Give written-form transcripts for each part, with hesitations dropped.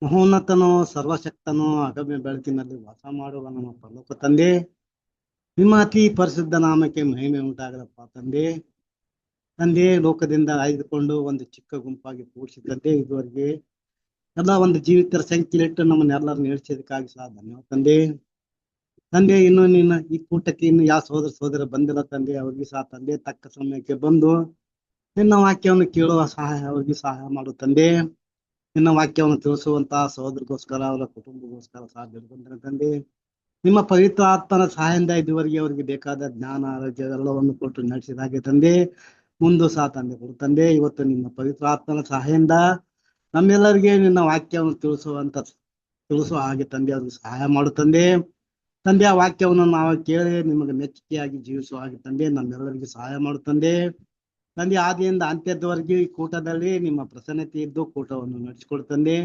ಮಹೋನ್ನತನೋ ಸರ್ವಶಕ್ತನೋ ಅಗಮ್ಯ ಬೆಳಕಿನಲ್ಲಿ ವಾಸ ಮಾಡುವ ನಮ್ಮ ಪರಲೋಕ ತಂದೆ, ನಿಮ್ಮ ಅತಿ ಪರಿಶುದ್ಧ ನಾಮಕ್ಕೆ ಮಹಿಮೆ ಉಂಟಾಗಲಪ್ಪ ತಂದೆ. ತಂದೆ, ಲೋಕದಿಂದ ಆಯ್ದುಕೊಂಡು ಒಂದು ಚಿಕ್ಕ ಗುಂಪಾಗಿ ಕೂಡಿಸಿದಂತೆ ಇದುವರೆಗೆ ಎಲ್ಲ ಒಂದು ಜೀವಿತರ ಸಂಖ್ಯೆಲಿಟ್ಟು ನಮ್ಮನ್ನೆಲ್ಲರೂ ನಡೆಸಿದಕ್ಕಾಗಿ ಸಹ ಧನ್ಯವಾದ ತಂದೆ. ತಂದೆ, ಇನ್ನು ನಿನ್ನ ಈ ಕೂಟಕ್ಕೆ ಇನ್ನು ಯಾವ ಸೋದರ ಬಂದಿಲ್ಲ ತಂದೆ, ಅವ್ರಿಗೆ ಸಹ ತಂದೆ ತಕ್ಕ ಸಮಯಕ್ಕೆ ಬಂದು ನಿನ್ನ ವಾಕ್ಯವನ್ನು ಕೇಳುವ ಅವ್ರಿಗೆ ಸಹಾಯ ಮಾಡು ತಂದೆ. ನಿನ್ನ ವಾಕ್ಯವನ್ನು ತಿಳಿಸುವಂತಹ ಸಹೋದರಿಗೋಸ್ಕರ, ಅವರ ಕುಟುಂಬಗೋಸ್ಕರ ಸಹ ಬೇಡ್ಕೊಂಡ್ರೆ ತಂದೆ, ನಿಮ್ಮ ಪವಿತ್ರ ಆತ್ಮನ ಸಹಾಯದಿಂದ ಇದುವರೆಗೆ ಅವರಿಗೆ ಬೇಕಾದ ಜ್ಞಾನ, ಆರೋಗ್ಯ ಎಲ್ಲವನ್ನು ಕೊಟ್ಟು ನಡೆಸಿದ ಹಾಗೆ ತಂದೆ, ಮುಂದೆ ಸಹ ತಂದೆ ಕೊಡು ತಂದೆ. ಇವತ್ತು ನಿಮ್ಮ ಪವಿತ್ರ ಆತ್ಮನ ಸಹಾಯದಿಂದ ನಮ್ಮೆಲ್ಲರಿಗೆ ನಿನ್ನ ವಾಕ್ಯವನ್ನು ತಿಳಿಸುವ ಹಾಗೆ ತಂದೆ ಅವ್ರಿಗೆ ಸಹಾಯ ಮಾಡು ತಂದೆ. ತಂದೆ, ಆ ವಾಕ್ಯವನ್ನು ನಾವು ಕೇಳಿ ನಿಮಗೆ ಮೆಚ್ಚುಗೆಯಾಗಿ ಜೀವಿಸುವ ಹಾಗೆ ತಂದೆ ನಮ್ಮೆಲ್ಲರಿಗೆ ಸಹಾಯ ಮಾಡು ತಂದೆ. ತಂದೆ, ಆದಿಯಿಂದ ಅಂತ್ಯದವರೆಗೆ ಈ ಕೂಟದಲ್ಲಿ ನಿಮ್ಮ ಪ್ರಸನ್ನತೆ ಇದ್ದು ಕೂಟವನ್ನು ನಡೆಸಿಕೊಡು ತಂದೆ.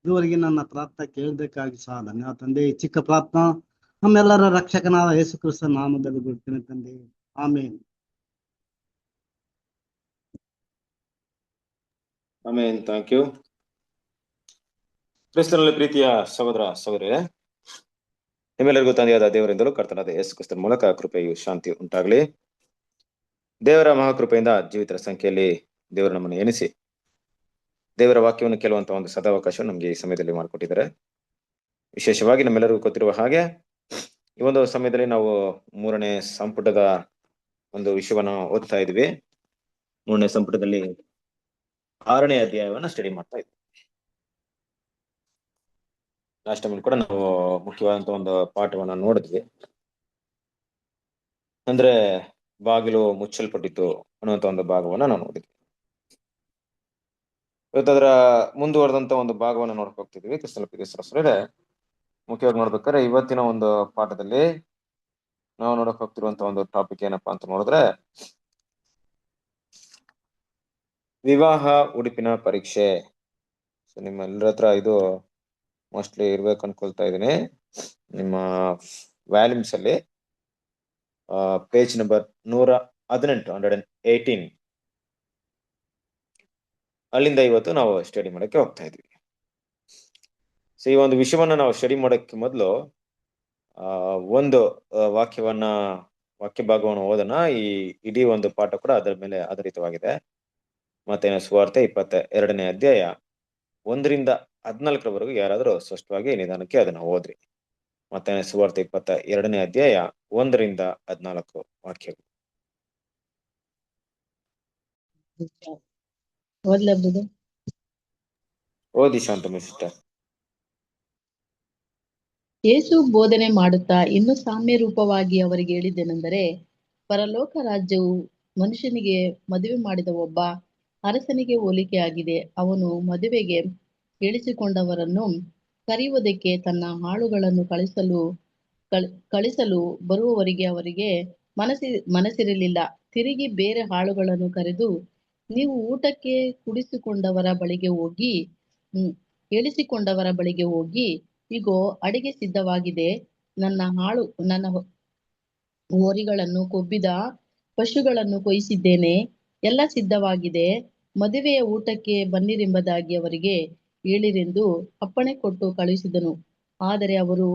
ಇದುವರೆಗೆ ನನ್ನ ಪ್ರಾರ್ಥನೆ ಕೇಳಬೇಕಾಗಿ ಸಹ ಧನ್ಯವಾದ ತಂದೆ. ಈ ಚಿಕ್ಕ ಪ್ರಾರ್ಥನಾ ನಮ್ಮೆಲ್ಲರ ರಕ್ಷಕನಾದ ಯೇಸು ಕ್ರಿಸ್ತ ನಾಮದಲ್ಲಿ ಬಿಡ್ತೇನೆ ತಂದೆ, ಆಮೇನ್. ಆಮೇನ್. Thank you. ಕ್ರಿಸ್ತನಲ್ಲಿ ಪ್ರೀತಿಯ ಸಹೋದರ ಸಹೋದರಿಯರೇ, ನಿಮ್ಮೆಲ್ಲರಿಗೂ ತಂದೆಯಾದ ದೇವರಿಂದಲೂ ಕರ್ತನಾದ ಯೇಸು ಕ್ರಿಸ್ತನ ಮೂಲಕ ಕೃಪೆಯು ಶಾಂತಿ ಉಂಟಾಗಲಿ. ದೇವರ ಮಹಾಕೃಪೆಯಿಂದ ಜೀವಿತರ ಸಂಖ್ಯೆಯಲ್ಲಿ ದೇವರು ನಮ್ಮನ್ನು ಎಣಿಸಿ ದೇವರ ವಾಕ್ಯವನ್ನು ಕೇಳುವಂತ ಒಂದು ಸದಾವಕಾಶ ನಮಗೆ ಈ ಸಮಯದಲ್ಲಿ ಮಾಡಿಕೊಟ್ಟಿದ್ದಾರೆ. ವಿಶೇಷವಾಗಿ ನಮ್ಮೆಲ್ಲರಿಗೂ ಗೊತ್ತಿರುವ ಹಾಗೆ ಈ ಒಂದು ಸಮಯದಲ್ಲಿ ನಾವು 3ನೇ ಸಂಪುಟದ ಒಂದು ವಿಷಯವನ್ನ ಓದ್ತಾ ಇದ್ವಿ. 3ನೇ ಸಂಪುಟದಲ್ಲಿ 6ನೇ ಅಧ್ಯಾಯವನ್ನ ಸ್ಟಡಿ ಮಾಡ್ತಾ ಇದ್ವಿ. ಲಾಸ್ಟ್ ಟೈಮ್ ಕೂಡ ನಾವು ಮುಖ್ಯವಾದಂತ ಒಂದು ಪಾಠವನ್ನ ನೋಡಿದ್ವಿ. ಅಂದ್ರೆ ಬಾಗಿಲು ಮುಚ್ಚಲ್ಪಟ್ಟಿತ್ತು ಅನ್ನುವಂತ ಒಂದು ಭಾಗವನ್ನ ನಾವು ನೋಡಿದ್ವಿ. ಇವತ್ತದರ ಮುಂದುವರೆದಂತ ಒಂದು ಭಾಗವನ್ನ ನೋಡಕ್ ಹೋಗ್ತಿದ್ವಿ. ಕ್ರಿಸ್ತನ ಮುಖ್ಯವಾಗಿ ನೋಡ್ಬೇಕಾದ್ರೆ ಇವತ್ತಿನ ಒಂದು ಪಾಠದಲ್ಲಿ ನಾವು ನೋಡಕ್ ಹೋಗ್ತಿರುವಂತ ಒಂದು ಟಾಪಿಕ್ ಏನಪ್ಪಾ ಅಂತ ನೋಡಿದ್ರೆ, ವಿವಾಹ ಉಡುಪಿನ ಪರೀಕ್ಷೆ. ಸೊ ನಿಮ್ಮೆಲ್ಲರ ಹತ್ರ ಇದು ಮೋಸ್ಟ್ಲಿ ಇರ್ಬೇಕು ಅನ್ಕೊಳ್ತಾ ಇದ್ದೀನಿ. ನಿಮ್ಮ ವ್ಯಾಲ್ಯೂಮ್ಸ್ ಅಲ್ಲಿ ಪೇಜ್ ನಂಬರ್ 118 ಅಲ್ಲಿಂದ ಇವತ್ತು ನಾವು ಸ್ಟಡಿ ಮಾಡಕ್ಕೆ ಹೋಗ್ತಾ ಇದ್ವಿ. ಸೊ ಈ ಒಂದು ವಿಷಯವನ್ನ ನಾವು ಸ್ಟಡಿ ಮಾಡೋಕ್ಕೆ ಮೊದಲು ಒಂದು ವಾಕ್ಯ ಭಾಗವನ್ನು ಓದೋಣ. ಈ ಇಡೀ ಒಂದು ಪಾಠ ಕೂಡ ಅದರ ಮೇಲೆ ಆಧಾರಿತವಾಗಿದೆ. ಮತ್ತೇನ ಸುವಾರ್ತೆ 22ನೇ ಅಧ್ಯಾಯ 1ರಿಂದ 14ರವರೆಗೂ ಯಾರಾದರೂ ಸ್ಪಷ್ಟವಾಗಿ ನಿಧಾನಕ್ಕೆ ಅದನ್ನ ಓದ್ರಿ. ಮತ್ತೇನ ಸುವಾರ್ತೆ 22ನೇ ಅಧ್ಯಾಯ 1ರಿಂದ 14 ವಾಕ್ಯಗಳು. ಓದಿ ಶಾಂತಮ್ಮ ಸಿಸ್ಟರ್. ಯೇಸು ಬೋಧನೆ ಮಾಡುತ್ತಾ ಇನ್ನು ಸಾಮ್ಯ ರೂಪವಾಗಿ ಅವರಿಗೆ ಹೇಳಿದ್ದೇನೆಂದರೆ, ಪರಲೋಕ ರಾಜ್ಯವು ಮನುಷ್ಯನಿಗೆ ಮದುವೆ ಮಾಡಿದ ಒಬ್ಬ ಅರಸನಿಗೆ ಹೋಲಿಕೆಯಾಗಿದೆ. ಅವನು ಮದುವೆಗೆ ಹೇಳಿಸಿಕೊಂಡವರನ್ನು ಕರೆಯುವುದಕ್ಕೆ ತನ್ನ ಆಳುಗಳನ್ನು ಕಳಿಸಲು ಬರುವವರಿಗೆ ಅವರಿಗೆ ಮನಸ್ಸಿರಲಿಲ್ಲ. ತಿರುಗಿ ಬೇರೆ ಆಳುಗಳನ್ನು ಕರೆದು, ನೀವು ಊಟಕ್ಕೆ ಹೇಳಿಸಿಕೊಂಡವರ ಬಳಿಗೆ ಹೋಗಿ, ಇಗೋ ಅಡಿಗೆ ಸಿದ್ಧವಾಗಿದೆ, ನನ್ನ ಹೋರಿಗಳನ್ನು ಕೊಬ್ಬಿದ ಪಶುಗಳನ್ನು ಕೊಯ್ಸಿದ್ದೇನೆ, ಎಲ್ಲ ಸಿದ್ಧವಾಗಿದೆ, ಮದುವೆಯ ಊಟಕ್ಕೆ ಬನ್ನಿರೆಂಬುದಾಗಿ ಅವರಿಗೆ ಹೇಳಿರೆಂದು ಅಪ್ಪಣೆ ಕೊಟ್ಟು ಕಳುಹಿಸಿದನು. ಆದರೆ ಅವರು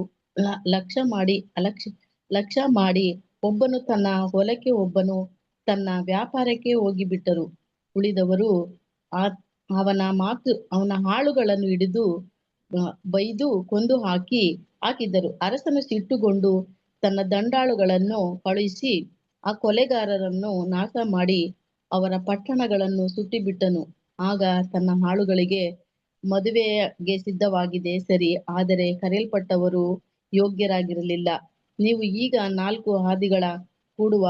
ಲಕ್ಷ್ಯ ಮಾಡಿ ಒಬ್ಬನು ತನ್ನ ಹೊಲಕ್ಕೆ, ಒಬ್ಬನು ತನ್ನ ವ್ಯಾಪಾರಕ್ಕೆ ಹೋಗಿಬಿಟ್ಟರು. ಉಳಿದವರು ಅವನ ಆಳುಗಳನ್ನು ಹಿಡಿದು ಬೈದು ಕೊಂದು ಹಾಕಿದ್ದರು. ಅರಸನು ಸಿಟ್ಟುಗೊಂಡು ತನ್ನ ದಂಡಾಳುಗಳನ್ನು ಕಳುಹಿಸಿ ಆ ಕೊಲೆಗಾರರನ್ನು ನಾಶ ಮಾಡಿ ಅವರ ಪಟ್ಟಣಗಳನ್ನು ಸುಟ್ಟಿಬಿಟ್ಟನು. ಆಗ ತನ್ನ ಆಳುಗಳಿಗೆ, ಮದುವೆಗೆ ಸಿದ್ಧವಾಗಿದೆ ಸರಿ, ಆದರೆ ಕರೆಯಲ್ಪಟ್ಟವರು ಯೋಗ್ಯರಾಗಿರಲಿಲ್ಲ. ನೀವು ಈಗ 4 ಹಾದಿಗಳ ಕೂಡುವ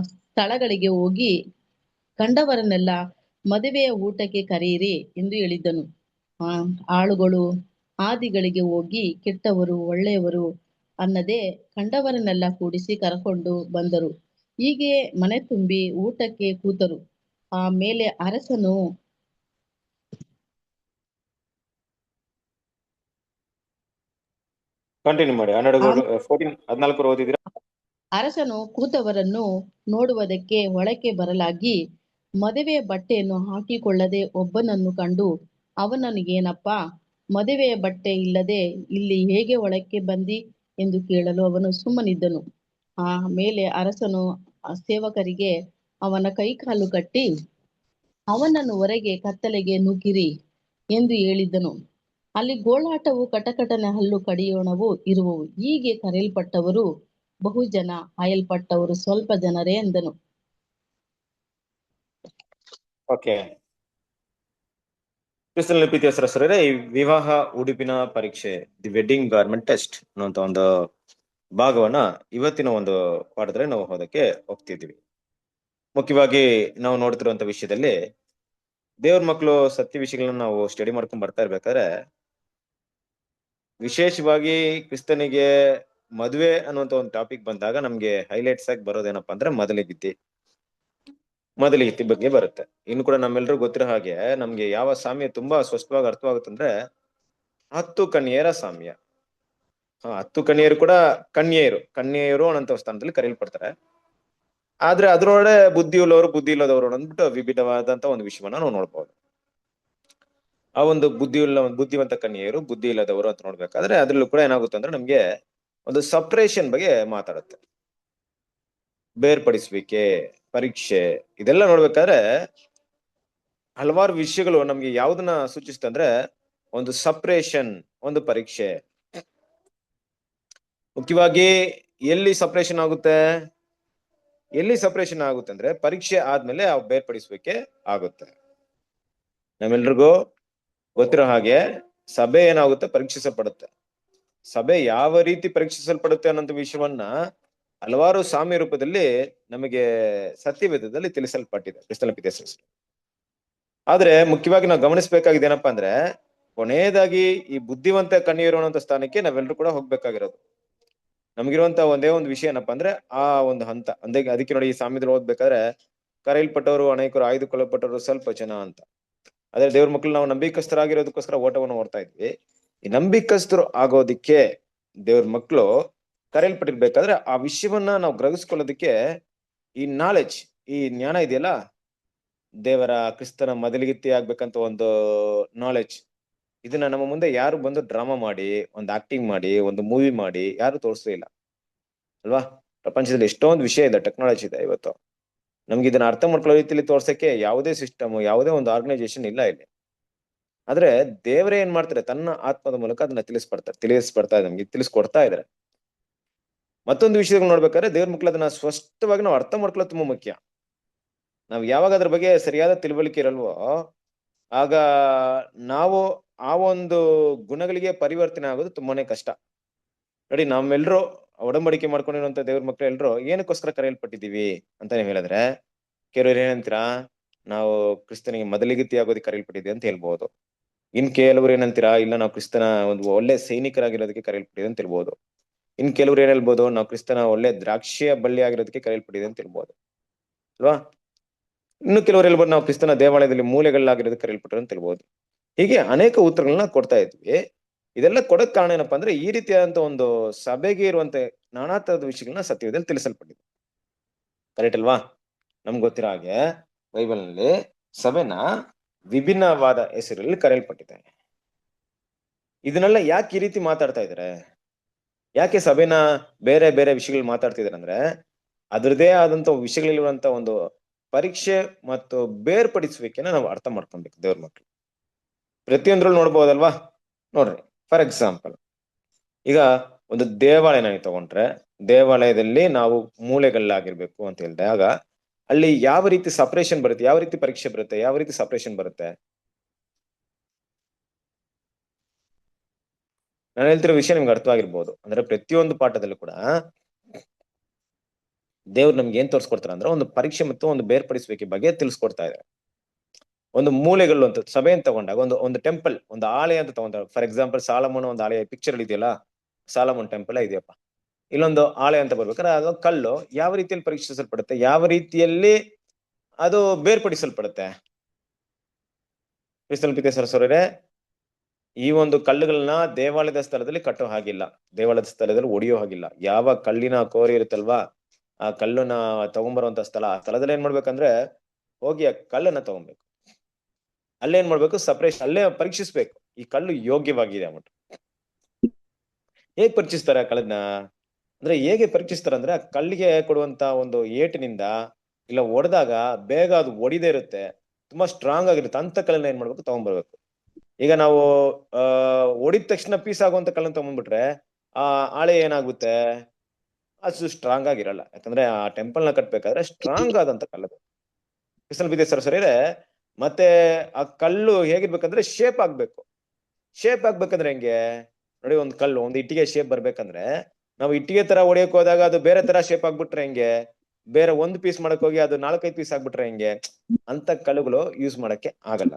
ಸ್ಥಳಗಳಿಗೆ ಹೋಗಿ ಕಂಡವರನ್ನೆಲ್ಲ ಮದುವೆಯ ಊಟಕ್ಕೆ ಕರೆಯಿರಿ ಎಂದು ಹೇಳಿದನು. ಆಳುಗಳು ಹಾದಿಗಳಿಗೆ ಹೋಗಿ ಕೆಟ್ಟವರು ಒಳ್ಳೆಯವರು ಅನ್ನದೆ ಕಂಡವರನ್ನೆಲ್ಲ ಕೂಡಿಸಿ ಕರಕೊಂಡು ಬಂದರು. ಹೀಗೆ ಮನೆ ತುಂಬಿ ಊಟಕ್ಕೆ ಕೂತರು. ಆಮೇಲೆ ಅರಸನು ಕಂಟಿನ್ಯೂ ಮಾಡಿ. 14 ಓದಿದ್ರೆ. ಅರಸನು ಕೂತವರನ್ನು ನೋಡುವುದಕ್ಕೆ ಒಳಕ್ಕೆ ಬರಲಾಗಿ ಮದುವೆಯ ಬಟ್ಟೆಯನ್ನು ಹಾಕಿಕೊಳ್ಳದೆ ಒಬ್ಬನನ್ನು ಕಂಡು ಅವನಿಗೇನಪ್ಪ, ಮದುವೆಯ ಬಟ್ಟೆ ಇಲ್ಲದೆ ಇಲ್ಲಿ ಹೇಗೆ ಒಳಕ್ಕೆ ಬಂದಿ ಎಂದು ಕೇಳಲು ಅವನು ಸುಮ್ಮನಿದ್ದನು. ಆ ಮೇಲೆ ಅರಸನು ಆ ಸೇವಕರಿಗೆ ಅವನ ಕೈಕಾಲು ಕಟ್ಟಿ ಅವನನ್ನು ಹೊರಗೆ ಕತ್ತಲೆಗೆ ನುಗ್ಗಿರಿ ಎಂದು ಹೇಳಿದ್ದನು. ಅಲ್ಲಿ ಗೋಳಾಟವು, ಕಟಕಟನೆ ಹಲ್ಲು ಕಡಿಯೋಣವು ಇರುವವು. ಹೀಗೆ ಕರೆಯಲ್ಪಟ್ಟವರು ಬಹು ಜನ, ಆಯಲ್ಪಟ್ಟವರು ಸ್ವಲ್ಪ ಜನರೇ ಎಂದನು. ಓಕೆ, ಕ್ರಿಸ್ತನಲ್ಲಿ ಪ್ರೀತಿಯ ಸಹೋದರರೇ, ಈ ವಿವಾಹ ಉಡುಪಿನ ಪರೀಕ್ಷೆ, ದಿ ವೆಡ್ಡಿಂಗ್ ಗಾರ್ಮೆಂಟ್ ಟೆಸ್ಟ್ ಅನ್ನುವಂತ ಒಂದು ಭಾಗವನ್ನ ಇವತ್ತಿನ ಒಂದು ಪಾಠದಲ್ಲಿ ನಾವು ಓದಕ್ಕೆ ಹೋಗ್ತಿದ್ದೀವಿ. ಮುಖ್ಯವಾಗಿ ನಾವು ನೋಡ್ತಿರುವಂತ ವಿಷಯದಲ್ಲಿ ದೇವ್ರ ಮಕ್ಕಳು ಸತ್ಯ ವಿಷಯಗಳನ್ನ ನಾವು ಸ್ಟಡಿ ಮಾಡ್ಕೊಂಡ್ ಬರ್ತಾ ಇರ್ಬೇಕಾದ್ರೆ, ವಿಶೇಷವಾಗಿ ಕ್ರಿಸ್ತನಿಗೆ ಮದುವೆ ಅನ್ನುವಂತ ಒಂದು ಟಾಪಿಕ್ ಬಂದಾಗ ನಮ್ಗೆ ಹೈಲೈಟ್ಸ್ ಆಗಿ ಬರೋದೇನಪ್ಪಾ ಅಂದ್ರೆ ಮೊದಲಿಗಿತ್ತಿ ಬಗ್ಗೆ ಬರುತ್ತೆ. ಇನ್ನು ಕೂಡ ನಮ್ಮೆಲ್ಲರಿಗೂ ಗೊತ್ತಿರೋ ಹಾಗೆ ನಮ್ಗೆ ಯಾವ ಸಾಮ್ಯ ತುಂಬಾ ಸ್ಪಷ್ಟವಾಗಿ ಅರ್ಥವಾಗುತ್ತಂದ್ರೆ 10 ಕನ್ಯೆಯರ ಸಾಮ್ಯ. 10 ಕನ್ಯೆಯರು ಕೂಡ ಕನ್ಯೆಯರು ಅನ್ನೋ ಸ್ಥಾನದಲ್ಲಿ ಕರೆಯಲ್ಪಡ್ತಾರೆ. ಆದ್ರೆ ಅದ್ರೊಳಗಡೆ ಬುದ್ಧಿ ಇಲ್ಲದವರು ಅಂದ್ಬಿಟ್ಟು ವಿಭಿನ್ನವಾದಂತ ಒಂದು ವಿಷಯವನ್ನ ನಾವು ನೋಡ್ಬೋದು. ಆ ಒಂದು ಬುದ್ಧಿವಂತ ಕನ್ಯೆಯರು, ಬುದ್ಧಿ ಇಲ್ಲದವರು ಅಂತ ನೋಡ್ಬೇಕಾದ್ರೆ ಅದ್ರಲ್ಲೂ ಕೂಡ ಏನಾಗುತ್ತೆ ಅಂದ್ರೆ ನಮ್ಗೆ ಒಂದು ಸಪ್ರೇಷನ್ ಬಗ್ಗೆ ಮಾತಾಡುತ್ತೆ. ಬೇರ್ಪಡಿಸುವಿಕೆ, ಪರೀಕ್ಷೆ, ಇದೆಲ್ಲ ನೋಡ್ಬೇಕಾದ್ರೆ ಹಲವಾರು ವಿಷಯಗಳು ನಮ್ಗೆ ಯಾವ್ದನ್ನ ಸೂಚಿಸುತ್ತೆ ಅಂದ್ರೆ ಒಂದು ಸಪ್ರೇಷನ್, ಒಂದು ಪರೀಕ್ಷೆ. ಮುಖ್ಯವಾಗಿ ಎಲ್ಲಿ ಸಪ್ರೇಷನ್ ಆಗುತ್ತೆ ಅಂದ್ರೆ ಪರೀಕ್ಷೆ ಆದ್ಮೇಲೆ ಆ ಬೇರ್ಪಡಿಸುವಿಕೆ ಆಗುತ್ತೆ. ನಮ್ಮೆಲ್ರಿಗೂ ಗೊತ್ತಿರೋ ಹಾಗೆ ಸಭೆ ಏನಾಗುತ್ತೆ, ಪರೀಕ್ಷಿಸಲ್ಪಡುತ್ತೆ. ಸಭೆ ಯಾವ ರೀತಿ ಪರೀಕ್ಷಿಸಲ್ಪಡುತ್ತೆ ಅನ್ನೋ ವಿಷಯವನ್ನ ಹಲವಾರು ಸಾಮ್ಯ ರೂಪದಲ್ಲಿ ನಮಗೆ ಸತ್ಯವೇದದಲ್ಲಿ ತಿಳಿಸಲ್ಪಟ್ಟಿದೆ. ಕ್ರಿಸ್ತನ ಆದ್ರೆ ಮುಖ್ಯವಾಗಿ ನಾವು ಗಮನಿಸಬೇಕಾಗಿದೆ ಏನಪ್ಪಾ ಅಂದ್ರೆ, ಕೊನೆಯದಾಗಿ ಈ ಬುದ್ಧಿವಂತ ಕನ್ಯೆಯರು ಅನ್ನೋ ಸ್ಥಾನಕ್ಕೆ ನಾವೆಲ್ಲರೂ ಕೂಡ ಹೋಗ್ಬೇಕಾಗಿರೋದು. ನಮ್ಗಿರುವಂತ ಒಂದೇ ಒಂದು ವಿಷಯ ಏನಪ್ಪಾ ಅಂದ್ರೆ ಆ ಒಂದು ಹಂತ. ಅದಕ್ಕೆ ನೋಡಿ, ಈ ಸಾಮ್ಯದಲ್ಲಿ ಓದ್ಬೇಕಾದ್ರೆ ಕರೆಯಲ್ಪಟ್ಟವರು ಅನೇಕರು, ಆಯ್ದುಕೊಳ್ಳಲ್ಪಟ್ಟವರು ಸ್ವಲ್ಪ ಜನ ಅಂತ. ಅದೇ ದೇವ್ರ ಮಕ್ಕಳು ನಾವು ನಂಬಿಕಸ್ಥರಾಗಿರೋದಕ್ಕೋಸ್ಕರ ಓಟವನ್ನು ಓಡ್ತಾ ಇದ್ವಿ. ಈ ನಂಬಿಕಸ್ಥರು ಆಗೋದಿಕ್ಕೆ ದೇವ್ರ ಮಕ್ಕಳು ಕರೆಯಲ್ಪಟ್ಟಿರ್ಬೇಕಾದ್ರೆ ಆ ವಿಷಯವನ್ನ ನಾವು ಗ್ರಹಿಸ್ಕೊಳ್ಳೋದಕ್ಕೆ ಈ ನಾಲೆಡ್ಜ್, ಈ ಜ್ಞಾನ ಇದೆಯಲ್ಲ, ದೇವರ ಕ್ರಿಸ್ತನ ಮೊದಲಿಗಿತ್ತಿ ಆಗ್ಬೇಕಂತ ಒಂದು ನಾಲೆಡ್ಜ್, ಇದನ್ನ ನಮ್ಮ ಮುಂದೆ ಯಾರು ಬಂದು ಡ್ರಾಮಾ ಮಾಡಿ, ಒಂದು ಆಕ್ಟಿಂಗ್ ಮಾಡಿ, ಒಂದು ಮೂವಿ ಮಾಡಿ ಯಾರು ತೋರಿಸಲೇ ಇಲ್ಲ ಅಲ್ವಾ? ಪ್ರಪಂಚದಲ್ಲಿ ಎಷ್ಟೊಂದು ವಿಷಯ ಇದೆ, ಟೆಕ್ನಾಲಜಿ ಇದೆ. ಇವತ್ತು ನಮ್ಗೆ ಇದನ್ನ ಅರ್ಥ ಮಾಡ್ಕೊಳ್ಳೋ ರೀತಿಯಲ್ಲಿ ತೋರ್ಸಕ್ಕೆ ಯಾವುದೇ ಸಿಸ್ಟಮ್, ಯಾವುದೇ ಒಂದು ಆರ್ಗನೈಸೇಷನ್ ಇಲ್ಲ ಇಲ್ಲಿ. ಆದ್ರೆ ದೇವರೇ ಏನ್ ಮಾಡ್ತಾರೆ, ತನ್ನ ಆತ್ಮದ ಮೂಲಕ ಅದನ್ನ ತಿಳಿಸ್ಕೊಡ್ತಾ ಇದ್ದಾರೆ. ಮತ್ತೊಂದು ವಿಷಯಗಳು ನೋಡ್ಬೇಕಾದ್ರೆ ದೇವ್ರ ಮಕ್ಕಳು ಅದನ್ನ ಸ್ಪಷ್ಟವಾಗಿ ನಾವು ಅರ್ಥ ಮಾಡ್ಕೊಳ್ಳೋದು ತುಂಬಾ ಮುಖ್ಯ. ನಾವ್ ಯಾವಾಗ ಅದ್ರ ಬಗ್ಗೆ ಸರಿಯಾದ ತಿಳುವಳಿಕೆ ಇರಲ್ವೋ ಆಗ ನಾವು ಆ ಒಂದು ಗುಣಗಳಿಗೆ ಪರಿವರ್ತನೆ ಆಗೋದು ತುಂಬಾನೇ ಕಷ್ಟ. ನೋಡಿ, ನಾವೆಲ್ಲರೂ ಒಡಂಬಡಿಕೆ ಮಾಡ್ಕೊಂಡಿರುವಂತ ದೇವ್ರ ಮಕ್ಕಳು ಎಲ್ರು ಏನಕ್ಕೋಸ್ಕರ ಕರೆಯಲ್ಪಟ್ಟಿದೀವಿ ಅಂತ ನೀವು ಹೇಳಿದ್ರೆ, ಕೆಲವ್ರು ಏನಂತೀರಾ, ನಾವು ಕ್ರಿಸ್ತನಿಗೆ ಮೊದಲಿಗಿತ್ತಿ ಆಗೋದಕ್ಕೆ ಕರೆಯಲ್ಪಟ್ಟಿದ್ದೀವಿ ಅಂತ ಹೇಳ್ಬಹುದು. ಇನ್ ಕೆಲವ್ರು ಏನಂತೀರಾ, ಇಲ್ಲ ನಾವು ಕ್ರಿಸ್ತನ ಒಂದು ಒಳ್ಳೆ ಸೈನಿಕರಾಗಿರೋದಕ್ಕೆ ಕರೆಯಲ್ಪಟ್ಟಿದೆ ಅಂತ ಹೇಳ್ಬಹುದು. ಇನ್ ಕೆಲವ್ರು ಏನ್ ಹೇಳ್ಬೋದು, ನಾವು ಕ್ರಿಸ್ತನ ಒಳ್ಳೆ ದ್ರಾಕ್ಷಿಯ ಬಳ್ಳಿ ಆಗಿರೋದಕ್ಕೆ ಕರೆಯಲ್ಪಟ್ಟಿದೆ ಅಂತ ಹೇಳ್ಬೋದು ಅಲ್ವಾ? ಇನ್ನು ಕೆಲವರು ಹೇಳ್ಬೋದು, ನಾವು ಕ್ರಿಸ್ತನ ದೇವಾಲಯದಲ್ಲಿ ಮೂಲೆಗಳಾಗಿರೋದಕ್ಕೆ ಕರೆಯಲ್ಪಟ್ಟರು ಅಂತ ಹೇಳ್ಬೋದು. ಹೀಗೆ ಅನೇಕ ಉತ್ತರಗಳನ್ನ ಕೊಡ್ತಾ ಇದ್ವಿ. ಇದೆಲ್ಲ ಕೊಡಕ್ ಕಾರಣ ಏನಪ್ಪಾ ಅಂದ್ರೆ, ಈ ರೀತಿಯಾದಂತ ಒಂದು ಸಭೆಗೆ ಇರುವಂತ ನಾನಾ ತರದ ವಿಷಯಗಳನ್ನ ಸತ್ಯವೇದದಲ್ಲಿ ತಿಳಿಸಲ್ಪಟ್ಟಿದೆ. ಕರೆಕ್ಟ್ ಅಲ್ವಾ? ನಮ್ಗೆ ಗೊತ್ತಿರೋ ಹಾಗೆ ಬೈಬಲ್ ನಲ್ಲಿ ಸಭೆನ ವಿಭಿನ್ನವಾದ ಹೆಸರಲ್ಲಿ ಕರೆಯಲ್ಪಟ್ಟಿದೆ. ಇದನ್ನೆಲ್ಲ ಯಾಕೆ ಈ ರೀತಿ ಮಾತಾಡ್ತಾ ಇದಾರೆ, ಯಾಕೆ ಸಭೆನ ಬೇರೆ ಬೇರೆ ವಿಷಯಗಳು ಮಾತಾಡ್ತಿದಾರೆ ಅಂದ್ರೆ, ಅದ್ರದೇ ಆದಂತ ವಿಷಯಗಳಿರುವಂತ ಒಂದು ಪರೀಕ್ಷೆ ಮತ್ತು ಬೇರ್ಪಡಿಸುವಿಕೆನ ನಾವು ಅರ್ಥ ಮಾಡ್ಕೊಬೇಕು. ದೇವ್ರ ಮಕ್ಕಳು ಪ್ರತಿಯೊಂದ್ರಲ್ಲಿ ನೋಡ್ಬೋದಲ್ವಾ? ನೋಡ್ರಿ, ಫಾರ್ ಎಕ್ಸಾಂಪಲ್, ಈಗ ಒಂದು ದೇವಾಲಯನ ತಗೊಂಡ್ರೆ, ದೇವಾಲಯದಲ್ಲಿ ನಾವು ಮೂಲೆಗಳಾಗಿರ್ಬೇಕು ಅಂತ ಹೇಳಿದಾಗ ಅಲ್ಲಿ ಯಾವ ರೀತಿ ಸಪರೇಷನ್ ಬರುತ್ತೆ, ಯಾವ ರೀತಿ ಪರೀಕ್ಷೆ ಬರುತ್ತೆ, ಯಾವ ರೀತಿ ಸಪರೇಷನ್ ಬರುತ್ತೆ? ನಾನು ಹೇಳ್ತಿರೋ ವಿಷಯ ನಿಮ್ಗೆ ಅರ್ಥವಾಗಿರ್ಬೋದು. ಅಂದ್ರೆ ಪ್ರತಿಯೊಂದು ಪಾಠದಲ್ಲೂ ಕೂಡ ದೇವ್ರು ನಮ್ಗೆ ಏನ್ ತೋರಿಸ್ಕೊಡ್ತಾರೆ ಅಂದ್ರೆ, ಒಂದು ಪರೀಕ್ಷೆ ಮತ್ತು ಒಂದು ಬೇರ್ಪಡಿಸುವಿಕೆ ಬಗ್ಗೆ ತಿಳಿಸ್ಕೊಡ್ತಾ ಇದೆ. ಒಂದು ಮೂಲೆಗಳು ಅಂತ ಸಭೆಯನ್ನು ತಗೊಂಡಾಗ, ಒಂದು ಟೆಂಪಲ್, ಒಂದು ಆಲಯ ಅಂತ ತಗೊಂಡಾಗ, ಫಾರ್ ಎಕ್ಸಾಂಪಲ್ ಸಾಲಮೋನ ಒಂದು ಆಲಯ ಪಿಕ್ಚರ್ ಇದೆಯಲ್ಲ, ಸಾಲಮೋನ್ ಟೆಂಪಲ್ ಇದೆಯಪ್ಪ, ಇಲ್ಲೊಂದು ಆಲಯ ಅಂತ ಬರ್ಬೇಕಾದ್ರೆ ಅದು ಕಲ್ಲು ಯಾವ ರೀತಿಯಲ್ಲಿ ಪರೀಕ್ಷಿಸಲ್ಪಡುತ್ತೆ, ಯಾವ ರೀತಿಯಲ್ಲಿ ಅದು ಬೇರ್ಪಡಿಸಲ್ಪಡುತ್ತೆ? ಸರಸರೇ, ಈ ಒಂದು ಕಲ್ಲುಗಳನ್ನ ದೇವಾಲಯದ ಸ್ಥಳದಲ್ಲಿ ಕಟ್ಟೋ ಹಾಗಿಲ್ಲ, ದೇವಾಲಯದ ಸ್ಥಳದಲ್ಲಿ ಒಡೆಯೋ ಹಾಗಿಲ್ಲ. ಯಾವ ಕಲ್ಲಿನ ಕೋರೆ ಇರುತ್ತಲ್ವಾ, ಆ ಕಲ್ಲನ್ನ ತಗೊಂಡ್ಬರುವಂತ ಸ್ಥಳ, ಆ ಸ್ಥಳದಲ್ಲಿ ಏನ್ ಮಾಡ್ಬೇಕಂದ್ರೆ ಹೋಗಿ ಆ ಕಲ್ಲನ್ನ ತಗೊಬೇಕು. ಅಲ್ಲೇನ್ ಮಾಡ್ಬೇಕು, ಸಪರೇಷನ್, ಅಲ್ಲೇ ಪರೀಕ್ಷಿಸ್ಬೇಕು. ಈ ಕಲ್ಲು ಯೋಗ್ಯವಾಗಿದೆ ಅಂದ್ಬಿಟ್ಟು. ಹೇಗ್ ಪರೀಕ್ಷಿಸ್ತಾರೆ ಆ ಕಲ್ಲನ್ನ? ಅಂದ್ರೆ ಹೇಗೆ ಪರೀಕ್ಷಿಸ್ತಾರೆ ಅಂದ್ರೆ, ಆ ಕಲ್ಲಿಗೆ ಕೊಡುವಂತ ಒಂದು ಏಟಿನಿಂದ ಇಲ್ಲ ಹೊಡೆದಾಗ ಬೇಗ ಅದು ಒಡಿದೇ ಇರುತ್ತೆ, ತುಂಬಾ ಸ್ಟ್ರಾಂಗ್ ಆಗಿರುತ್ತೆ ಅಂತ ಕಲ್ಲನ್ನ ಏನ್ ಮಾಡ್ಬೇಕು, ತಗೊಂಡ್ಬರ್ಬೇಕು. ಈಗ ನಾವು ಹೊಡಿದ ತಕ್ಷಣ ಪೀಸ್ ಆಗುವಂತ ಕಲ್ಲನ್ನ ತಗೊಂಡ್ಬಿಟ್ರೆ ಆ ಹಾಳೆ ಏನಾಗುತ್ತೆ, ಅಷ್ಟು ಸ್ಟ್ರಾಂಗ್ ಆಗಿರಲ್ಲ. ಯಾಕಂದ್ರೆ ಆ ಟೆಂಪಲ್ ನ ಕಟ್ಬೇಕಾದ್ರೆ ಸ್ಟ್ರಾಂಗ್ ಆದಂತ ಕಲ್ಲದು. ಕ್ರಿಸ್ತಲ್ ಬಿದ್ದೇಶ್ವರ ಸರಿರೆ ಮತ್ತೆ ಆ ಕಲ್ಲು ಹೇಗಿರ್ಬೇಕಂದ್ರೆ ಶೇಪ್ ಆಗ್ಬೇಕು. ಶೇಪ್ ಆಗ್ಬೇಕಂದ್ರೆ ಹೆಂಗೆ ನೋಡಿ, ಒಂದ್ ಕಲ್ಲು ಒಂದು ಇಟ್ಟಿಗೆ ಶೇಪ್ ಬರ್ಬೇಕಂದ್ರೆ ನಾವು ಇಟ್ಟಿಗೆ ತರ ಹೊಡಿಯಕ್ ಹೋದಾಗ ಅದು ಬೇರೆ ತರ ಶೇಪ್ ಆಗ್ಬಿಟ್ರೆ ಹೆಂಗೆ, ಬೇರೆ ಒಂದು ಪೀಸ್ ಮಾಡಕ್ ಹೋಗಿ ಅದು 4-5 ಪೀಸ್ ಆಗ್ಬಿಟ್ರೆ ಹೆಂಗೆ, ಅಂತ ಕಲ್ಲುಗಳು ಯೂಸ್ ಮಾಡಕ್ಕೆ ಆಗಲ್ಲ.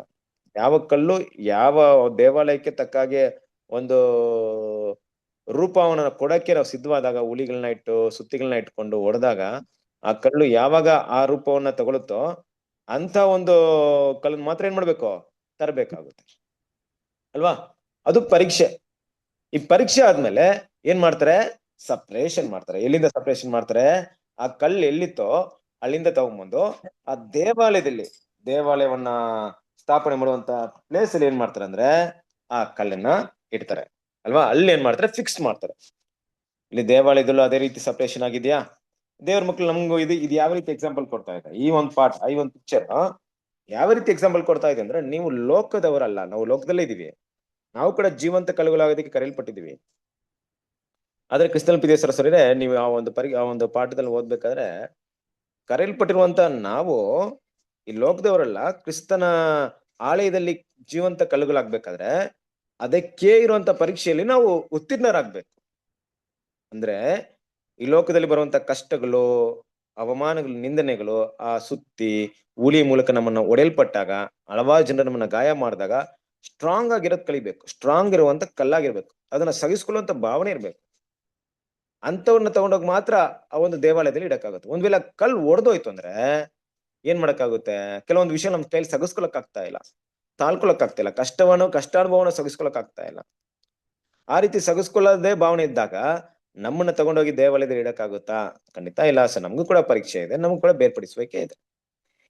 ಯಾವ ಕಲ್ಲು ಯಾವ ದೇವಾಲಯಕ್ಕೆ ತಕ್ಕಾಗೆ ಒಂದು ರೂಪವನ್ನ ಕೊಡಕ್ಕೆ ನಾವು ಸಿದ್ಧವಾದಾಗ, ಹುಲಿಗಳನ್ನ ಇಟ್ಟು ಸುತ್ತಿಗಳನ್ನ ಇಟ್ಕೊಂಡು ಹೊಡೆದಾಗ ಆ ಕಲ್ಲು ಯಾವಾಗ ಆ ರೂಪವನ್ನ ತಗೊಳುತ್ತೋ ಅಂತ ಒಂದು ಕಲ್ಲನ್ನ ಮಾತ್ರ ಏನ್ ಮಾಡ್ಬೇಕು, ತರಬೇಕಾಗುತ್ತೆ ಅಲ್ವಾ. ಅದು ಪರೀಕ್ಷೆ. ಈ ಪರೀಕ್ಷೆ ಆದ್ಮೇಲೆ ಏನ್ ಮಾಡ್ತಾರೆ, ಸಪ್ರೇಷನ್ ಮಾಡ್ತಾರೆ. ಎಲ್ಲಿಂದ ಸಪ್ರೇಷನ್ ಮಾಡ್ತಾರೆ, ಆ ಕಲ್ಲು ಎಲ್ಲಿತ್ತೋ ಅಲ್ಲಿಂದ ತಗೊಂಡ್ಬಂದು ಆ ದೇವಾಲಯವನ್ನ ಸ್ಥಾಪನೆ ಮಾಡುವಂತ ಪ್ಲೇಸ್ ಅಲ್ಲಿ ಏನ್ ಮಾಡ್ತಾರೆ ಅಂದ್ರೆ ಆ ಕಲ್ಲನ್ನ ಇಡ್ತಾರೆ ಅಲ್ವಾ. ಅಲ್ಲಿ ಏನ್ ಮಾಡ್ತಾರೆ, ಫಿಕ್ಸ್ ಮಾಡ್ತಾರೆ. ಇಲ್ಲಿ ದೇವಾಲಯದಲ್ಲೂ ಅದೇ ರೀತಿ ಸಪ್ರೇಷನ್ ಆಗಿದ್ಯಾ. ದೇವ್ರ ಮಕ್ಳು ನಮ್ಗೂ ಇದು ಯಾವ ರೀತಿ ಎಕ್ಸಾಂಪಲ್ ಕೊಡ್ತಾ ಇದೆ, ಈ ಒಂದು ಪಾರ್ಟ್, ಈ ಒಂದು ಪಿಕ್ಚರ್ ಯಾವ ರೀತಿ ಎಕ್ಸಾಂಪಲ್ ಕೊಡ್ತಾ ಇದೆ ಅಂದ್ರೆ, ನೀವು ಲೋಕದವರಲ್ಲ, ನಾವು ಲೋಕದಲ್ಲೇ ಇದೀವಿ, ನಾವು ಕೂಡ ಜೀವಂತ ಕಲ್ಲುಗಳಾಗೋದಕ್ಕೆ ಕರೆಯಲ್ಪಟ್ಟಿದೀವಿ. ಆದ್ರೆ ಕ್ರಿಸ್ತಲ್ ಪಿದೇಶ್ವರ ಸರಿನೆ ನೀವು ಆ ಒಂದು ಪಾಠದಲ್ಲಿ ಓದ್ಬೇಕಾದ್ರೆ, ಕರೆಯಲ್ಪಟ್ಟಿರುವಂತ ನಾವು ಈ ಲೋಕದವರಲ್ಲ, ಕ್ರಿಸ್ತನ ಆಲಯದಲ್ಲಿ ಜೀವಂತ ಕಲ್ಲುಗಳಾಗ್ಬೇಕಾದ್ರೆ ಅದಕ್ಕೆ ಇರುವಂತ ಪರೀಕ್ಷೆಯಲ್ಲಿ ನಾವು ಉತ್ತೀರ್ಣರಾಗ್ಬೇಕು. ಅಂದ್ರೆ ಈ ಲೋಕದಲ್ಲಿ ಬರುವಂತ ಕಷ್ಟಗಳು, ಅವಮಾನಗಳು, ನಿಂದನೆಗಳು, ಆ ಸುತ್ತಿ ಹುಲಿ ಮೂಲಕ ನಮ್ಮನ್ನ ಒಡೆಯಲ್ಪಟ್ಟಾಗ, ಹಲವಾರು ಜನರು ನಮ್ಮನ್ನ ಗಾಯ ಮಾಡಿದಾಗ ಸ್ಟ್ರಾಂಗ್ ಆಗಿರೋದ್ ಕಲಿಬೇಕು. ಸ್ಟ್ರಾಂಗ್ ಇರುವಂತ ಕಲ್ಲಾಗಿರ್ಬೇಕು, ಅದನ್ನ ಸಹಿಸ್ಕೊಳ್ಳುವಂತ ಭಾವನೆ ಇರ್ಬೇಕು. ಅಂತವ್ರನ್ನ ತಗೊಂಡೋಗಿ ಮಾತ್ರ ಆ ಒಂದು ದೇವಾಲಯದಲ್ಲಿ ಇಡಕ್ಕಾಗುತ್ತೆ. ಒಂದ್ ವೇಳೆ ಕಲ್ಲು ಒಡೆದೋಯ್ತು ಅಂದ್ರೆ ಏನ್ ಮಾಡಕ್ಕಾಗುತ್ತೆ, ಕೆಲವೊಂದು ವಿಷಯ ನಮ್ ಕೈಲಿ ಸಗಿಸ್ಕೊಳಕ್ ಆಗ್ತಾ ಇಲ್ಲ, ತಾಳ್ಕೊಳಕ್ ಆಗ್ತಾ ಇಲ್ಲ, ಕಷ್ಟಾನುಭವನ ಸಗಿಸ್ಕೊಳಕ್ ಆಗ್ತಾ ಇಲ್ಲ. ಆ ರೀತಿ ಸಗಿಸ್ಕೊಳ್ಳೋದೇ ಭಾವನೆ ಇದ್ದಾಗ ನಮ್ಮನ್ನ ತಗೊಂಡೋಗಿ ದೇವಾಲಯದಲ್ಲಿ ಇಡಕ್ಕಾಗುತ್ತಾ? ಖಂಡಿತ ಇಲ್ಲ. ನಮಗೂ ಕೂಡ ಪರೀಕ್ಷೆ ಇದೆ, ನಮಗೂ ಕೂಡ ಬೇರ್ಪಡಿಸುವಿಕೆ ಇದೆ.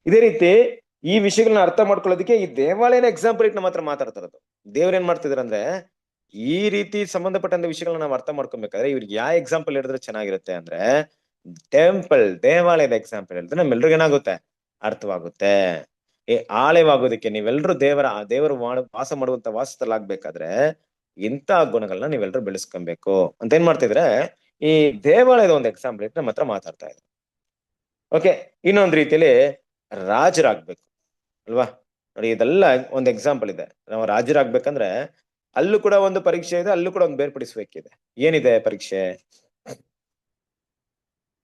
ಇದೇ ರೀತಿ ಈ ವಿಷಯಗಳನ್ನ ಅರ್ಥ ಮಾಡ್ಕೊಳ್ಳೋದಕ್ಕೆ ಈ ದೇವಾಲಯನ ಎಕ್ಸಾಂಪಲ್ ಇಟ್ಟು ನಮ್ಮ ಹತ್ರ ಮಾತಾಡ್ತಾ ಇರೋದು. ದೇವ್ರ ಏನ್ ಮಾಡ್ತಿದಾರೆ ಅಂದ್ರೆ, ಈ ರೀತಿ ಸಂಬಂಧಪಟ್ಟಂತ ವಿಷಯಗಳನ್ನ ನಾವು ಅರ್ಥ ಮಾಡ್ಕೊಬೇಕಾದ್ರೆ ಇವ್ರಿಗೆ ಯಾವ ಎಕ್ಸಾಂಪಲ್ ಹೇಳಿದ್ರೆ ಚೆನ್ನಾಗಿರುತ್ತೆ ಅಂದ್ರೆ, ದೇವಾಲಯದ ಎಕ್ಸಾಂಪಲ್ ಹೇಳಿದ್ರೆ ನಮ್ಮೆಲ್ರಿಗೂ ಏನಾಗುತ್ತೆ, ಅರ್ಥವಾಗುತ್ತೆ. ಆಲಯವಾಗೋದಕ್ಕೆ ನೀವೆಲ್ರೂ ದೇವರು ವಾಸ ಮಾಡುವಂತ ವಾಸಸ್ಥಳಾಗ್ಬೇಕಾದ್ರೆ ಇಂಥ ಗುಣಗಳನ್ನ ನೀವೆಲ್ರೂ ಬೆಳೆಸ್ಕೊಬೇಕು ಅಂತ ಏನ್ ಮಾಡ್ತಿದ್ರೆ, ಈ ದೇವಾಲಯದ ಒಂದು ಎಕ್ಸಾಂಪಲ್ ಇಟ್ಟು ನಮ್ಮ ಹತ್ರ ಮಾತಾಡ್ತಾ ಇದ್ರು. ಓಕೆ, ಇನ್ನೊಂದ್ ರೀತಿಯಲ್ಲಿ ರಾಜರಾಗ್ಬೇಕು ಅಲ್ವಾ. ನೋಡಿ, ಇದೆಲ್ಲ ಒಂದು ಎಕ್ಸಾಂಪಲ್ ಇದೆ. ನಾವು ರಾಜರಾಗ್ಬೇಕಂದ್ರೆ ಅಲ್ಲೂ ಕೂಡ ಒಂದು ಪರೀಕ್ಷೆ ಇದೆ, ಅಲ್ಲೂ ಕೂಡ ಒಂದು ಬೇರ್ಪಡಿಸ್ಬೇಕಿದೆ. ಏನಿದೆ ಪರೀಕ್ಷೆ?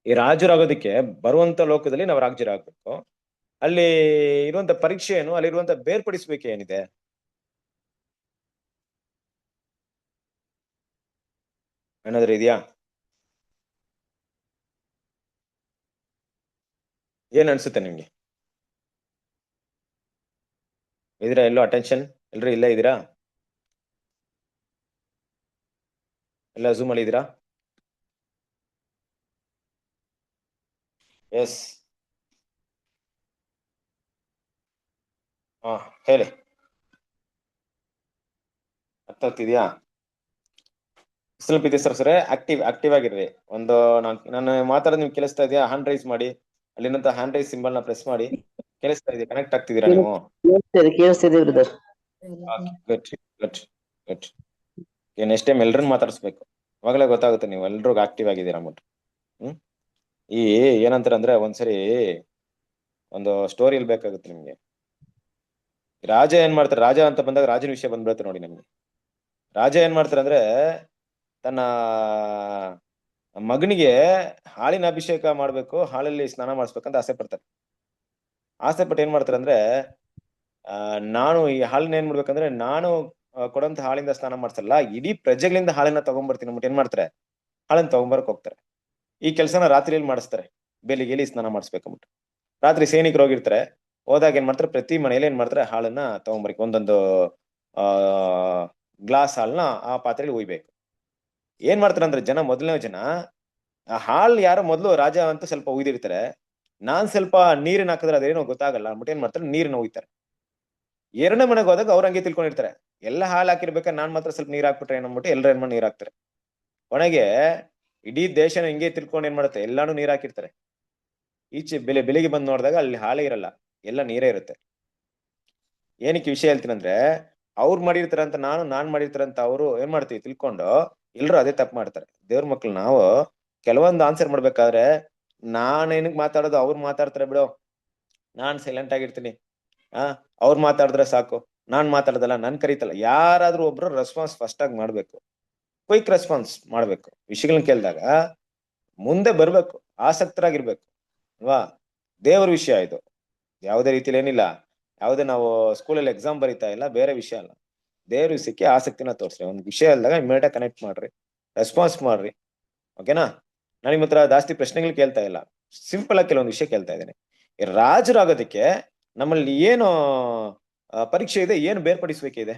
ಈ ರಾಜರಾಗೋದಕ್ಕೆ ಬರುವಂತ ಲೋಕದಲ್ಲಿ ನಾವು ರಾಜರಾಗ್ಬೇಕು. ಅಲ್ಲಿ ಇರುವಂತ ಪರೀಕ್ಷೆ ಏನು, ಅಲ್ಲಿರುವಂತ ಬೇರ್ಪಡಿಸ್ಬೇಕು ಏನಿದೆ? ಏನಾದ್ರೂ ಇದೆಯಾ? ಏನ್ ಅನ್ಸುತ್ತೆ ನಿಮ್ಗೆ? ಇದೀರಾ ಎಲ್ಲೋ? ಅಟೆನ್ಷನ್ ಎಲ್ರು ಇಲ್ಲೇ ಇದೀರಾ? ಎಲ್ಲ ಝೂಮ್ ಅಲ್ಲಿ ಇದೀರಾ? ಎಸ್, ಹಾ ಹೇಳಿ, ಅರ್ಥ ಆಗ್ತಿದ್ಯಾ? ಸ್ವಲ್ಪ ಇದೆ ಸರ್ ಆಕ್ಟಿವ್ ಆಗಿರ್ರಿ. ಒಂದು ನಾನು ಮಾತಾಡೋದು ನಿಮ್ಗೆ ಕೇಳಿಸ್ತಾ ಇದೆಯಾ? ಹ್ಯಾಂಡ್ ರೈಸ್ ಮಾಡಿ, ಅಲ್ಲಿನಂತ ಹ್ಯಾಂಡ್ ರೈಸ್ ಸಿಂಬಲ್ ನ ಪ್ರೆಸ್ ಮಾಡಿ. ಕೇಳಿಸ್ತಾ ಇದೆಯಾ? ಕನೆಕ್ಟ್ ಆಗ್ತಿದ್ದೀರಾ ನೀವು? ಕೇಳಿಸ್ತಿದೆ ಬ್ರದರ್. ಗುಡ್. ನೆಕ್ಸ್ಟ್ ಟೈಮ್ ಎಲ್ರನ್ನ ಮಾತಾಡಿಸ್ಬೇಕು, ಅವಾಗಲೇ ಗೊತ್ತಾಗುತ್ತೆ ನೀವು ಎಲ್ರಿಗೂ ಆಕ್ಟಿವ್ ಆಗಿದ್ದೀರಾ ಅಂದ್ಬಿಟ್ಟು. ಈ ಏನಂತಾರೆ ಅಂದ್ರೆ, ಒಂದ್ಸರಿ ಒಂದು ಸ್ಟೋರಿ ಬೇಕಾಗುತ್ತೆ ನಿಮ್ಗೆ. ರಾಜ ಏನ್ ಮಾಡ್ತಾರೆ, ರಾಜ ಅಂತ ಬಂದಾಗ ರಾಜನ ವಿಷಯ ಬಂದ್ಬಿಡುತ್ತೆ ನೋಡಿ ನಮ್ಗೆ. ರಾಜ ಏನ್ ಮಾಡ್ತಾರೆ ಅಂದ್ರೆ, ತನ್ನ ಮಗನಿಗೆ ಹಾಲಿನ ಅಭಿಷೇಕ ಮಾಡ್ಬೇಕು, ಹಾಲಲ್ಲಿ ಸ್ನಾನ ಮಾಡಿಸ್ಬೇಕಂತ ಆಸೆ ಪಡ್ತಾರೆ. ಆಸೆ ಪಟ್ಟು ಏನ್ ಮಾಡ್ತಾರೆ ಅಂದ್ರೆ, ನಾನು ಈ ಹಾಲನ್ನ ಏನ್ ಮಾಡ್ಬೇಕಂದ್ರೆ, ನಾನು ಕೊಡಂತ ಹಾಲಿಂದ ಸ್ನಾನ ಮಾಡ್ಸಲ್ಲ, ಇಡೀ ಪ್ರಜೆಗಳಿಂದ ಹಾಲನ್ನ ತಗೊಂಡ್ಬರ್ತೀನಿ ಅಂದ್ಬಿಟ್ಟು ಏನ್ ಮಾಡ್ತಾರೆ, ಹಾಲನ್ನ ತಗೊಂಬರಕ್ ಹೋಗ್ತಾರೆ. ಈ ಕೆಲಸನ ರಾತ್ರಿಯಲ್ಲಿ ಮಾಡಿಸ್ತಾರೆ, ಬೆಳಿಗ್ಗೆಲಿ ಸ್ನಾನ ಮಾಡಿಸ್ಬೇಕಂದ್ಬಿಟ್ಟು. ರಾತ್ರಿ ಸೈನಿಕರು ಹೋಗಿರ್ತಾರೆ, ಹೋದಾಗ ಏನ್ ಮಾಡ್ತಾರೆ, ಪ್ರತಿ ಮನೆಯಲ್ಲಿ ಏನ್ ಮಾಡ್ತಾರೆ, ಹಾಲನ್ನ ತಗೊಂಬರ್ಬೇಕು, ಒಂದೊಂದು ಗ್ಲಾಸ್ ಹಾಲನ್ನ ಆ ಪಾತ್ರೆಯಲ್ಲಿ ಉಯ್ಬೇಕು. ಏನ್ ಮಾಡ್ತಾರೆ ಅಂದ್ರೆ, ಮೊದಲನೇ ಜನ ಆ ಹಾಲ್ ಯಾರೋ ಮೊದಲು ರಾಜ ಅಂತ ಸ್ವಲ್ಪ ಉಯ್ದಿರ್ತಾರೆ, ನಾನ್ ಸ್ವಲ್ಪ ನೀರಿನ ಹಾಕಿದ್ರೆ ಅದೇನೋ ಗೊತ್ತಾಗಲ್ಲ ಅಂದ್ಬಿಟ್ಟು ಏನ್ ಮಾಡ್ತಾರೆ, ನೀರನ್ನ ಉಯ್ತಾರೆ. ಎರಡನೇ ಮನೆಗೆ ಹೋದಾಗ ಅವ್ರ ಹಂಗೆ ತಿಳ್ಕೊಂಡಿರ್ತಾರೆ, ಎಲ್ಲ ಹಾಲು ಹಾಕಿರ್ಬೇಕಾದ್ರೆ ನಾನ್ ಮಾತ್ರ ಸ್ವಲ್ಪ ನೀರ್ ಹಾಕ್ಬಿಟ್ರೆ ಏನಂದ್ಬಿಟ್ಟು ಎಲ್ಲರ ಏನ್ ಮಾಡಿ ನೀರ್ ಹಾಕ್ತಾರೆ. ಕೊನೆಗೆ ಇಡೀ ದೇಶನ ಹಿಂಗೆ ತಿಳ್ಕೊಂಡು ಏನ್ ಮಾಡುತ್ತೆ, ಎಲ್ಲಾನು ನೀರ್ ಹಾಕಿರ್ತಾರೆ. ಈಚೆ ಬೆಳಿಗ್ಗೆ ಬಂದ್ ನೋಡಿದಾಗ ಅಲ್ಲಿ ಹಾಲೇ ಇರಲ್ಲ, ಎಲ್ಲ ನೀರೇ ಇರುತ್ತೆ. ಏನಕ್ಕೆ ವಿಷಯ ಹೇಳ್ತೀನಂದ್ರೆ, ಅವ್ರು ಮಾಡಿರ್ತಾರಂತ ನಾನ್ ಮಾಡಿರ್ತಾರಂತ ಅವರು ಏನ್ ಮಾಡ್ತೀವಿ ತಿಳ್ಕೊಂಡು ಎಲ್ರು ಅದೇ ತಪ್ಪು ಮಾಡ್ತಾರೆ. ದೇವ್ರ ಮಕ್ಳು ನಾವು ಕೆಲವೊಂದು ಆನ್ಸರ್ ಮಾಡ್ಬೇಕಾದ್ರೆ ನಾನ್ ಏನಕ್ ಮಾತಾಡೋದು, ಅವ್ರು ಮಾತಾಡ್ತಾರೆ ಬಿಡು, ನಾನ್ ಸೈಲೆಂಟ್ ಆಗಿರ್ತೀನಿ, ಅವ್ರು ಮಾತಾಡಿದ್ರೆ ಸಾಕು, ನಾನ್ ಮಾತಾಡೋದಲ್ಲ, ನನ್ ಕರೀತಲ್ಲ. ಯಾರಾದ್ರೂ ಒಬ್ರು ರೆಸ್ಪಾನ್ಸ್ ಫಸ್ಟ್ ಆಗಿ ಮಾಡ್ಬೇಕು, ಕ್ವಿಕ್ ರೆಸ್ಪಾನ್ಸ್ ಮಾಡ್ಬೇಕು. ವಿಷಯಗಳನ್ನ ಕೇಳಿದಾಗ ಮುಂದೆ ಬರ್ಬೇಕು, ಆಸಕ್ತರಾಗಿರ್ಬೇಕು ಅಲ್ವಾ. ದೇವ್ರ ವಿಷಯ ಇದು, ಯಾವುದೇ ರೀತಿಲಿ ಏನಿಲ್ಲ, ಯಾವುದೇ ನಾವು ಸ್ಕೂಲಲ್ಲಿ ಎಕ್ಸಾಮ್ ಬರೀತಾ ಇಲ್ಲ, ಬೇರೆ ವಿಷಯ ಅಲ್ಲ. ದೇವ್ರ ವಿಷಯಕ್ಕೆ ಆಸಕ್ತಿನ ತೋರಿಸ್ರಿ. ಒಂದು ವಿಷಯ ಅಲ್ದಾಗ ಇಮಿಡಿಯೇಟ್ ಕನೆಕ್ಟ್ ಮಾಡ್ರಿ, ರೆಸ್ಪಾನ್ಸ್ ಮಾಡ್ರಿ. ಓಕೆನಾ? ನಾನು ನಿಮ್ಮ ಹತ್ರ ಜಾಸ್ತಿ ಪ್ರಶ್ನೆಗಳು ಕೇಳ್ತಾ ಇಲ್ಲ, ಸಿಂಪಲ್ ಆಗಿ ಕೆಲವೊಂದು ವಿಷಯ ಕೇಳ್ತಾ ಇದ್ದೇನೆ. ರಾಜರಾಗೋದಕ್ಕೆ ನಮ್ಮಲ್ಲಿ ಏನು ಪರೀಕ್ಷೆ ಇದೆ, ಏನು ಬೇರ್ಪಡಿಸ್ಬೇಕಿದೆ?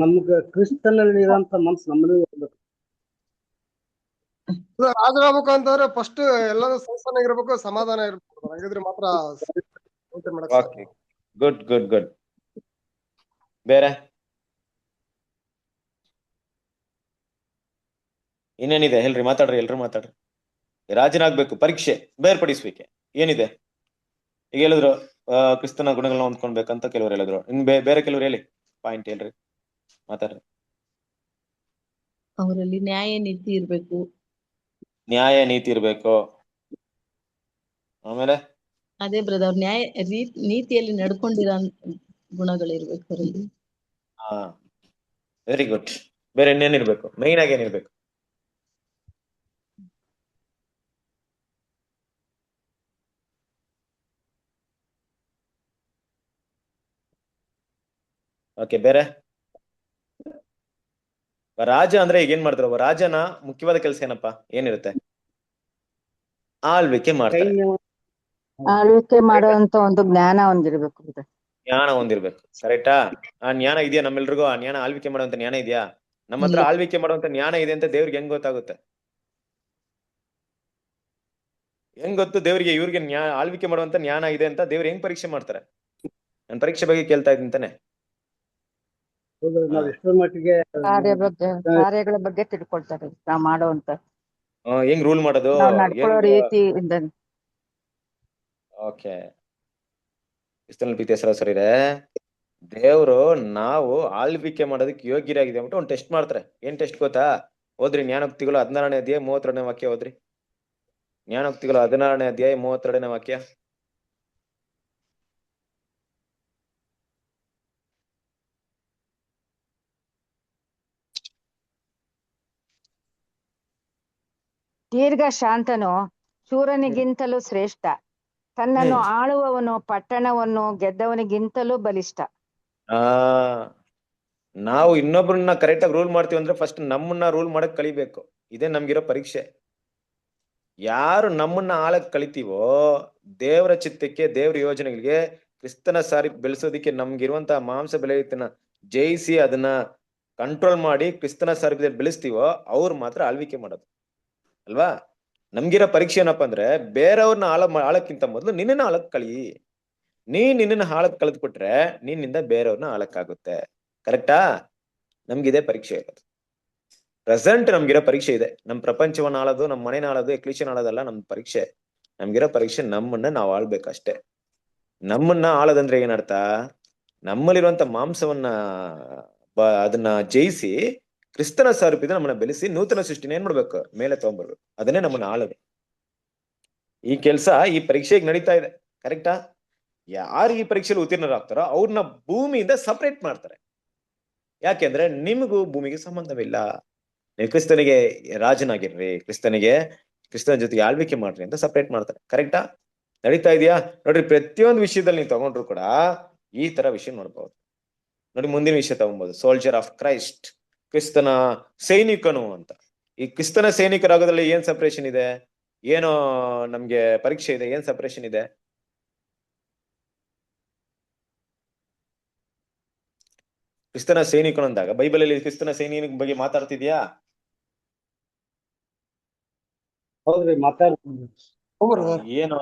ನಮ್ಗ ಕ್ರಿಸ್ತನಲ್ಲಿ ಇರೋಂತ ಮನ್ಸು ನಮ್ಮಲ್ಲಿ ಇರ್ಬೇಕು. ರಾಜರಾಗ್ಬೇಕು ಅಂತಂದ್ರೆ ಫಸ್ಟ್ ಎಲ್ಲಾನು ಸಂಸ್ಥಾನಾಗಿರ್ಬೇಕು, ಸಮಾಧಾನ ಇರ್ಬೇಕು. ಹಾಗಿದ್ರೆ ಮಾತ್ರ ಮಾಡಕ್ ಸಾಧ್ಯ. Good good good. ಬೇರೆ ಇನ್ನೇನಿದೆ ಹೇಳ್ರಿ, ಮಾತಾಡ್ರಿ, ಎಲ್ರು ಮಾತಾಡ್ರಿ. ರಾಜನಾಗ್ಬೇಕು, ಪರೀಕ್ಷೆ ಬೇರ್ಪಡಿಸ್ಬೇಕೆ ಏನಿದೆ? ಈಗ ಹೇಳಿದ್ರು ಕ್ರಿಸ್ತನ ಗುಣಗಳನ್ನ ಹೊಂದ್ಕೊಳ್ಬೇಕಂತ ಕೆಲವರು ಹೇಳಿದ್ರು. ಇನ್ ಬೇರೆ ಕೆಲವ್ರು ಹೇಳಿ, ಪಾಯಿಂಟ್ ಹೇಳ್ರಿ, ಮಾತಾಡ್ರಿ. ಅವರಲ್ಲಿ ನ್ಯಾಯ ನೀತಿ ಇರ್ಬೇಕು. ನ್ಯಾಯ ನೀತಿ ಇರ್ಬೇಕು. ಆಮೇಲೆ ಅದೇ ಬ್ರದರ್, ನೀತಿಯಲ್ಲಿ ನಡ್ಕೊಂಡಿರೋ ಗುಣಗಳಿರ್ಬೇಕು ಅವರಲ್ಲಿ. ಹಾ, ವೆರಿ ಗುಡ್. ಬೇರೆ ಇನ್ನೇನಿರ್ಬೇಕು? ಮೈನ್ ಆಗಿ ಏನಿರ್ಬೇಕು? ಓಕೆ, ಬೇರೆ? ರಾಜ ಅಂದ್ರೆ ಈಗ ಏನ್ ಮಾಡ್ತಾರೆ? ಒಬ್ಬ ರಾಜನ ಮುಖ್ಯವಾದ ಕೆಲಸ ಏನಪ್ಪಾ, ಏನಿರುತ್ತೆ? ಆಳ್ವಿಕೆ ಮಾಡ್ತಾರೆ. ಆಳ್ವಿಕೆ ಮಾಡುವಂತ ಒಂದು ಜ್ಞಾನ ಹೊಂದಿರ್ಬೇಕು. ಜ್ಞಾನ ಹೊಂದಿರ್ಬೇಕು, ಕರೆಕ್ಟಾ? ಆ ಜ್ಞಾನ ಇದೆಯಾ ನಮ್ಮೆಲ್ರಿಗೂ? ಆ ಜ್ಞಾನ, ಆಳ್ವಿಕೆ ಮಾಡುವಂತ ಜ್ಞಾನ ಇದೆಯಾ ನಮ್ಮ ಹತ್ರ? ಆಳ್ವಿಕೆ ಮಾಡುವಂತ ಜ್ಞಾನ ಇದೆ ಅಂತ ದೇವ್ರಿಗೆ ಹೆಂಗ್ ಗೊತ್ತಾಗುತ್ತೆ? ಹೆಂಗ್ ಗೊತ್ತು ದೇವ್ರಿಗೆ ಇವ್ರಿಗೆ ಆಳ್ವಿಕೆ ಮಾಡುವಂತ ಜ್ಞಾನ ಇದೆ ಅಂತ? ದೇವ್ರು ಹೆಂಗ್ ಪರೀಕ್ಷೆ ಮಾಡ್ತಾರೆ? ನಾನು ಪರೀಕ್ಷೆ ಬಗ್ಗೆ ಕೇಳ್ತಾ ಇದ್ದೀನಿ ತಾನೆ. ನಾವ್ ಎಷ್ಟರ ಮಟ್ಟಿಗೆ ಕಾರ್ಯಗಳ ಬಗ್ಗೆ ತಿಳ್ಕೊಳ್ತಾರೆ ನಾವ್ ಮಾಡುವಂತ, ಹೆಂಗ್ ರೂಲ್ ಮಾಡೋದು, ನಾವ್ ನಡ್ಕೊಳ್ಳೋ ರೀತಿಯಿಂದ. ಓಕೆ, ಕ್ರಿಸ್ತನಲ್ಲಿ ಪ್ರೀತಿ ಹೆಸರು ಸರಿ ಇದೆ. ದೇವ್ರು ನಾವು ಆಳ್ವಿಕೆ ಮಾಡೋದಕ್ಕೆ ಯೋಗ್ಯರಾಗಿದೆ ಅಂದ್ಬಿಟ್ಟು ಒಂದು ಟೆಸ್ಟ್ ಮಾಡ್ತಾರೆ. ಏನ್ ಟೆಸ್ಟ್ ಗೊತ್ತಾ? ಓದ್ರಿ, ಜ್ಞಾನೋಕ್ತಿಗಳು 16ನೇ ಅಧ್ಯಾಯ 32ನೇ ವಾಕ್ಯ ಓದ್ರಿ. ಜ್ಞಾನೋಕ್ತಿಗಳು 16ನೇ ಅಧ್ಯಾಯ 32ನೇ ವಾಕ್ಯ. ದೀರ್ಘ ಶಾಂತನು ಶೂರನಿಗಿಂತಲೂ ಶ್ರೇಷ್ಠ, ತನ್ನನ್ನು ಆಳುವವನು ಪಟ್ಟಣವನ್ನು ಗೆದ್ದವನಿಗಿಂತಲೂ ಬಲಿಷ್ಠ. ನಾವು ಇನ್ನೊಬ್ರನ್ನ ಕರೆಕ್ಟ್ ಆಗಿ ರೂಲ್ ಮಾಡ್ತೀವಿ ಅಂದ್ರೆ ಫಸ್ಟ್ ನಮ್ಮನ್ನ ರೂಲ್ ಮಾಡಕ್ ಕಲಿಬೇಕು. ಇದೇ ನಮ್ಗಿರೋ ಪರೀಕ್ಷೆ. ಯಾರು ನಮ್ಮನ್ನ ಆಳಕ್ ಕಲಿತೀವೋ, ದೇವರ ಚಿತ್ತಕ್ಕೆ, ದೇವ್ರ ಯೋಜನೆಗಳಿಗೆ, ಕ್ರಿಸ್ತನ ಸಾರಿ ಬೆಳೆಸೋದಿಕ್ಕೆ ನಮ್ಗಿರುವಂತಹ ಮಾಂಸ ಬೆಲೆಯನ್ನ ಜಯಿಸಿ ಅದನ್ನ ಕಂಟ್ರೋಲ್ ಮಾಡಿ ಕ್ರಿಸ್ತನ ಸಾರಿ ಬೆಳೆಸ್ತೀವೋ ಅವ್ರು ಮಾತ್ರ ಆಳ್ವಿಕೆ ಮಾಡೋದು ಅಲ್ವಾ. ನಮ್ಗಿರೋ ಪರೀಕ್ಷೆ ಏನಪ್ಪಾ ಅಂದ್ರೆ, ಬೇರೆಯವ್ರನ್ನ ಆಳಕ್ಕಿಂತ ಮೊದಲು ನಿನ್ನನ್ನ ಆಳಕ್ ಕಲಿ. ನಿನ್ನನ್ನ ಆಳಕ್ ಕಲಿತ್ಬಿಟ್ರೆ ನಿನ್ನಿಂದ ಬೇರೆಯವ್ರನ್ನ ಆಳಕ್ಕಾಗುತ್ತೆ. ಕರೆಕ್ಟಾ? ನಮ್ಗಿದೆ ಪರೀಕ್ಷೆ ಇರೋದು. ಪ್ರೆಸೆಂಟ್ ನಮ್ಗಿರೋ ಪರೀಕ್ಷೆ ಇದೆ. ನಮ್ ಪ್ರಪಂಚವನ್ನ ಆಳೋದು, ನಮ್ ಮನೇನ ಆಳೋದು, ಎಕ್ಲಿಷನ್ ಆಳೋದಲ್ಲ ನಮ್ ಪರೀಕ್ಷೆ. ನಮ್ಗಿರೋ ಪರೀಕ್ಷೆ ನಮ್ಮನ್ನ ನಾವು ಆಳ್ಬೇಕಷ್ಟೇ. ನಮ್ಮನ್ನ ಆಳೋದಂದ್ರೆ ಏನರ್ಥ? ನಮ್ಮಲ್ಲಿರುವಂತ ಮಾಂಸವನ್ನ ಅದನ್ನ ಜಯಿಸಿ ಕ್ರಿಸ್ತನ ಸ್ವರೂಪದಿಂದ ನಮ್ಮನ್ನ ಬೆಳೆಸಿ ನೂತನ ಸೃಷ್ಟಿನ ಏನ್ ಮಾಡ್ಬೇಕು? ಮೇಲೆ ತಗೊಂಡ್ಬರ್ಬೇಕು. ಅದನ್ನೇ ನಮ್ಮನ್ನ ಆಳೋದು. ಈ ಕೆಲಸ ಈ ಪರೀಕ್ಷೆಗೆ ನಡೀತಾ ಇದೆ. ಕರೆಕ್ಟಾ? ಯಾರು ಈ ಪರೀಕ್ಷೆಯಲ್ಲಿ ಉತ್ತೀರ್ಣರಾಗ್ತಾರೋ ಅವ್ರನ್ನ ಭೂಮಿಯಿಂದ ಸಪರೇಟ್ ಮಾಡ್ತಾರೆ. ಯಾಕೆಂದ್ರೆ ನಿಮಗೂ ಭೂಮಿಗೆ ಸಂಬಂಧವಿಲ್ಲ. ನೀವು ಕ್ರಿಸ್ತನಿಗೆ ರಾಜನಾಗಿರ್ರಿ, ಕ್ರಿಸ್ತನ ಜೊತೆಗೆ ಆಳ್ವಿಕೆ ಮಾಡ್ರಿ ಅಂತ ಸಪರೇಟ್ ಮಾಡ್ತಾರೆ. ಕರೆಕ್ಟಾ? ನಡೀತಾ ಇದೆಯಾ? ನೋಡ್ರಿ, ಪ್ರತಿಯೊಂದು ವಿಷಯದಲ್ಲಿ ನೀವು ತಗೊಂಡ್ರು ಕೂಡ ಈ ತರ ವಿಷಯ ನೋಡ್ಬಹುದು. ನೋಡಿ, ಮುಂದಿನ ವಿಷಯ ತಗೊಬಹುದು, ಸೋಲ್ಜರ್ ಆಫ್ ಕ್ರೈಸ್ಟ್, ಕ್ರಿಸ್ತನ ಸೈನಿಕನು ಅಂತ. ಈ ಕ್ರಿಸ್ತನ ಸೈನಿಕರಾಗೋದ್ರಲ್ಲಿ ಏನ್ ಸಪರೇಷನ್ ಇದೆ? ಏನೋ ನಮ್ಗೆ ಪರೀಕ್ಷೆ ಇದೆ, ಏನ್ ಸಪರೇಷನ್ ಇದೆ? ಕ್ರಿಸ್ತನ ಸೈನಿಕನು ಅಂದಾಗ ಬೈಬಲ್ ಅಲ್ಲಿ ಕ್ರಿಸ್ತನ ಸೈನಿಕ ಬಗ್ಗೆ ಮಾತಾಡ್ತಿದ್ಯಾ? ಹೌದ್ರಿ ಮಾತಾಡ್ತೀನಿ. ಏನು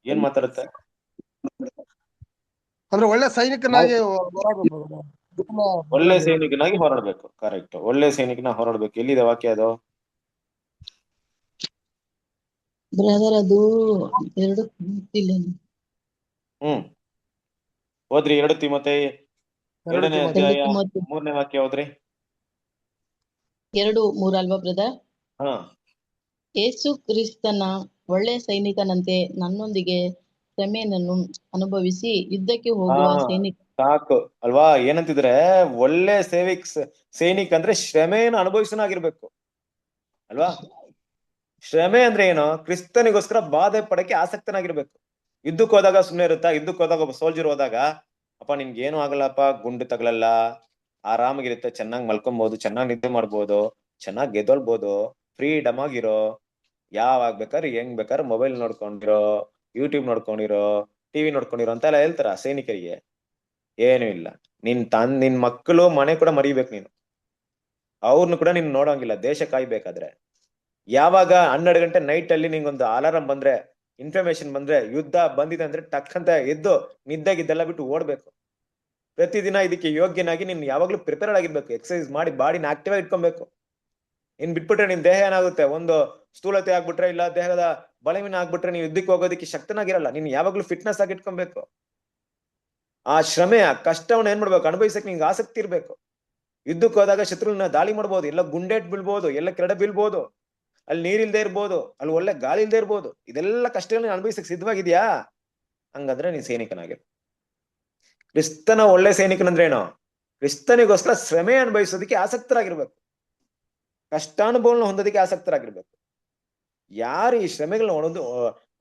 ಏನ್ ಮಾತಾಡುತ್ತೆ? ಅಂದ್ರೆ ಒಳ್ಳೆ ಸೈನಿಕನಾಗಿ ಹೋರಾಡ್ಬೇಕು brother. ಒಳ್ಳೆ ಸೈನಿಕನಾಗಿ ಹೋರಾಡ್ಬೇಕು. ಕರೆಕ್ಟ್, ಒಳ್ಳೆ ಸೈನಿಕನ ಹೋರಾಡ್ಬೇಕು. ಎಲ್ಲಿದೆ ವಾಕ್ಯ ಅದು? ಬ್ರದರ್ ಅದು 2 ಇಲ್ಲ. ಓದ್ರಿ 2 ತಿಮೋಥೆಯ 2ನೇ 2 ಅಧ್ಯಾಯ ತಿಮೋಥೆ 3ನೇ ವಾಕ್ಯ ಓದ್ರಿ. 2:3 ಅಲ್ವಾ ಬ್ರದರ್? ಹಾ, ಯೇಸು ಕ್ರಿಸ್ತನ ಒಳ್ಳೆ ಸೈನಿಕನಂತೆ ನನ್ನೊಂದಿಗೆ ಶ್ರಮೆಯನ್ನು ಅನುಭವಿಸಿ ಯುದ್ಧಕ್ಕೆ ಹೋಗುವ ಸೈನಿಕ. ಸಾಕು ಅಲ್ವಾ? ಏನಂತಿದ್ರೆ ಒಳ್ಳೆ ಸೈನಿಕ ಅಂದ್ರೆ ಶ್ರಮೆಯನ್ನು ಅನುಭವಿಸನಾಗಿರ್ಬೇಕು ಅಲ್ವಾ? ಶ್ರಮೆ ಅಂದ್ರೆ ಏನು? ಕ್ರಿಸ್ತನಿಗೋಸ್ಕರ ಬಾಧೆ ಪಡಕ್ಕೆ ಆಸಕ್ತನಾಗಿರ್ಬೇಕು. ಯುದ್ಧಕ್ಕೆ ಹೋದಾಗ ಸುಮ್ಮನೆ ಇರುತ್ತಾ? ಯುದ್ಧಕ್ಕೆ ಹೋದಾಗ ಒಬ್ಬ ಸೋಲ್ಜರ್ ಹೋದಾಗ, ಅಪ್ಪ ನಿನ್ಗೆ ಏನು ಆಗಲ್ಲಪ್ಪ, ಗುಂಡು ತಗಲಲ್ಲ, ಆರಾಮಾಗಿರುತ್ತೆ, ಚೆನ್ನಾಗಿ ಮಲ್ಕೊಬಹುದು, ಚೆನ್ನಾಗಿ ನಿದ್ದೆ ಮಾಡ್ಬೋದು, ಚೆನ್ನಾಗಿ ಗೆದ್ದೊಳ್ಬೋದು, ಫ್ರೀಡಮ್ ಆಗಿರೋ, ಯಾವಾಗ ಬೇಕಾದ್ರೆ ಹೆಂಗ್ ಬೇಕಾದ್ರೆ ಮೊಬೈಲ್ ನೋಡ್ಕೊಂಡಿರೋ, ಯೂಟ್ಯೂಬ್ ನೋಡ್ಕೊಂಡಿರೋ, ಟಿವಿ ನೋಡ್ಕೊಂಡಿರೋ ಅಂತ ಎಲ್ಲ ಹೇಳ್ತಾರ ಸೈನಿಕರಿಗೆ? ಏನು ಇಲ್ಲ. ನಿನ್ ಮಕ್ಕಳು ಮನೆ ಕೂಡ ಮರಿಬೇಕು ನೀನು. ಅವ್ರನ್ನು ಕೂಡ ನೀನ್ ನೋಡೋಂಗಿಲ್ಲ ದೇಶ ಕಾಯ್ಬೇಕಾದ್ರೆ. ಯಾವಾಗ 12 ಗಂಟೆ ನೈಟ್ ಅಲ್ಲಿ ನಿಂಗೊಂದು ಅಲಾರಾಮ್ ಬಂದ್ರೆ, ಇನ್ಫಾರ್ಮೇಶನ್ ಬಂದ್ರೆ, ಯುದ್ಧ ಬಂದಿದೆ ಅಂದ್ರೆ ಟಕ್ ಅಂತ ಎದ್ದು ನಿದ್ದೆಗಿದ್ದೆಲ್ಲ ಬಿಟ್ಟು ಓಡ್ಬೇಕು. ಪ್ರತಿದಿನ ಇದಕ್ಕೆ ಯೋಗ್ಯನಾಗಿ ನೀನ್ ಯಾವಾಗ್ಲೂ ಪ್ರಿಪೇರ್ಡ್ ಆಗಿರ್ಬೇಕು. ಎಕ್ಸರ್ಸೈಸ್ ಮಾಡಿ ಬಾಡಿನ ಆಕ್ಟಿವ್ ಆಗಿ ಇಟ್ಕೊಬೇಕು. ಇನ್ ಬಿಟ್ಬಿಟ್ರೆ ನಿನ್ ದೇಹ ಏನಾಗುತ್ತೆ? ಒಂದು ಸ್ಥೂಲತೆ ಆಗ್ಬಿಟ್ರೆ, ಇಲ್ಲ ದೇಹದ ಬಲವಿನ ಆಗ್ಬಿಟ್ರೆ ನೀವು ಯುದ್ಧಕ್ಕೆ ಹೋಗೋದಕ್ಕೆ ಶಕ್ತನಾಗಿರಲ್ಲ. ನೀನ್ ಯಾವಾಗ್ಲೂ ಫಿಟ್ನೆಸ್ ಆಗಿ ಇಟ್ಕೊಬೇಕು. ಆ ಶ್ರಮೆ, ಆ ಕಷ್ಟವನ್ನ ಏನ್ ಮಾಡ್ಬೇಕು? ಅನುಭವಿಸಕ್ಕೆ ನಿಂಗೆ ಆಸಕ್ತಿ ಇರ್ಬೇಕು. ಯುದ್ಧಕ್ಕೆ ಹೋದಾಗ ಶತ್ರುಗಳನ್ನ ದಾಳಿ ಮಾಡ್ಬೋದು, ಎಲ್ಲ ಗುಂಡೇಟ್ ಬೀಳ್ಬೋದು, ಎಲ್ಲ ಕೆರಡೆ ಬೀಳ್ಬೋದು, ಅಲ್ಲಿ ನೀರಿಲ್ದೇ ಇರ್ಬೋದು, ಅಲ್ಲಿ ಒಳ್ಳೆ ಗಾಳಿ ಇಲ್ದೇ ಇರ್ಬೋದು. ಇದೆಲ್ಲ ಕಷ್ಟಗಳನ್ನ ಅನುಭವಿಸಕ್ಕೆ ಸಿದ್ಧವಾಗಿದ್ಯಾ? ಹಂಗಂದ್ರೆ ನೀನ್ ಸೈನಿಕನಾಗಿರು. ಕ್ರಿಸ್ತನ ಒಳ್ಳೆ ಸೈನಿಕನಂದ್ರೆ ಏನು? ಕ್ರಿಸ್ತನಿಗೋಸ್ಕರ ಶ್ರಮೆ ಅನುಭವಿಸೋದಕ್ಕೆ ಆಸಕ್ತರಾಗಿರ್ಬೇಕು, ಕಷ್ಟಾನುಭವನ ಹೊಂದೋದಕ್ಕೆ ಆಸಕ್ತರಾಗಿರ್ಬೇಕು. ಯಾರು ಈ ಶ್ರಮೆಗಳನ್ನ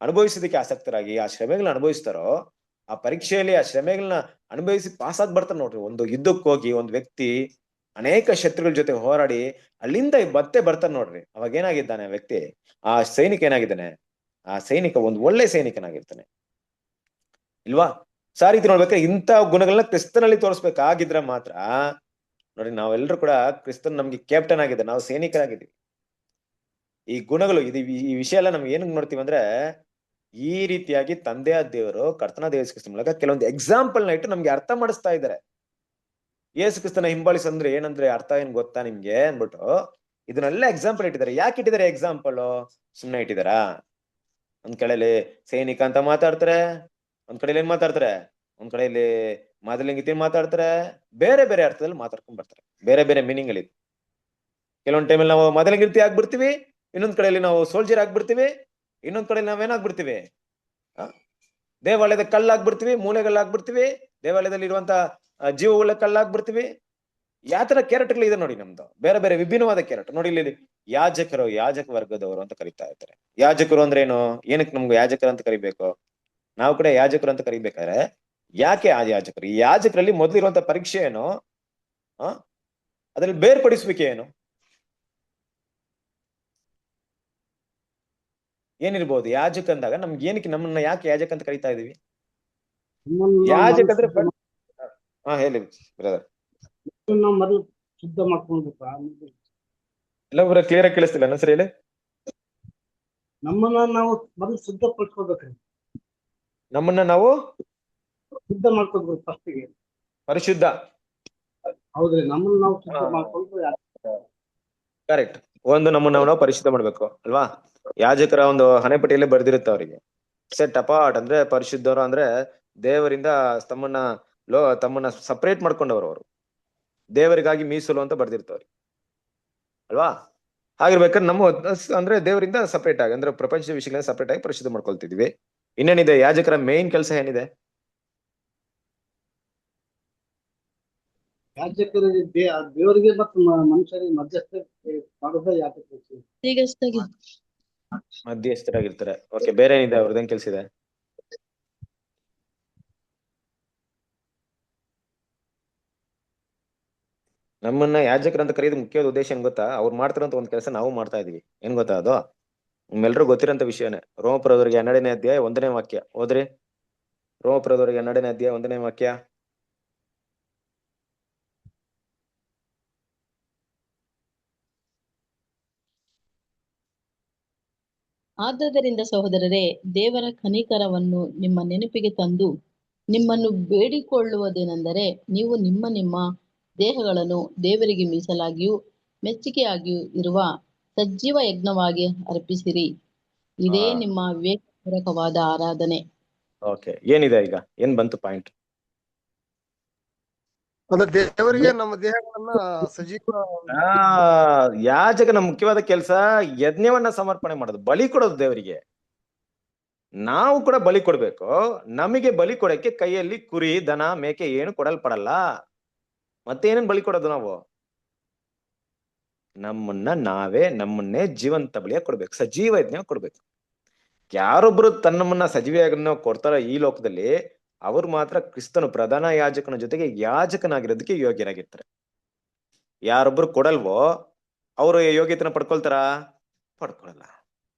ಅನುಭವಿಸೋದಕ್ಕೆ ಆಸಕ್ತರಾಗಿ ಆ ಶ್ರಮೆಗಳನ್ನ ಅನುಭವಿಸ್ತಾರೋ, ಆ ಪರೀಕ್ಷೆಯಲ್ಲಿ ಆ ಶ್ರಮೆಗಳನ್ನ ಅನುಭವಿಸಿ ಪಾಸ್ ಆಗಿ ಬರ್ತಾನೆ ನೋಡ್ರಿ. ಒಂದು ಯುದ್ಧಕ್ಕೆ ಹೋಗಿ ಒಂದು ವ್ಯಕ್ತಿ ಅನೇಕ ಶತ್ರುಗಳ ಜೊತೆ ಹೋರಾಡಿ ಅಲ್ಲಿಂದ ಮತ್ತೆ ಬರ್ತಾನೆ ನೋಡ್ರಿ. ಅವಾಗ ಏನಾಗಿದ್ದಾನೆ ಆ ವ್ಯಕ್ತಿ? ಆ ಸೈನಿಕ ಏನಾಗಿದ್ದಾನೆ? ಆ ಸೈನಿಕ ಒಂದು ಒಳ್ಳೆ ಸೈನಿಕನಾಗಿರ್ತಾನೆ ಇಲ್ವಾ? ಸಾರೀತಿ ನೋಡ್ಬೇಕಾದ್ರೆ ಇಂಥ ಗುಣಗಳನ್ನ ಕ್ರಿಸ್ತನಲ್ಲಿ ತೋರಿಸ್ಬೇಕಾಗಿದ್ರೆ ಮಾತ್ರ ನೋಡಿ, ನಾವೆಲ್ಲರೂ ಕೂಡ ಕ್ರಿಸ್ತನ್ ನಮ್ಗೆ ಕ್ಯಾಪ್ಟನ್ ಆಗಿದೆ, ನಾವು ಸೈನಿಕರಾಗಿದ್ದೀವಿ. ಈ ಗುಣಗಳು ಈ ವಿಷಯ ಎಲ್ಲ ನಮ್ಗೆ ಏನಕ್ಕೆ ನೋಡ್ತೀವಿ ಅಂದ್ರೆ, ಈ ರೀತಿಯಾಗಿ ತಂದೆಯ ದೇವರು ಕರ್ತನ ಯೇಸು ಕ್ರಿಸ್ತನ ಮೂಲಕ ಕೆಲವೊಂದು ಎಕ್ಸಾಂಪಲ್ ನ ಇಟ್ಟು ನಮ್ಗೆ ಅರ್ಥ ಮಾಡಿಸ್ತಾ ಇದ್ದಾರೆ. ಯೇಸು ಕ್ರಿಸ್ತನ ಹಿಂಬಾಲಿಸಂದ್ರೆ ಏನಂದ್ರೆ ಅರ್ಥ ಏನ್ ಗೊತ್ತಾ ನಿಮ್ಗೆ ಅನ್ಬಿಟ್ಟು ಇದನ್ನೆಲ್ಲ ಎಕ್ಸಾಂಪಲ್ ಇಟ್ಟಿದ್ದಾರೆ. ಯಾಕೆ ಇಟ್ಟಿದ್ದಾರೆ ಎಕ್ಸಾಂಪಲ್? ಸುಮ್ನೆ ಇಟ್ಟಿದಾರಾ? ಒಂದ್ ಕಡೆಯಲ್ಲಿ ಸೈನಿಕ ಅಂತ ಮಾತಾಡ್ತಾರೆ, ಒಂದ್ ಕಡೆಯಲ್ಲಿ ಏನ್ ಮಾತಾಡ್ತಾರೆ, ಒಂದ್ ಕಡೆಯಲ್ಲಿ ಮಾದಲಿಂಗಿತಿ ಮಾತಾಡ್ತಾರೆ, ಬೇರೆ ಬೇರೆ ಅರ್ಥದಲ್ಲಿ ಮಾತಾಡ್ಕೊಂಡ್ ಬರ್ತಾರೆ, ಬೇರೆ ಬೇರೆ ಮೀನಿಂಗ್ ಅಲ್ಲಿ. ಕೆಲವೊಂದ್ ಟೈಮಲ್ಲಿ ನಾವು ಮಾದಲಿಂಗಿತಿ ಆಗ್ಬಿಡ್ತೀವಿ, ಇನ್ನೊಂದ್ ಕಡೆಯಲ್ಲಿ ನಾವು ಸೋಲ್ಜರ್ ಆಗ್ಬಿಡ್ತೀವಿ, ಇನ್ನೊಂದ್ ಕಡೆಯಲ್ಲಿ ನಾವೇನಾಗ್ಬಿಡ್ತೀವಿ, ದೇವಾಲಯದ ಕಲ್ಲಾಗ್ಬಿಡ್ತೀವಿ, ಮೂಲೆಗಳಾಗ್ಬಿಡ್ತೀವಿ, ದೇವಾಲಯದಲ್ಲಿ ಇರುವಂತ ಜೀವಗಳ ಕಲ್ಲಾಗ್ಬಿಡ್ತೀವಿ. ಯಾವ ತರ ಕ್ಯಾರೆಕ್ಟರ್ ಇದೆ ನೋಡಿ ನಮ್ದು, ಬೇರೆ ಬೇರೆ ವಿಭಿನ್ನವಾದ ಕ್ಯಾರೆಕ್ಟರ್ ನೋಡಿ. ಇಲ್ಲಿ ಯಾಜಕ ವರ್ಗದವರು ಅಂತ ಕರೀತಾ ಇರ್ತಾರೆ. ಯಾಜಕರು ಅಂದ್ರೆ ಏನು? ಏನಕ್ಕೆ ನಮ್ಗೆ ಯಾಜಕರು ಅಂತ ಕರಿಬೇಕು? ನಾವು ಕೂಡ ಯಾಜಕರು ಅಂತ ಕರಿಬೇಕಾದ್ರೆ ಯಾಕೆ ಆ ಯಾಜಕರು? ಈ ಯಾಜಕರಲ್ಲಿ ಮೊದಲಿರುವಂತ ಪರೀಕ್ಷೆ ಏನು? ಅದ್ರಲ್ಲಿ ಬೇರ್ಪಡಿಸುವಿಕೆ ಏನು? ಏನಿರ್ಬೋದು? ಯಾಜಕ ಅಂದಾಗ ನಮ್ಗೆ ಏನಕ್ಕೆ, ನಮ್ಮನ್ನ ಯಾಕೆ ಯಾಜಕ ಅಂತ ಕರಿತಾ ಇದೀವಿ? ಯಾಜಕ ಅಂದ್ರೆ ಹೇಳಿ ಬ್ರದರ್. ಮೊದಲು ಶುದ್ಧ ಮಾಡ್ಕೊಳ್ಬೇಕು. ಎಲ್ಲ ಬರ ಕ್ಲಿಯರ್ ಆಗಿ ಕೇಳಿಸ್ತಿಲ್ಲ, ನನ್ನ ಸರಿ ಹೇಳಿ. ನಮ್ಮನ್ನ ನಾವು ಮೊದಲು ಶುದ್ಧ ಪಡ್ಕೊಳ್ಬೇಕ್ರಿ. ನಮ್ಮನ್ನ ನಾವು ಶುದ್ಧ ಮಾಡ್ಕೊಳ್ಬೇಕು ಫಸ್ಟಿಗೆ. ಪರಿಶುದ್ಧ. ಹೌದ್ರಿ, ನಮ್ಮನ್ನ ನಾವು ಶುದ್ಧ ಮಾಡ್ಕೊಂಡು. ಕರೆಕ್ಟ್. ಒಂದು ನಮ್ಮನ್ನ ನಾವು ಪರಿಶುದ್ಧ ಮಾಡ್ಬೇಕು ಅಲ್ವಾ? ಯಾಜಕರ ಒಂದು ಹಣೆಪಟ್ಟಿಯಲ್ಲಿ ಬರ್ದಿರುತ್ತೆ ಅವರಿಗೆ, ಸೆಟ್ ಅಪಾರ್ಟ್ ಅಂದ್ರೆ ಪರಿಶುದ್ಧರು ಅಂದ್ರೆ ದೇವರಿಂದ ತಮ್ಮನ್ನ ಸಪರೇಟ್ ಮಾಡ್ಕೊಂಡವ್ರು, ಅವರು ದೇವರಿಗಾಗಿ ಮೀಸಲು ಅಂತ ಬರ್ದಿರ್ತವ್ರಿ ಅಲ್ವಾ? ಹಾಗಿರ್ಬೇಕಾದ್ರೆ ನಮ್ಮ ಅಂದ್ರೆ ದೇವರಿಂದ ಸಪರೇಟ್ ಆಗಿ, ಅಂದ್ರೆ ಪ್ರಪಂಚದ ವಿಷಯಗಳನ್ನ ಸಪರೇಟ್ ಆಗಿ ಪರಿಶುದ್ಧ ಮಾಡ್ಕೊಳ್ತಿದ್ವಿ. ಇನ್ನೇನಿದೆ ಯಾಜಕರ ಮೇನ್ ಕೆಲಸ ಏನಿದೆ? ಯಾಜಕರಿಗೆ ದೇವರಿಗೆ ಮತ್ತು ಮನುಷ್ಯರಿಗೆ ಮಧ್ಯಸ್ಥ ಮಾಡೋದ ಯಾಜಕರು. ಮಧ್ಯಸ್ಥರಾಗಿರ್ತಾರೆ. ಓಕೆ, ಬೇರೆ ಏನಿದೆ ಅವ್ರದ್ದೇನ್ ಕೆಲ್ಸ ಇದೆ? ನಮ್ಮನ್ನ ಯಾಜಕರ ಅಂತ ಕರೆಯೋದು ಮುಖ್ಯವಾದ ಉದ್ದೇಶ ಏನ್ ಗೊತ್ತಾ? ಅವ್ರು ಮಾಡ್ತಾರಂತ ಒಂದ್ ಕೆಲಸ ನಾವು ಮಾಡ್ತಾ ಇದೀವಿ. ಏನ್ ಗೊತ್ತಾ ಅದು? ನಿಮ್ಮೆಲ್ರೂ ಗೊತ್ತಿರೋಂತ ವಿಷಯನೇ. ರೋಮಪುರದವರಿಗೆ 12ನೇ ಅಧ್ಯಾಯ 1ನೇ ವಾಕ್ಯ ಹೋದ್ರಿ. ರೋಮಪುರದವರಿಗೆ 12ನೇ ಅಧ್ಯಾಯ 1ನೇ ವಾಕ್ಯ. ಆದುದರಿಂದ ಸಹೋದರರೇ, ದೇವರ ಕನಿಕರವನ್ನು ನಿಮ್ಮ ನೆನಪಿಗೆ ತಂದು ನಿಮ್ಮನ್ನು ಬೇಡಿಕೊಳ್ಳುವುದೇನೆಂದರೆ, ನೀವು ನಿಮ್ಮ ನಿಮ್ಮ ದೇಹಗಳನ್ನು ದೇವರಿಗೆ ಮೀಸಲಾಗಿಯೂ ಮೆಚ್ಚುಗೆಯಾಗಿಯೂ ಇರುವ ಸಜೀವ ಯಜ್ಞವಾಗಿ ಅರ್ಪಿಸಿರಿ. ಇದೇ ನಿಮ್ಮ ವಿವೇಕಪೂರ್ವಕವಾದ ಆರಾಧನೆ. ಓಕೆ, ಏನಿದೆ ಈಗ? ಏನ್ ಬಂತು ಪಾಯಿಂಟ್? ಅಂದ್ರೆ ದೇವರಿಗೆ ನಮ್ಮ ದೇಹಗಳನ್ನ ಸಜೀವ ಯಾಜಕನ ಮುಖ್ಯವಾದ ಕೆಲಸ ಯಜ್ಞವನ್ನ ಸಮರ್ಪಣೆ ಮಾಡೋದು, ಬಲಿ ಕೊಡೋದು ದೇವರಿಗೆ. ನಾವು ಕೂಡ ಬಲಿ ಕೊಡ್ಬೇಕು. ನಮಗೆ ಬಲಿ ಕೊಡಕ್ಕೆ ಕೈಯಲ್ಲಿ ಕುರಿ, ದನ, ಮೇಕೆ ಏನು ಕೊಡಲ್ಪಡಲ್ಲ. ಮತ್ತೇನೇನ್ ಬಲಿ ಕೊಡೋದು? ನಾವು ನಮ್ಮನ್ನೇ ಜೀವಂತ ಬಲಿಯ ಕೊಡ್ಬೇಕು, ಸಜೀವ ಯಜ್ಞ ಕೊಡ್ಬೇಕು. ಯಾರೊಬ್ರು ತನ್ನಮ್ಮನ್ನ ಸಜೀವ ಯಜ್ಞ ಕೊಡ್ತಾರ ಈ ಲೋಕದಲ್ಲಿ, ಅವ್ರು ಮಾತ್ರ ಕ್ರಿಸ್ತನು ಪ್ರಧಾನ ಯಾಜಕನ ಜೊತೆಗೆ ಯಾಜಕನಾಗಿರೋದಕ್ಕೆ ಯೋಗ್ಯರಾಗಿರ್ತಾರೆ. ಯಾರೊಬ್ರು ಕೊಡಲ್ವೋ ಅವರು ಯೋಗ್ಯತೆನ ಪಡ್ಕೊಳ್ತಾರ? ಪಡ್ಕೊಳಲ್ಲ.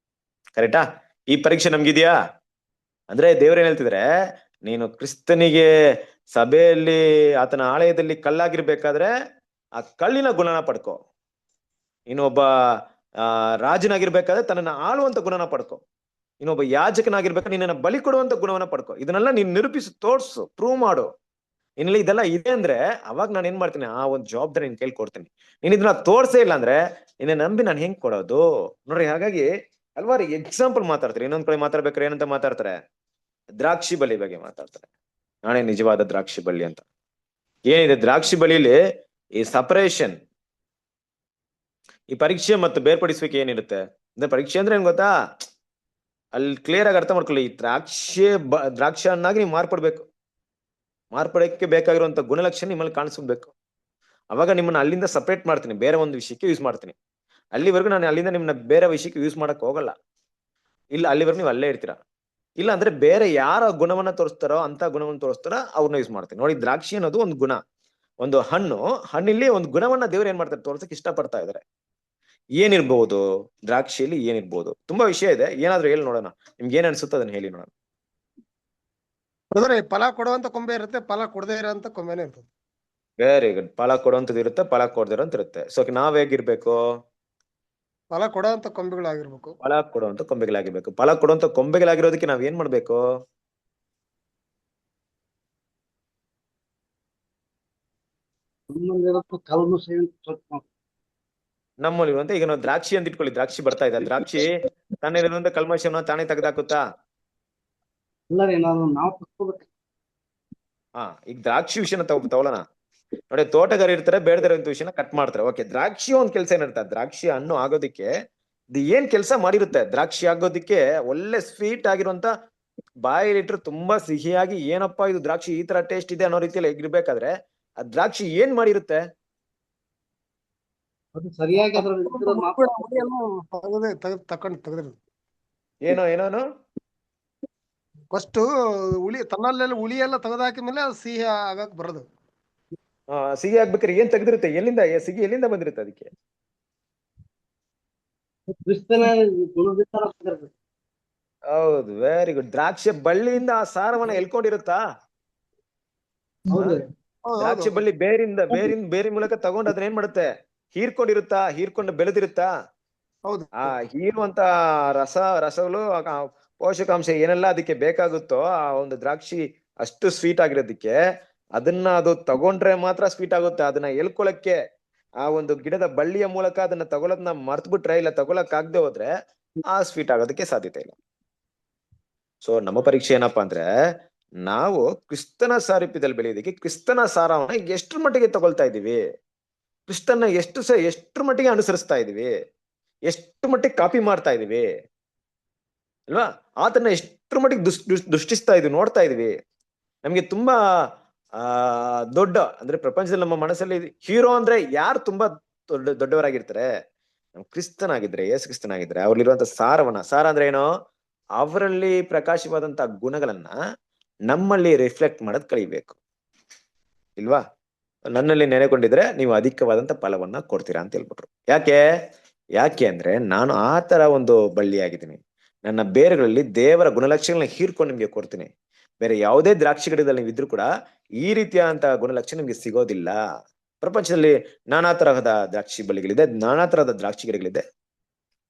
ಕರೆಕ್ಟಾ? ಈ ಪರೀಕ್ಷೆ ನಮ್ಗಿದ್ಯಾ? ಅಂದ್ರೆ ದೇವ್ರೇನ್ ಹೇಳ್ತಿದ್ರೆ, ನೀನು ಕ್ರಿಸ್ತನಿಗೆ ಸಭೆಯಲ್ಲಿ ಆತನ ಆಲಯದಲ್ಲಿ ಕಲ್ಲಾಗಿರ್ಬೇಕಾದ್ರೆ ಆ ಕಳ್ಳಿನ ಗುಣನ ಪಡ್ಕೋ. ಇನ್ನೊಬ್ಬ ರಾಜನಾಗಿರ್ಬೇಕಾದ್ರೆ ತನ್ನನ್ನ ಆಳುವಂತ ಗುಣನ ಪಡ್ಕೋ. ಇನ್ನೊಬ್ಬ ಯಾಜಕನಾಗಿರ್ಬೇಕಾದ್ರೆ ನಿನ್ನ ಬಲಿ ಕೊಡುವಂತ ಗುಣವನ್ನ ಪಡ್ಕೋ. ಇದನ್ನೆಲ್ಲ ನೀನ್ ನಿರೂಪಿಸಿ ತೋರ್ಸು, ಪ್ರೂವ್ ಮಾಡು. ನಿನ್ನಲ್ಲಿ ಇದೆಲ್ಲ ಇದೆ ಅಂದ್ರೆ ಅವಾಗ ನಾನು ಏನ್ ಮಾಡ್ತೀನಿ, ಆ ಒಂದು ಜವಾಬ್ದಾರಿ ನಿನ್ ಕೈಲಿ ಕೊಡ್ತೀನಿ. ನೀನ್ ಇದನ್ನ ತೋರ್ಸೇ ಇಲ್ಲ ಅಂದ್ರೆ ನಿನ್ನ ನಂಬಿ ನಾನು ಹೆಂಗ್ ಕೊಡೋದು? ನೋಡ್ರಿ, ಹಾಗಾಗಿ ಹಲ್ವಾರು ಎಕ್ಸಾಂಪಲ್ ಮಾತಾಡ್ತಾರೆ. ಇನ್ನೊಂದ್ ಕಡೆ ಮಾತಾಡ್ಬೇಕಾದ್ರೆ ಏನಂತ ಮಾತಾಡ್ತಾರೆ? ದ್ರಾಕ್ಷಿ ಬಲಿ ಬಗ್ಗೆ ಮಾತಾಡ್ತಾರೆ. ನಾನೇ ನಿಜವಾದ ದ್ರಾಕ್ಷಿ ಬಳ್ಳಿ ಅಂತ. ಏನಿದೆ ದ್ರಾಕ್ಷಿ ಬಳಿಯಲ್ಲಿ? ಈ ಸಪರೇಷನ್, ಈ ಪರೀಕ್ಷೆ ಮತ್ತು ಬೇರ್ಪಡಿಸುವಿಕೆ ಏನಿರುತ್ತೆ ಅಂದ್ರೆ, ಪರೀಕ್ಷೆ ಅಂದ್ರೆ ಏನ್ ಗೊತ್ತಾ? ಅಲ್ಲಿ ಕ್ಲಿಯರ್ ಆಗಿ ಅರ್ಥ ಮಾಡ್ಕೊಳ್ಳಿ. ಈ ದ್ರಾಕ್ಷಿಯನ್ನಾಗಿ ನೀವು ಮಾರ್ಪಡ್ಬೇಕು. ಮಾರ್ಪಡಕ್ಕೆ ಬೇಕಾಗಿರುವಂತ ಗುಣಲಕ್ಷಣ ನಿಮ್ಮಲ್ಲಿ ಕಾಣಿಸ್ಬೇಕು. ಅವಾಗ ನಿಮ್ಮನ್ನ ಅಲ್ಲಿಂದ ಸಪರೇಟ್ ಮಾಡ್ತೀನಿ, ಬೇರೆ ಒಂದು ವಿಷಯಕ್ಕೆ ಯೂಸ್ ಮಾಡ್ತೀನಿ. ಅಲ್ಲಿವರೆಗೂ ನಾನು ಅಲ್ಲಿಂದ ನಿಮ್ಮನ್ನ ಬೇರೆ ವಿಷಯಕ್ಕೆ ಯೂಸ್ ಮಾಡಕ್ ಹೋಗಲ್ಲ. ಇಲ್ಲ, ಅಲ್ಲಿವರೆಗೂ ನೀವು ಅಲ್ಲೇ ಇರ್ತೀರಾ. ಇಲ್ಲ ಅಂದ್ರೆ ಬೇರೆ ಯಾರ ಗುಣವನ್ನ ತೋರಿಸ್ತಾರೋ ಅಂತ ಗುಣವನ್ನ ತೋರಿಸ್ತಾರ ಅವ್ರನ್ನ ಯೂಸ್ ಮಾಡ್ತೀನಿ. ನೋಡಿ, ದ್ರಾಕ್ಷಿ ಅನ್ನೋದು ಒಂದು ಗುಣ, ಒಂದು ಹಣ್ಣಿಲ್ಲಿ ಒಂದು ಗುಣವನ್ನ ದೇವ್ರು ಏನ್ ಮಾಡ್ತಾರೆ? ತೋರ್ಸಕ್ ಇಷ್ಟಪಡ್ತಾ ಇದಾರೆ. ಏನಿರ್ಬಹುದು ದ್ರಾಕ್ಷಿಯಲ್ಲಿ? ಏನಿರ್ಬಹುದು? ತುಂಬಾ ವಿಷಯ ಇದೆ. ಏನಾದ್ರೂ ಹೇಳಿ ನೋಡೋಣ. ನಿಮ್ಗೆ ಏನ್ ಅನ್ಸುತ್ತೆ ಅದನ್ನ ಹೇಳಿ ನೋಡೋಣ. ಅಂದ್ರೆ ಫಲ ಕೊಡುವಂತ ಕೊಂಬೆ ಇರುತ್ತೆ, ಫಲ ಕೊಡದೇ ಇರೋಂತ ಕೊಂಬೆನೇ ಇರ್ತದೆ. Very good. ಫಲ ಕೊಡುವಂತದ್ದು ಇರುತ್ತೆ, ಫಲ ಕೊಡದಿರೋಂತ ಇರುತ್ತೆ. ಸೊ ನಾವ್ ಹೇಗಿರ್ಬೇಕು? ಫಲ ಕೊಡುವಂತ ಕೊಂಬೆಗಳಾಗಿರ್ಬೇಕು. ಫಲ ಕೊಡುವಂತ ಕೊಂಬೆಗಳಾಗಿರ್ಬೇಕು. ಫಲ ಕೊಡುವಂತ ಕೊಂಬೆಗಳಾಗಿರೋದಕ್ಕೆ ನಾವ್ ಏನ್ ಮಾಡ್ಬೇಕು? ನಮ್ಮಲ್ಲಿರುವಂತ, ಈಗ ನಾವು ದ್ರಾಕ್ಷಿ ಅಂತ ಇಟ್ಕೊಳ್ಳಿ, ದ್ರಾಕ್ಷಿ ಬರ್ತಾ ಇದೆ. ದ್ರಾಕ್ಷಿ ತನ್ನಲ್ಲಿರುವಂತ ಕಲ್ಮಶವನ್ನ ತಾನೇ ತೆಗೆದಾಕುತ್ತಾ? ಈಗ ದ್ರಾಕ್ಷಿ ವಿಷಯನ ತಗೊಳ್ಳೋಣ. ನೋಡಿ, ತೋಟಗಾರ ಇರ್ತಾರೆ, ಬೇಡದಿರೋ ವಿಷಯನ ಕಟ್ ಮಾಡ್ತಾರೆ. ಓಕೆ, ದ್ರಾಕ್ಷಿ ಒಂದ್ ಕೆಲಸ ಏನಿರುತ್ತೆ? ದ್ರಾಕ್ಷಿ ಹಣ್ಣು ಆಗೋದಿಕ್ಕೆ ಇದು ಏನ್ ಕೆಲಸ ಮಾಡಿರುತ್ತೆ? ದ್ರಾಕ್ಷಿ ಆಗೋದಿಕ್ಕೆ ಒಳ್ಳೆ ಸ್ವೀಟ್ ಆಗಿರುವಂತ, ಬಾಯಿಲಿಟ್ರು ತುಂಬಾ ಸಿಹಿಯಾಗಿ, ಏನಪ್ಪಾ ಇದು ದ್ರಾಕ್ಷಿ ಈ ತರ ಟೇಸ್ಟ್ ಇದೆ ಅನ್ನೋ ರೀತಿಯಲ್ಲಿ ಇರ್ಬೇಕಾದ್ರೆ ಆ ದ್ರಾಕ್ಷಿ ಏನ್ ಮಾಡಿರುತ್ತೆ? ಅದು ಸರಿಯಾಗಿ ಏನೋ ಫಸ್ಟ್ ತನ್ನಲ್ಲೆಲ್ಲ ಹುಳಿ ಎಲ್ಲ ತೆಗೆದಾಕಿದ್ಮೇಲೆ ಅದು ಸಿಹಿ ಆಗಕ್ ಬರೋದು. ಸಿಹಿ ಆಗ್ಬೇಕಾದ್ರೆ ಏನ್ ತೆಗೆದಿರುತ್ತೆ? ಎಲ್ಲಿಂದ ಸಿಹಿ ಎಲ್ಲಿಂದ ಬಂದಿರುತ್ತೆ? ಅದಕ್ಕೆ ಹೌದು, ವೆರಿ ಗುಡ್. ದ್ರಾಕ್ಷಿ ಬಳ್ಳಿಯಿಂದ ಆ ಸಾರವನ್ನ ಎಲ್ಕೊಂಡಿರುತ್ತಾ? ದ್ರಾಕ್ಷಿ ಬಳ್ಳಿ ಬೇರಿನ ಮೂಲಕ ತಗೊಂಡು ಅದನ್ನ ಏನ್ ಮಾಡುತ್ತೆ? ಹೀರ್ಕೊಂಡಿರುತ್ತಾ? ಹೀರ್ಕೊಂಡು ಬೆಳೆದಿರುತ್ತಾ? ಆ ಹೀರುವಂತ ರಸಗಳು, ಪೋಷಕಾಂಶ ಏನೆಲ್ಲ ಅದಕ್ಕೆ ಬೇಕಾಗುತ್ತೋ, ಆ ಒಂದು ದ್ರಾಕ್ಷಿ ಅಷ್ಟು ಸ್ವೀಟ್ ಆಗಿರೋದಕ್ಕೆ ಅದು ತಗೊಂಡ್ರೆ ಮಾತ್ರ ಸ್ವೀಟ್ ಆಗುತ್ತೆ. ಅದನ್ನ ಎಲ್ಕೊಳಕ್ಕೆ ಆ ಒಂದು ಗಿಡದ ಬಳ್ಳಿಯ ಮೂಲಕ ಅದನ್ನ ತಗೊಳೋದನ್ನ ಮರ್ತ್ ಬಿಟ್ರೆ, ಇಲ್ಲ ತಗೊಳಕ್ ಆಗದೆ ಹೋದ್ರೆ ಆ ಸ್ವೀಟ್ ಆಗೋದಕ್ಕೆ ಸಾಧ್ಯತೆ ಇಲ್ಲ. ಸೊ ನಮ್ಮ ಪರೀಕ್ಷೆ ಏನಪ್ಪಾ ಅಂದ್ರೆ, ನಾವು ಕ್ರಿಸ್ತನ ಸಾರೂಪ್ಯದಲ್ಲಿ ಬೆಳೆಯೋದಕ್ಕೆ ಕ್ರಿಸ್ತನ ಸಾರವನ್ನ ಎಷ್ಟ್ರ ಮಟ್ಟಿಗೆ ತಗೊಳ್ತಾ ಇದೀವಿ? ಕ್ರಿಸ್ತನ ಎಷ್ಟ್ರ ಮಟ್ಟಿಗೆ ಅನುಸರಿಸ್ತಾ ಇದೀವಿ? ಎಷ್ಟು ಮಟ್ಟಿಗೆ ಕಾಪಿ ಮಾಡ್ತಾ ಇದೀವಿ ಅಲ್ವಾ? ಆತನ ಎಷ್ಟ್ರ ಮಟ್ಟಿಗೆ ದೃಷ್ಟಿಸ್ತಾ ಇದೀವಿ, ನೋಡ್ತಾ ಇದೀವಿ. ನಮ್ಗೆ ತುಂಬಾ ದೊಡ್ಡ ಅಂದ್ರೆ ಪ್ರಪಂಚದಲ್ಲಿ ನಮ್ಮ ಮನಸ್ಸಲ್ಲಿ ಹೀರೋ ಅಂದ್ರೆ ಯಾರು ತುಂಬಾ ದೊಡ್ಡವರಾಗಿರ್ತಾರೆ? ನಮ್ ಕ್ರಿಸ್ತನಾಗಿದ್ರೆ, ಯೇಸು ಕ್ರಿಸ್ತನಾಗಿದ್ರೆ ಅವ್ರಲ್ಲಿರುವಂತ ಸಾರ ಅಂದ್ರೆ ಏನೋ, ಅವರಲ್ಲಿ ಪ್ರಕಾಶವಾದಂತ ಗುಣಗಳನ್ನ ನಮ್ಮಲ್ಲಿ ರಿಫ್ಲೆಕ್ಟ್ ಮಾಡೋದ್ ಕಲಿಬೇಕು, ಇಲ್ವಾ? ನನ್ನಲ್ಲಿ ನೆನೆಕೊಂಡಿದ್ರೆ ನೀವು ಅಧಿಕವಾದಂತ ಫಲವನ್ನ ಕೊಡ್ತೀರಾ ಅಂತ ಹೇಳ್ಬಿಟ್ರು. ಯಾಕೆ ಅಂದ್ರೆ ನಾನು ಆ ತರ ಒಂದು ಬಳ್ಳಿ ಆಗಿದ್ದೀನಿ. ನನ್ನ ಬೇರುಗಳಲ್ಲಿ ದೇವರ ಗುಣಲಕ್ಷಣಗಳನ್ನ ಹೀರ್ಕೊಂಡು ನಿಮ್ಗೆ ಕೊಡ್ತೀನಿ. ಬೇರೆ ಯಾವುದೇ ದ್ರಾಕ್ಷಿ ಗಿಡದಲ್ಲಿ ನೀವು ಇದ್ರೂ ಕೂಡ ಈ ರೀತಿಯಾದಂತ ಗುಣಲಕ್ಷಣ ನಿಮ್ಗೆ ಸಿಗೋದಿಲ್ಲ. ಪ್ರಪಂಚದಲ್ಲಿ ನಾನಾ ತರಹದ ದ್ರಾಕ್ಷಿ ಬಳ್ಳಿಗಳಿದೆ, ನಾನಾ ತರಹದ ದ್ರಾಕ್ಷಿ ಗಿಡಗಳಿದೆ.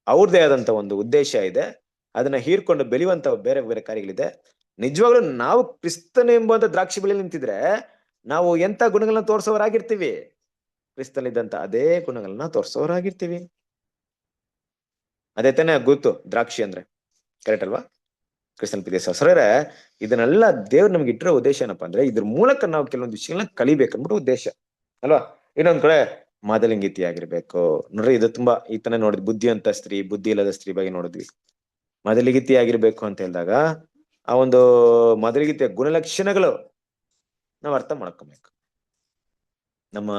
ಅವ್ರದ್ದೇ ಆದಂತ ಒಂದು ಉದ್ದೇಶ ಇದೆ. ಅದನ್ನ ಹೀರ್ಕೊಂಡು ಬೆಳೆಯುವಂತ ಬೇರೆ ಬೇರೆ ಕಾರ್ಯಗಳಿದೆ. ನಿಜವಾಗ್ಲೂ ನಾವು ಕ್ರಿಸ್ತನೆಂಬುವಂತ ದ್ರಾಕ್ಷಿ ಬೆಳೆಯಲ್ಲಿ ನಿಂತಿದ್ರೆ ನಾವು ಎಂತ ಗುಣಗಳನ್ನ ತೋರಿಸೋರಾಗಿರ್ತೀವಿ, ಕ್ರಿಸ್ತನಿದ್ದಂತ ಅದೇ ಗುಣಗಳನ್ನ ತೋರಿಸೋರಾಗಿರ್ತೀವಿ. ಅದೇ ತಾನೇ ಗೊತ್ತು ದ್ರಾಕ್ಷಿ ಅಂದ್ರೆ, ಕರೆಕ್ಟ್ ಅಲ್ವಾ? ಕ್ರಿಸ್ತನ್ ಪ್ರಿಯ ಸಹೋದರರೇ, ಇದನ್ನೆಲ್ಲ ದೇವ್ರು ನಮ್ಗೆ ಇಟ್ಟಿರೋ ಉದ್ದೇಶ ಏನಪ್ಪಾ ಅಂದ್ರೆ ಇದ್ರ ಮೂಲಕ ನಾವು ಕೆಲವೊಂದು ವಿಷಯಗಳನ್ನ ಕಲಿಬೇಕನ್ಬಿಟ್ಟು ಉದ್ದೇಶ ಅಲ್ವಾ. ಇನ್ನೊಂದ್ ಕಡೆ ಮಾದಲಿಂಗಿತಿ ಆಗಿರ್ಬೇಕು ನೋಡ್ರಿ, ಇದು ತುಂಬಾ ಈ ತನ ನೋಡಿದ್ವಿ. ಬುದ್ಧಿವಂತ ಸ್ತ್ರೀ, ಬುದ್ಧಿ ಇಲ್ಲದ ಸ್ತ್ರೀ ಬಗ್ಗೆ ನೋಡಿದ್ವಿ. ಮೊದಲಿಗಿತಿ ಆಗಿರ್ಬೇಕು ಅಂತ ಹೇಳಿದಾಗ ಆ ಒಂದು ಮೊದಲಿಗಿತಿಯ ಗುಣಲಕ್ಷಣಗಳು ನಾವು ಅರ್ಥ ಮಾಡ್ಕೊಬೇಕು. ನಮ್ಮ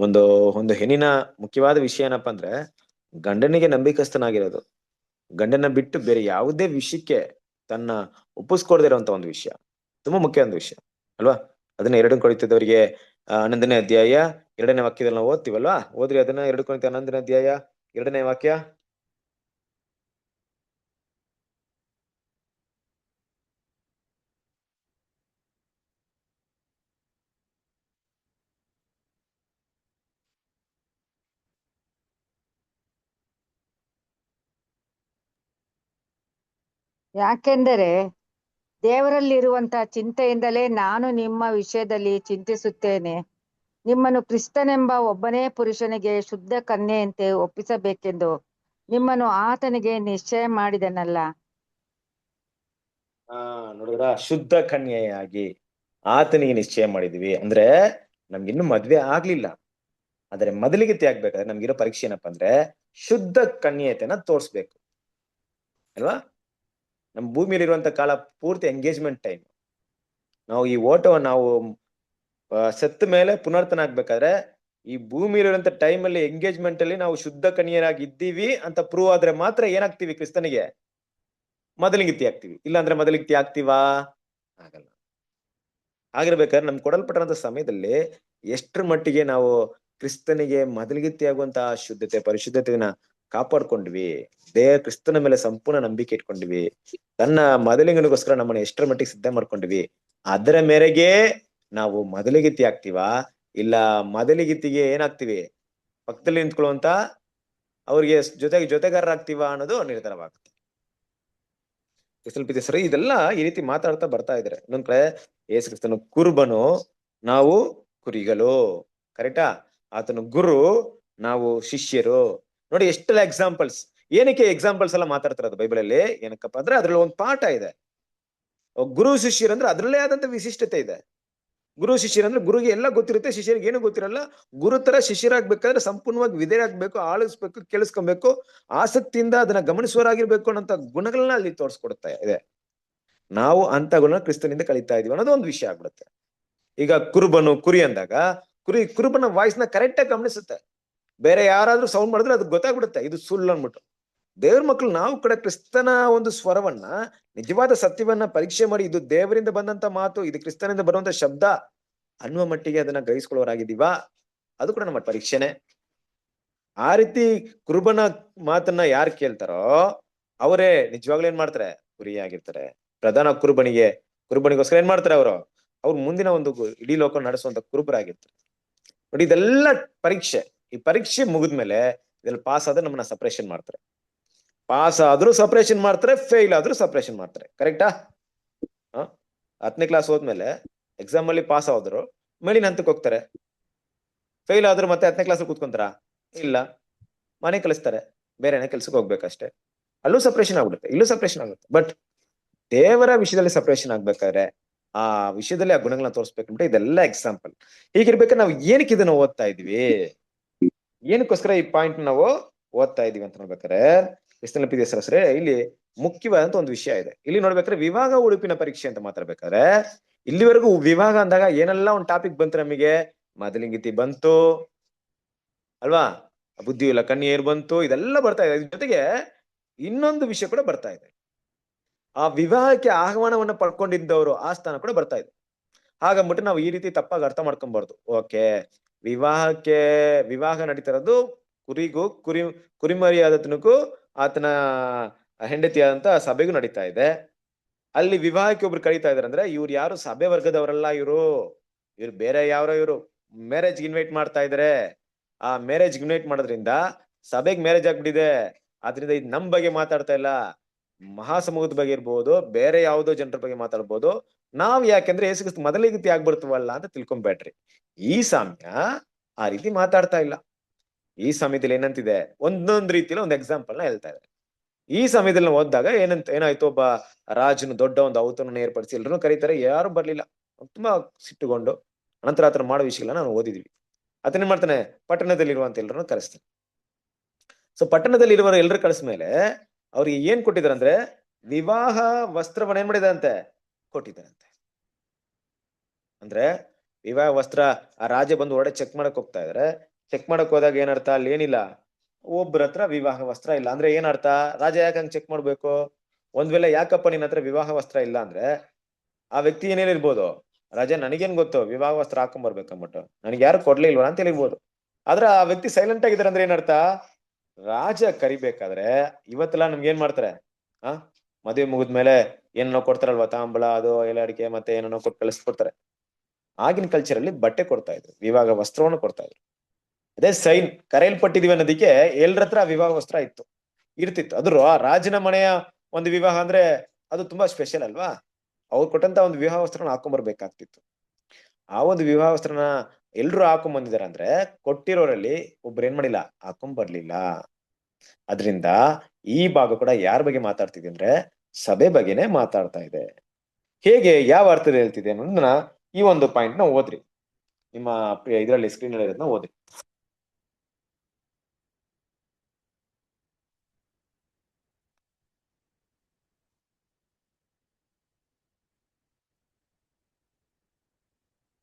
ಒಂದು ಒಂದು ಹೆಣ್ಣಿನ ಮುಖ್ಯವಾದ ವಿಷಯ ಏನಪ್ಪಾ ಅಂದ್ರೆ ಗಂಡನಿಗೆ ನಂಬಿಕಸ್ಥನಾಗಿರೋದು, ಗಂಡನ ಬಿಟ್ಟು ಬೇರೆ ಯಾವುದೇ ವಿಷಯಕ್ಕೆ ತನ್ನ ಒಪ್ಪಿಸ್ಕೊಡದೇ ಇರುವಂತ ಒಂದು ವಿಷಯ ತುಂಬಾ ಮುಖ್ಯವಾದ ವಿಷಯ ಅಲ್ವಾ. ಅದನ್ನ 2 ಕೊರಿಂಥದವರಿಗೆ 11ನೇ ಅಧ್ಯಾಯ 2ನೇ ವಾಕ್ಯದಲ್ಲಿ ನಾವು ಓದ್ತೀವಲ್ವಾ. ಓದ್ರಿ ಅದನ್ನ 2 ಕೊರಿಂಥ 11ನೇ ಅಧ್ಯಾಯ 2ನೇ ವಾಕ್ಯ. ಯಾಕೆಂದರೆ ದೇವರಲ್ಲಿರುವಂತ ಚಿಂತೆಯಿಂದಲೇ ನಾನು ನಿಮ್ಮ ವಿಷಯದಲ್ಲಿ ಚಿಂತಿಸುತ್ತೇನೆ. ನಿಮ್ಮನ್ನು ಕ್ರಿಸ್ತನೆಂಬ ಒಬ್ಬನೇ ಪುರುಷನಿಗೆ ಶುದ್ಧ ಕನ್ಯೆಯಂತೆ ಒಪ್ಪಿಸಬೇಕೆಂದು ನಿಮ್ಮನ್ನು ಆತನಿಗೆ ನಿಶ್ಚಯ ಮಾಡಿದನಲ್ಲ. ನೋಡಿದ್ರ, ಶುದ್ಧ ಕನ್ಯೆಯಾಗಿ ಆತನಿಗೆ ನಿಶ್ಚಯ ಮಾಡಿದ್ವಿ ಅಂದ್ರೆ ನಮ್ಗಿನ್ನು ಮದ್ವೆ ಆಗ್ಲಿಲ್ಲ, ಆದ್ರೆ ಮೊದಲಿಗಿತಿ ಆಗ್ಬೇಕಾದ್ರೆ ನಮ್ಗಿರೋ ಪರೀಕ್ಷೆ ಏನಪ್ಪಾ ಅಂದ್ರೆ ಶುದ್ಧ ಕನ್ಯತೆನ ತೋರ್ಸ್ಬೇಕು ಅಲ್ವಾ. ನಮ್ ಭೂಮಿಯಲ್ಲಿರುವಂತ ಕಾಲ ಪೂರ್ತಿ ಎಂಗೇಜ್ಮೆಂಟ್ ಟೈಮ್. ನಾವು ಈ ಓಟವನ್ನು ನಾವು ಸತ್ತ ಮೇಲೆ ಪುನರ್ತನ ಆಗ್ಬೇಕಾದ್ರೆ ಈ ಭೂಮಿಯಲ್ಲಿರುವಂತ ಟೈಮ್ ಅಲ್ಲಿ ಎಂಗೇಜ್ಮೆಂಟ್ ಅಲ್ಲಿ ನಾವು ಶುದ್ಧ ಕನ್ಯರಾಗಿ ಇದ್ದೀವಿ ಅಂತ ಪ್ರೂವ್ ಆದ್ರೆ ಮಾತ್ರ ಏನಾಗ್ತೀವಿ, ಕ್ರಿಸ್ತನಿಗೆ ಮೊದಲಿಗಿತ್ತಿ ಆಗ್ತೀವಿ. ಇಲ್ಲಾಂದ್ರೆ ಮೊದಲಿಗಿತ್ತಿ ಆಗ್ತೀವಾ? ಆಗಲ್ಲ. ಆಗಿರ್ಬೇಕಾದ್ರೆ ನಮ್ಗೆ ಕೊಡಲ್ಪಟ್ಟಂತ ಸಮಯದಲ್ಲಿ ಎಷ್ಟರ ಮಟ್ಟಿಗೆ ನಾವು ಕ್ರಿಸ್ತನಿಗೆ ಮೊದಲಿಗಿತ್ತಿ ಆಗುವಂತಹ ಶುದ್ಧತೆ ಪರಿಶುದ್ಧತೆಯನ್ನ ಕಾಪಾಡ್ಕೊಂಡ್ವಿ, ಕ್ರಿಸ್ತನ ಮೇಲೆ ಸಂಪೂರ್ಣ ನಂಬಿಕೆ ಇಟ್ಕೊಂಡ್ವಿ, ತನ್ನ ಮೊದಲಿಗನಿಗೋಸ್ಕರ ನಮ್ಮನ್ನ ಎಷ್ಟರ ಮಟ್ಟಿಗೆ ಸಿದ್ಧ ಮಾಡ್ಕೊಂಡ್ವಿ, ಅದರ ಮೇರೆಗೆ ನಾವು ಮೊದಲಿಗಿತ್ತಿ ಆಗ್ತೀವಾ ಇಲ್ಲ ಮೊದಲಿಗಿತ್ತಿಗೆ ಏನಾಗ್ತಿವಿ ಪಕ್ಕದಲ್ಲಿ ನಿಂತ್ಕೊಳ್ಳುವಂತ ಅವ್ರಿಗೆ ಜೊತೆಗಾರರಾಗ್ತೀವಾ ಅನ್ನೋದು ನಿರ್ಧಾರವಾಗುತ್ತೆ. ಸ್ವಲ್ಪ ಸರಿ ಇದೆಲ್ಲ ಈ ರೀತಿ ಮಾತಾಡ್ತಾ ಬರ್ತಾ ಇದ್ರೆ ಇನ್ನೊಂದ್ ಕಡೆ ಯೇಸು ಕ್ರಿಸ್ತನು ಕುರುಬನು, ನಾವು ಕುರಿಗಳು, ಕರೆಕ್ಟಾ? ಆತನು ಗುರು, ನಾವು ಶಿಷ್ಯರು. ನೋಡಿ ಎಷ್ಟೆಲ್ಲ ಎಕ್ಸಾಂಪಲ್ಸ್. ಏನಕ್ಕೆ ಎಕ್ಸಾಂಪಲ್ಸ್ ಎಲ್ಲ ಮಾತಾಡ್ತಿರೋದು ಬೈಬಲ್ ಅಲ್ಲಿ? ಏನಕ್ಕಪ್ಪ ಅಂದ್ರೆ ಅದ್ರಲ್ಲಿ ಒಂದು ಪಾಠ ಇದೆ. ಗುರು ಶಿಷ್ಯರು ಅಂದ್ರೆ ಅದ್ರಲ್ಲೇ ಆದಂತ ವಿಶಿಷ್ಟತೆ ಇದೆ. ಗುರು ಶಿಷ್ಯರಂದ್ರೆ ಗುರುಗೆ ಎಲ್ಲ ಗೊತ್ತಿರುತ್ತೆ, ಶಿಷ್ಯರಿಗೆ ಏನು ಗೊತ್ತಿರಲ್ಲ. ಗುರು ತರ ಶಿಷ್ಯರಾಗ್ಬೇಕಾದ್ರೆ ಸಂಪೂರ್ಣವಾಗಿ ವಿಧೇಯರಾಗ್ಬೇಕು, ಆಳಿಸ್ಬೇಕು, ಕೇಳಿಸ್ಕೊಬೇಕು, ಆಸಕ್ತಿಯಿಂದ ಅದನ್ನ ಗಮನಿಸುವರಾಗಿರ್ಬೇಕು ಅನ್ನೋಂತ ಗುಣಗಳನ್ನ ಅಲ್ಲಿ ತೋರಿಸ್ಕೊಡ್ತಾ ಇದೆ. ನಾವು ಅಂತ ಗುಣ ಕ್ರಿಸ್ತನಿಂದ ಕಲಿತಾ ಇದೀವಿ ಅನ್ನೋದು ಒಂದು ವಿಷಯ ಆಗ್ಬಿಡುತ್ತೆ. ಈಗ ಕುರುಬನು ಕುರಿ ಅಂದಾಗ ಕುರುಬನ ವಾಯ್ಸ್ ನ ಕರೆಕ್ಟ್ ಆಗಿ ಗಮನಿಸುತ್ತೆ. ಬೇರೆ ಯಾರಾದ್ರೂ ಸೌಂಡ್ ಮಾಡಿದ್ರೆ ಅದಕ್ಕೆ ಗೊತ್ತಾಗ್ಬಿಡುತ್ತೆ ಇದು ಸುಳ್ಳು ಅನ್ಬಿಟ್ಟು. ದೇವ್ರ ಮಕ್ಳು ನಾವು ಕೂಡ ಕ್ರಿಸ್ತನ ಒಂದು ಸ್ವರವನ್ನ, ನಿಜವಾದ ಸತ್ಯವನ್ನ ಪರೀಕ್ಷೆ ಮಾಡಿ ಇದು ದೇವರಿಂದ ಬಂದಂತ ಮಾತು, ಇದು ಕ್ರಿಸ್ತನಿಂದ ಬರುವಂತ ಶಬ್ದ ಅನ್ನುವ ಮಟ್ಟಿಗೆ ಅದನ್ನ ಗ್ರಹಿಸ್ಕೊಳ್ಳೋರಾಗಿದ್ದೀವಾ? ಅದು ಕೂಡ ನಮ್ಮ ಪರೀಕ್ಷೆನೆ. ಆ ರೀತಿ ಕುರುಬನ ಮಾತನ್ನ ಯಾರು ಕೇಳ್ತಾರೋ ಅವರೇ ನಿಜವಾಗ್ಲೂ ಏನ್ ಮಾಡ್ತಾರೆ, ಕುರಿಯಾಗಿರ್ತಾರೆ. ಪ್ರಧಾನ ಕುರುಬನಿಗೋಸ್ಕರ ಏನ್ ಮಾಡ್ತಾರೆ ಅವ್ರು ಮುಂದಿನ ಒಂದು ಇಡೀ ಲೋಕ ನಡೆಸುವಂತ ಕುರುಬರಾಗಿರ್ತಾರೆ. ನೋಡಿ ಇದೆಲ್ಲ ಪರೀಕ್ಷೆ. ಈ ಪರೀಕ್ಷೆ ಮುಗಿದ್ಮೇಲೆ ಇದ್ರಲ್ಲಿ ಪಾಸ್ ಆದ್ರೆ ನಮ್ಮನ್ನ ಸಪರೇಷನ್ ಮಾಡ್ತಾರೆ. ಪಾಸ್ ಆದ್ರೂ ಸಪರೇಷನ್ ಮಾಡ್ತಾರೆ, ಫೇಲ್ ಆದ್ರೂ ಸಪರೇಷನ್ ಮಾಡ್ತಾರೆ. ಕರೆಕ್ಟಾ? 10ನೇ ಕ್ಲಾಸ್ ಹೋದ್ಮೇಲೆ ಎಕ್ಸಾಮ್ ಅಲ್ಲಿ ಪಾಸ್ ಆದ್ರು ಮೇಲಿನ ಹಂತಕ್ಕೆ ಹೋಗ್ತಾರೆ. ಫೇಲ್ ಆದ್ರೂ ಮತ್ತೆ 10ನೇ ಕ್ಲಾಸ್ ಕೂತ್ಕೊಂತಾರ? ಇಲ್ಲ, ಮನೆ ಕಲಿಸ್ತಾರೆ, ಬೇರೆನೆ ಕೆಲ್ಸಕ್ಕೆ ಹೋಗ್ಬೇಕಷ್ಟೇ. ಅಲ್ಲೂ ಸಪರೇಷನ್ ಆಗ್ಬಿಡುತ್ತೆ, ಇಲ್ಲೂ ಸಪರೇಷನ್ ಆಗುತ್ತೆ. ಬಟ್ ದೇವರ ವಿಷಯದಲ್ಲಿ ಸಪರೇಷನ್ ಆಗ್ಬೇಕಾದ್ರೆ ಆ ವಿಷಯದಲ್ಲಿ ಆ ಗುಣಗಳನ್ನ ತೋರಿಸ್ಬೇಕಂದ್ರೆ ಇದೆಲ್ಲ ಎಕ್ಸಾಂಪಲ್. ಹೀಗಿರ್ಬೇಕಾದ್ರೆ ನಾವು ಏನಕ್ಕೆ ಇದನ್ನ ಓದ್ತಾ ಇದೀವಿ, ಏನಕ್ಕೋಸ್ಕರ ಈ ಪಾಯಿಂಟ್ ನಾವು ಓದ್ತಾ ಇದೀವಿ ಅಂತ ನೋಡ್ಬೇಕಾದ್ರೆ ಕ್ರಿಸ್ತನ ಪ್ರಿಯ ಸಹೋದರರೇ, ಇಲ್ಲಿ ಮುಖ್ಯವಾದಂತ ಒಂದು ವಿಷಯ ಇದೆ. ಇಲ್ಲಿ ನೋಡ್ಬೇಕಾದ್ರೆ ವಿವಾಹ ಉಡುಪಿನ ಪರೀಕ್ಷೆ ಅಂತ ಮಾತಾಡ್ಬೇಕಾದ್ರೆ ಇಲ್ಲಿವರೆಗೂ ವಿವಾಹ ಅಂದಾಗ ಏನೆಲ್ಲ ಒಂದು ಟಾಪಿಕ್ ಬಂತು ನಮಗೆ. ಮೊದಲಿಂಗಿತಿ ಬಂತು ಅಲ್ವಾ, ಬುದ್ಧಿ ಇಲ್ಲ ಕನ್ಯೆಯರು ಬಂತು, ಇದೆಲ್ಲ ಬರ್ತಾ ಇದೆ. ಇದ್ರ ಜೊತೆಗೆ ಇನ್ನೊಂದು ವಿಷಯ ಕೂಡ ಬರ್ತಾ ಇದೆ. ಆ ವಿವಾಹಕ್ಕೆ ಆಹ್ವಾನವನ್ನ ಪಡ್ಕೊಂಡಿದ್ದವರು ಆ ಸ್ಥಾನ ಕೂಡ ಬರ್ತಾ ಇದೆ. ಹಾಗಂದ್ಬಿಟ್ಟು ನಾವು ಈ ರೀತಿ ತಪ್ಪಾಗಿ ಅರ್ಥ ಮಾಡ್ಕೊಬಾರ್ದು. ಓಕೆ, ವಿವಾಹ ನಡೀತಿರೋದು ಕುರಿಮರಿಯಾದತನಕ್ಕೂ ಆತನ ಹೆಂಡತಿಯಾದಂತ ಸಭೆಗೂ ನಡೀತಾ ಇದೆ. ಅಲ್ಲಿ ವಿವಾಹಕ್ಕೆ ಒಬ್ರು ಕರೀತಾ ಇದಾರೆ ಅಂದ್ರೆ ಇವ್ರು ಯಾರು ಸಭೆ ವರ್ಗದವರಲ್ಲ, ಇವ್ರು ಬೇರೆ ಇವ್ರು ಮ್ಯಾರೇಜ್ ಇನ್ವೈಟ್ ಮಾಡ್ತಾ ಇದಾರೆ. ಆ ಮ್ಯಾರೇಜ್ ಇನ್ವೈಟ್ ಮಾಡೋದ್ರಿಂದ ಸಭೆಗೆ ಮ್ಯಾರೇಜ್ ಆಗ್ಬಿಟ್ಟಿದೆ. ಆದ್ರಿಂದ ಇದು ನಮ್ ಬಗ್ಗೆ ಮಾತಾಡ್ತಾ ಇಲ್ಲ, ಮಹಾಸಮೂಹದ ಬಗ್ಗೆ ಇರ್ಬೋದು, ಬೇರೆ ಯಾವುದೋ ಜನರ ಬಗ್ಗೆ ಮಾತಾಡ್ಬೋದು. ನಾವ್ ಯಾಕೆಂದ್ರೆ ಯೇಸು ಕ್ರಿಸ್ತ ಮೊದಲಿಗೆ ಆಗ್ಬಿಡ್ತೀವಲ್ಲ ಅಂತ ತಿಳ್ಕೊಂಬೇಡ್ರಿ. ಈ ಸಾಮ್ಯ ಆ ರೀತಿ ಮಾತಾಡ್ತಾ ಇಲ್ಲ. ಈ ಸಮಯದಲ್ಲಿ ಏನಂತಿದೆ, ಒಂದೊಂದ್ ರೀತಿಯಲ್ಲಿ ಒಂದು ಎಕ್ಸಾಂಪಲ್ ನ ಹೇಳ್ತಾ ಇದೆ. ಈ ಸಮಯದಲ್ಲಿ ನಾವು ಓದಿದಾಗ ಏನಾಯ್ತು, ಒಬ್ಬ ರಾಜನು ದೊಡ್ಡ ಒಂದು ಔತಣವನ್ನು ಏರ್ಪಡಿಸಿ ಎಲ್ಲರೂ ಕರೀತಾರೆ, ಯಾರು ಬರ್ಲಿಲ್ಲ. ತುಂಬಾ ಸಿಟ್ಟುಗೊಂಡು ಅನಂತರ ಆತನ ಮಾಡೋ ವಿಷಯಗಳನ್ನ ನಾವು ಓದಿದ್ವಿ. ಆತನೇನ್ ಮಾಡ್ತಾನೆ, ಪಟ್ಟಣದಲ್ಲಿರುವಂತ ಎಲ್ಲರನ್ನು ಕರೆಸ್ತಾನೆ. ಸೊ ಪಟ್ಟಣದಲ್ಲಿರುವರ ಎಲ್ಲರೂ ಕಳಿಸ್ಮೇಲೆ ಅವ್ರಿಗೆ ಏನ್ ಕೊಟ್ಟಿದಾರಂದ್ರೆ, ವಿವಾಹ ವಸ್ತ್ರವನ್ನ ಏನ್ ಮಾಡಿದಾರಂತೆ, ಕೊಟ್ಟಿದ್ದಾರಂತೆ. ಅಂದ್ರೆ ವಿವಾಹ ವಸ್ತ್ರ ಆ ರಾಜ ಬಂದು ಹೊರಡೆ ಚೆಕ್ ಮಾಡಕ್ ಹೋಗ್ತಾ ಇದಾರೆ. ಚೆಕ್ ಮಾಡಕ್ ಹೋದಾಗ ಏನರ್ಥ, ಅಲ್ಲಿ ಏನಿಲ್ಲ, ಒಬ್ಬರ ಹತ್ರ ವಿವಾಹ ವಸ್ತ್ರ ಇಲ್ಲ ಅಂದ್ರೆ ಏನರ್ಥ, ರಾಜ ಯಾಕಂಗ್ ಚೆಕ್ ಮಾಡ್ಬೇಕು? ಒಂದ್ ವೇಳೆ ಯಾಕಪ್ಪ ನಿನ್ನ ಹತ್ರ ವಿವಾಹ ವಸ್ತ್ರ ಇಲ್ಲ ಅಂದ್ರೆ ಆ ವ್ಯಕ್ತಿ ಏನೇನಿರ್ಬೋದು, ರಾಜ ನನಗೇನ್ ಗೊತ್ತು ವಿವಾಹ ವಸ್ತ್ರ ಹಾಕೊಂಡ್ ಬರ್ಬೇಕಂದ್ಬಿಟ್ಟು, ನನಗೆ ಯಾರು ಕೊಡ್ಲೇ ಇಲ್ವಾ ಅಂತ ಹೇಳಿರ್ಬೋದು. ಆದ್ರೆ ಆ ವ್ಯಕ್ತಿ ಸೈಲೆಂಟ್ ಆಗಿದ್ದಾರೆ ಅಂದ್ರೆ ಏನರ್ಥ, ರಾಜ ಕರಿಬೇಕಾದ್ರೆ ಇವತ್ತೆಲ್ಲ ನಮ್ಗೆ ಏನ್ ಮಾಡ್ತಾರೆ, ಮದುವೆ ಮುಗಿದ್ಮೇಲೆ ಏನೋ ಕೊಡ್ತಾರಲ್ವಾ, ತಾಂಬಳ, ಅದು ಎಲೆ ಅಡಿಕೆ ಮತ್ತೆ ಏನೋ ಕೊಟ್ಟು ಕಳಿಸ್ಕೊಡ್ತಾರೆ. ಆಗಿನ ಕಲ್ಚರ್ ಅಲ್ಲಿ ಬಟ್ಟೆ ಕೊಡ್ತಾ ಇದ್ರು, ವಿವಾಹ ವಸ್ತ್ರವನ್ನು ಕೊಡ್ತಾ ಇದ್ರು. ಅದೇ ಸೈನ್, ಕರೆಯಲ್ಪಟ್ಟಿದೀವಿ ಅನ್ನೋದಕ್ಕೆ ಎಲ್ಲರ ಹತ್ರ ವಿವಾಹ ವಸ್ತ್ರ ಇರ್ತಿತ್ತು. ಅದ್ರು ಆ ರಾಜನ ಮನೆಯ ಒಂದು ವಿವಾಹ ಅಂದ್ರೆ ಅದು ತುಂಬಾ ಸ್ಪೆಷಲ್ ಅಲ್ವಾ. ಅವ್ರು ಕೊಟ್ಟಂತ ಒಂದು ವಿವಾಹ ವಸ್ತ್ರನ ಹಾಕೊಂಡ್ಬರ್ಬೇಕಾಗ್ತಿತ್ತು. ಆ ಒಂದು ವಿವಾಹ ವಸ್ತ್ರನ ಎಲ್ರು ಹಾಕೊಂಡ್ ಬಂದಿದಾರೆ ಅಂದ್ರೆ ಕೊಟ್ಟಿರೋರಲ್ಲಿ ಒಬ್ರು ಏನ್ ಮಾಡಿಲ್ಲ, ಹಾಕೊಂಡ್ ಬರ್ಲಿಲ್ಲ. ಅದ್ರಿಂದ ಈ ಭಾಗ ಕೂಡ ಯಾರ ಬಗ್ಗೆ ಮಾತಾಡ್ತಿದೆ ಅಂದ್ರೆ ಸಭೆ ಬಗ್ಗೆನೆ ಮಾತಾಡ್ತಾ ಇದೆ. ಹೇಗೆ, ಯಾವ ಅರ್ಥದಲ್ಲಿ ಹೇಳ್ತಿದೆ ಅನ್ನೋದನ್ನ ಈ ಒಂದು ಪಾಯಿಂಟ್ ನ ಓದ್ರಿ, ನಿಮ್ಮ ಇದರಲ್ಲಿ ಸ್ಕ್ರೀನ್ ಅಲ್ಲಿ ಇರೋದನ್ನ ಓದ್ರಿ.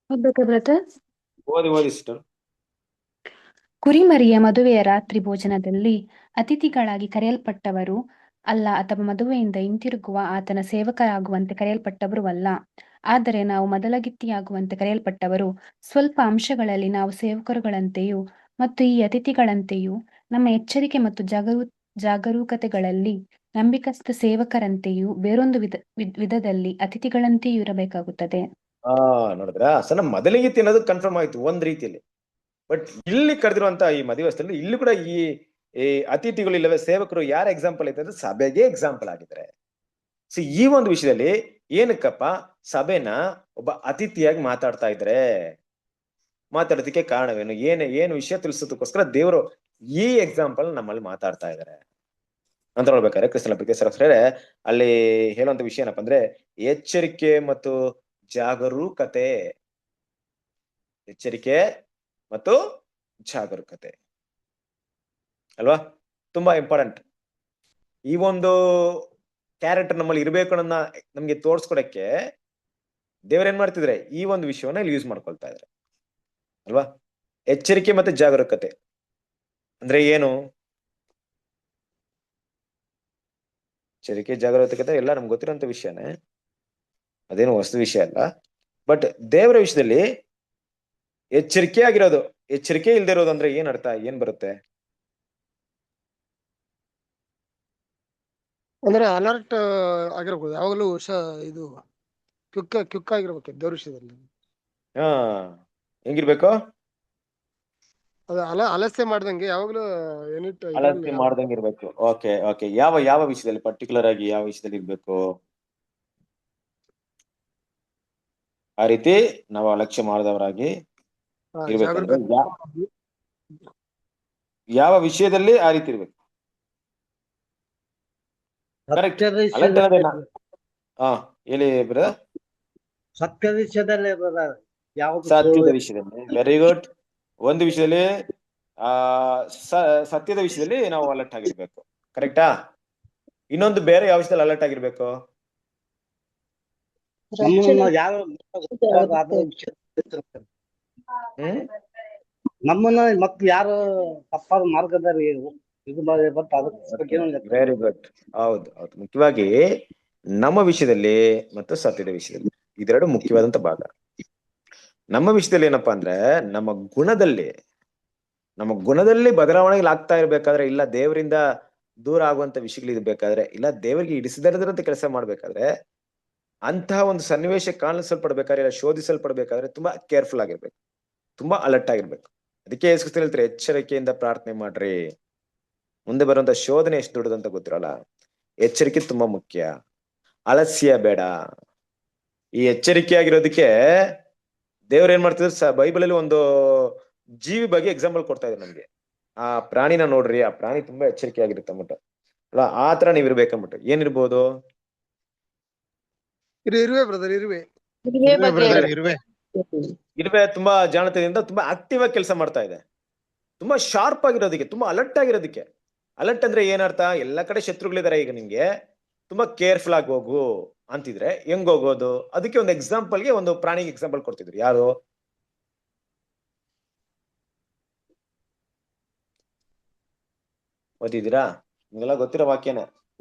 ಓದ್ಬೇಕಾ ಬ್ರದರ್? ಓದಿ ಸಿಸ್ಟರ್. ಕುರಿಮರಿಯ ಮದುವೆಯ ರಾತ್ರಿ ಭೋಜನದಲ್ಲಿ ಅತಿಥಿಗಳಾಗಿ ಕರೆಯಲ್ಪಟ್ಟವರು ಅಲ್ಲ, ಅಥವಾ ಮದುವೆಯಿಂದ ಹಿಂತಿರುಗುವ ಆತನ ಸೇವಕರಾಗುವಂತೆ ಕರೆಯಲ್ಪಟ್ಟವರು ಅಲ್ಲ. ಆದರೆ ನಾವು ಮೊದಲಗಿತ್ತಿಯಾಗುವಂತೆ ಕರೆಯಲ್ಪಟ್ಟವರು. ಸ್ವಲ್ಪ ಅಂಶಗಳಲ್ಲಿ ನಾವು ಸೇವಕರುಗಳಂತೆಯೂ ಮತ್ತು ಈ ಅತಿಥಿಗಳಂತೆಯೂ, ನಮ್ಮ ಎಚ್ಚರಿಕೆ ಮತ್ತು ಜಾಗರೂಕತೆಗಳಲ್ಲಿ ನಂಬಿಕಸ್ಥ ಸೇವಕರಂತೆಯೂ, ಬೇರೊಂದು ವಿಧದಲ್ಲಿ ಅತಿಥಿಗಳಂತೆಯೂ ಇರಬೇಕಾಗುತ್ತದೆ. ನೋಡಿದ್ರ ಸಣ್ಣ ಮೊದಲಿಗೆ ತಿನ್ನೋದು ಕನ್ಫರ್ಮ್ ಆಯ್ತು ಒಂದ್ ರೀತಿಯಲ್ಲಿ. ಬಟ್ ಇಲ್ಲಿ ಕರೆದಿರುವಂತ ಈ ಮದುವೆ ವಸ್ತುದಲ್ಲಿ ಇಲ್ಲಿ ಕೂಡ ಈ ಅತಿಥಿಗಳು ಇಲ್ಲವೇ ಸೇವಕರು ಯಾರ ಎಕ್ಸಾಂಪಲ್ ಐತೆ ಅಂದ್ರೆ ಸಭೆಗೆ ಎಕ್ಸಾಂಪಲ್ ಆಗಿದ್ದಾರೆ. ಸೊ ಈ ಒಂದು ವಿಷಯದಲ್ಲಿ ಏನಕ್ಕಪ್ಪ ಸಭೆನ ಒಬ್ಬ ಅತಿಥಿಯಾಗಿ ಮಾತಾಡ್ತಾ ಇದ್ರೆ, ಮಾತಾಡೋದಕ್ಕೆ ಕಾರಣವೇನು, ಏನು ವಿಷಯ ತಿಳಿಸೋದಕ್ಕೋಸ್ಕರ ದೇವರು ಈ ಎಕ್ಸಾಂಪಲ್ ನಮ್ಮಲ್ಲಿ ಮಾತಾಡ್ತಾ ಇದ್ದಾರೆ ಅಂತ ಹೇಳ್ಬೇಕಾದ್ರೆ ಕ್ರಿಸ್ತನ ಪ್ರೀತಿಸರೇ ಅಲ್ಲಿ ಹೇಳುವಂತ ವಿಷಯ ಏನಪ್ಪಾ ಅಂದ್ರೆ ಎಚ್ಚರಿಕೆ ಮತ್ತು ಜಾಗರೂಕತೆ. ಎಚ್ಚರಿಕೆ ಮತ್ತು ಜಾಗರೂಕತೆ ಅಲ್ವಾ, ತುಂಬಾ ಇಂಪಾರ್ಟೆಂಟ್. ಈ ಒಂದು ಕ್ಯಾರೆಕ್ಟರ್ ನಮ್ಮಲ್ಲಿ ಇರ್ಬೇಕು ಅನ್ನೋದನ್ನ ನಮ್ಗೆ ತೋರ್ಸ್ಕೊಡಕ್ಕೆ ದೇವ್ರ ಏನ್ ಮಾಡ್ತಿದ್ರೆ, ಈ ಒಂದು ವಿಷಯವನ್ನ ಇಲ್ಲಿ ಯೂಸ್ ಮಾಡ್ಕೊಳ್ತಾ ಇದ್ರೆ ಅಲ್ವಾ. ಎಚ್ಚರಿಕೆ ಮತ್ತೆ ಜಾಗರೂಕತೆ ಅಂದ್ರೆ ಏನು? ಎಚ್ಚರಿಕೆ ಜಾಗರೂಕತೆ ಎಲ್ಲ ನಮ್ಗೆ ಗೊತ್ತಿರೋಂಥ ವಿಷಯನೇ, ಅದೇನು ಹೊಸ ವಿಷಯ ಅಲ್ಲ. ಬಟ್ ದೇವರ ವಿಷಯದಲ್ಲಿ ಎಚ್ಚರಿಕೆ ಆಗಿರೋದು, ಎಚ್ಚರಿಕೆ ಇಲ್ದೇ ಇರೋದು ಅಂದ್ರೆ ಏನ್ ಅರ್ಥ, ಏನ್ ಬರುತ್ತೆ? ಅಂದ್ರೆ ಅಲರ್ಟ್ ಆಗಿರ್ಬೋದು, ಯಾವಾಗಲೂ ಇದು ಕ್ವಿಕ್ ಆಗಿರ್ಬೇಕು ದೇವ್ರ ವಿಷಯದಲ್ಲಿ. ಹೆಂಗಿರ್ಬೇಕು? ಅದು ಆಲಸ್ಯ ಮಾಡ್ದಂಗೆ ಯಾವಾಗಲೂ ಅಲರ್ಟ್ ಮಾಡ್ದಂಗೆ ಇರ್ಬೇಕು. ಓಕೆ ಯಾವ ವಿಷಯದಲ್ಲಿ, ಪರ್ಟಿಕ್ಯುಲರ್ ಆಗಿ ಯಾವ ವಿಷಯದಲ್ಲಿ ಇರ್ಬೇಕು? ಆ ರೀತಿ ನಾವು ಅಲಕ್ಷ್ಯ ಮಾಡಿದವರಾಗಿ ಇರ್ಬೇಕಂದ್ರೆ ಯಾವ ವಿಷಯದಲ್ಲಿ ಆ ರೀತಿ ಇರ್ಬೇಕು? ಸತ್ಯದ ಹೇಳಿ ಬ್ರದರ್. ಸತ್ಯದ ವಿಷಯದಲ್ಲಿ ಸತ್ಯದ ವಿಷಯದಲ್ಲಿ, ವೆರಿ ಗುಡ್. ಒಂದು ವಿಷಯದಲ್ಲಿ ಸತ್ಯದ ವಿಷಯದಲ್ಲಿ ನಾವು ಅಲರ್ಟ್ ಆಗಿರ್ಬೇಕು, ಕರೆಕ್ಟಾ? ಇನ್ನೊಂದು ಬೇರೆ ಯಾವ ವಿಷಯದಲ್ಲಿ ಅಲರ್ಟ್ ಆಗಿರ್ಬೇಕು? ನಮ್ಮನ್ನ ಮತ್ತೆ ಯಾರು ತಪ್ಪಾದ ಮಾರ್ಗದಲ್ಲಿ ವೆರಿ ಗುಡ್. ಹೌದು. ಮುಖ್ಯವಾಗಿ ನಮ್ಮ ವಿಷಯದಲ್ಲಿ ಮತ್ತು ಸತ್ಯದ ವಿಷಯದಲ್ಲಿ ಇದೆರಡು ಮುಖ್ಯವಾದಂತ ಭಾಗ. ನಮ್ಮ ವಿಷಯದಲ್ಲಿ ಏನಪ್ಪಾ ಅಂದ್ರೆ ನಮ್ಮ ಗುಣದಲ್ಲಿ ಬದಲಾವಣೆಗಳಾಗ್ತಾ ಇರ್ಬೇಕಾದ್ರೆ, ಇಲ್ಲ ದೇವರಿಂದ ದೂರ ಆಗುವಂತ ವಿಷಯಗಳು ಇರ್ಬೇಕಾದ್ರೆ, ಇಲ್ಲ ದೇವರಿಗೆ ಹಿಡಿಸದಿರದಂತ ಕೆಲಸ ಮಾಡ್ಬೇಕಾದ್ರೆ, ಅಂತಹ ಒಂದು ಸನ್ನಿವೇಶ ಕಾಣಿಸಲ್ಪಡ್ಬೇಕಾದ್ರೆ, ಇಲ್ಲ ಶೋಧಿಸಲ್ಪಡ್ಬೇಕಾದ್ರೆ ತುಂಬಾ ಕೇರ್ಫುಲ್ ಆಗಿರ್ಬೇಕು, ತುಂಬಾ ಅಲರ್ಟ್ ಆಗಿರ್ಬೇಕು. ಅದಕ್ಕೆ ಯೇಸು ಕ್ರಿಸ್ತನು ಹೇಳ್ತಾರೆ, ಎಚ್ಚರಿಕೆಯಿಂದ ಪ್ರಾರ್ಥನೆ ಮಾಡ್ರಿ, ಮುಂದೆ ಬರುವಂತ ಶೋಧನೆ ಎಷ್ಟು ದೊಡ್ಡದಂತ ಗೊತ್ತಿರಲ್ಲ. ಎಚ್ಚರಿಕೆ ತುಂಬಾ ಮುಖ್ಯ. ಆಲಸ್ಯ ಬೇಡ. ಈ ಎಚ್ಚರಿಕೆ ಆಗಿರೋದಕ್ಕೆ ದೇವ್ರ ಏನ್ ಮಾಡ್ತಿದ್ರು, ಬೈಬಲ್ ಅಲ್ಲಿ ಒಂದು ಜೀವಿ ಬಗ್ಗೆ ಎಕ್ಸಾಂಪಲ್ ಕೊಡ್ತಾ ಇದ್ರು ನಮ್ಗೆ. ಆ ಪ್ರಾಣಿನ ನೋಡ್ರಿ, ಆ ಪ್ರಾಣಿ ತುಂಬಾ ಎಚ್ಚರಿಕೆ ಆಗಿರುತ್ತೆ ಅಂದ್ಬಿಟ್ಟು ಅಲ್ಲ, ಆ ತರ ನೀವ್ ಇರ್ಬೇಕಂದ್ಬಿಟ್ಟು. ಏನಿರ್ಬೋದು? ಇರುವೆ ಬ್ರದರ್, ಇರುವೆ. ಇರುವೆ ಬಗ್ಗೆ ಇರುವೆ ತುಂಬಾ ಜಾಣತೆಯಿಂದ ತುಂಬಾ ಆಕ್ಟಿವ್ ಆಗಿ ಕೆಲಸ ಮಾಡ್ತಾ ಇದೆ. ತುಂಬಾ ಶಾರ್ಪ್ ಆಗಿರೋದಕ್ಕೆ, ತುಂಬಾ ಅಲರ್ಟ್ ಆಗಿರೋದಕ್ಕೆ. ಅಲರ್ಟ್ ಅಂದ್ರೆ ಏನರ್ಥ? ಎಲ್ಲ ಕಡೆ ಶತ್ರುಗಳಿದಾರೆ ಈಗ ನಿಮ್ಗೆ, ತುಂಬಾ ಕೇರ್ಫುಲ್ ಆಗಿ ಹೋಗು ಅಂತಿದ್ರೆ ಹೆಂಗ್ ಹೋಗೋದು? ಅದಕ್ಕೆ ಒಂದು ಎಕ್ಸಾಂಪಲ್ಗೆ ಒಂದು ಪ್ರಾಣಿಗೆ ಎಕ್ಸಾಂಪಲ್ ಕೊಡ್ತಿದ್ರು. ಯಾರು? ಓದಿದ್ದೀರಾ? ನಿಮ್ಗೆಲ್ಲ ಗೊತ್ತಿರೋ ವಾಕ್ಯನೇ.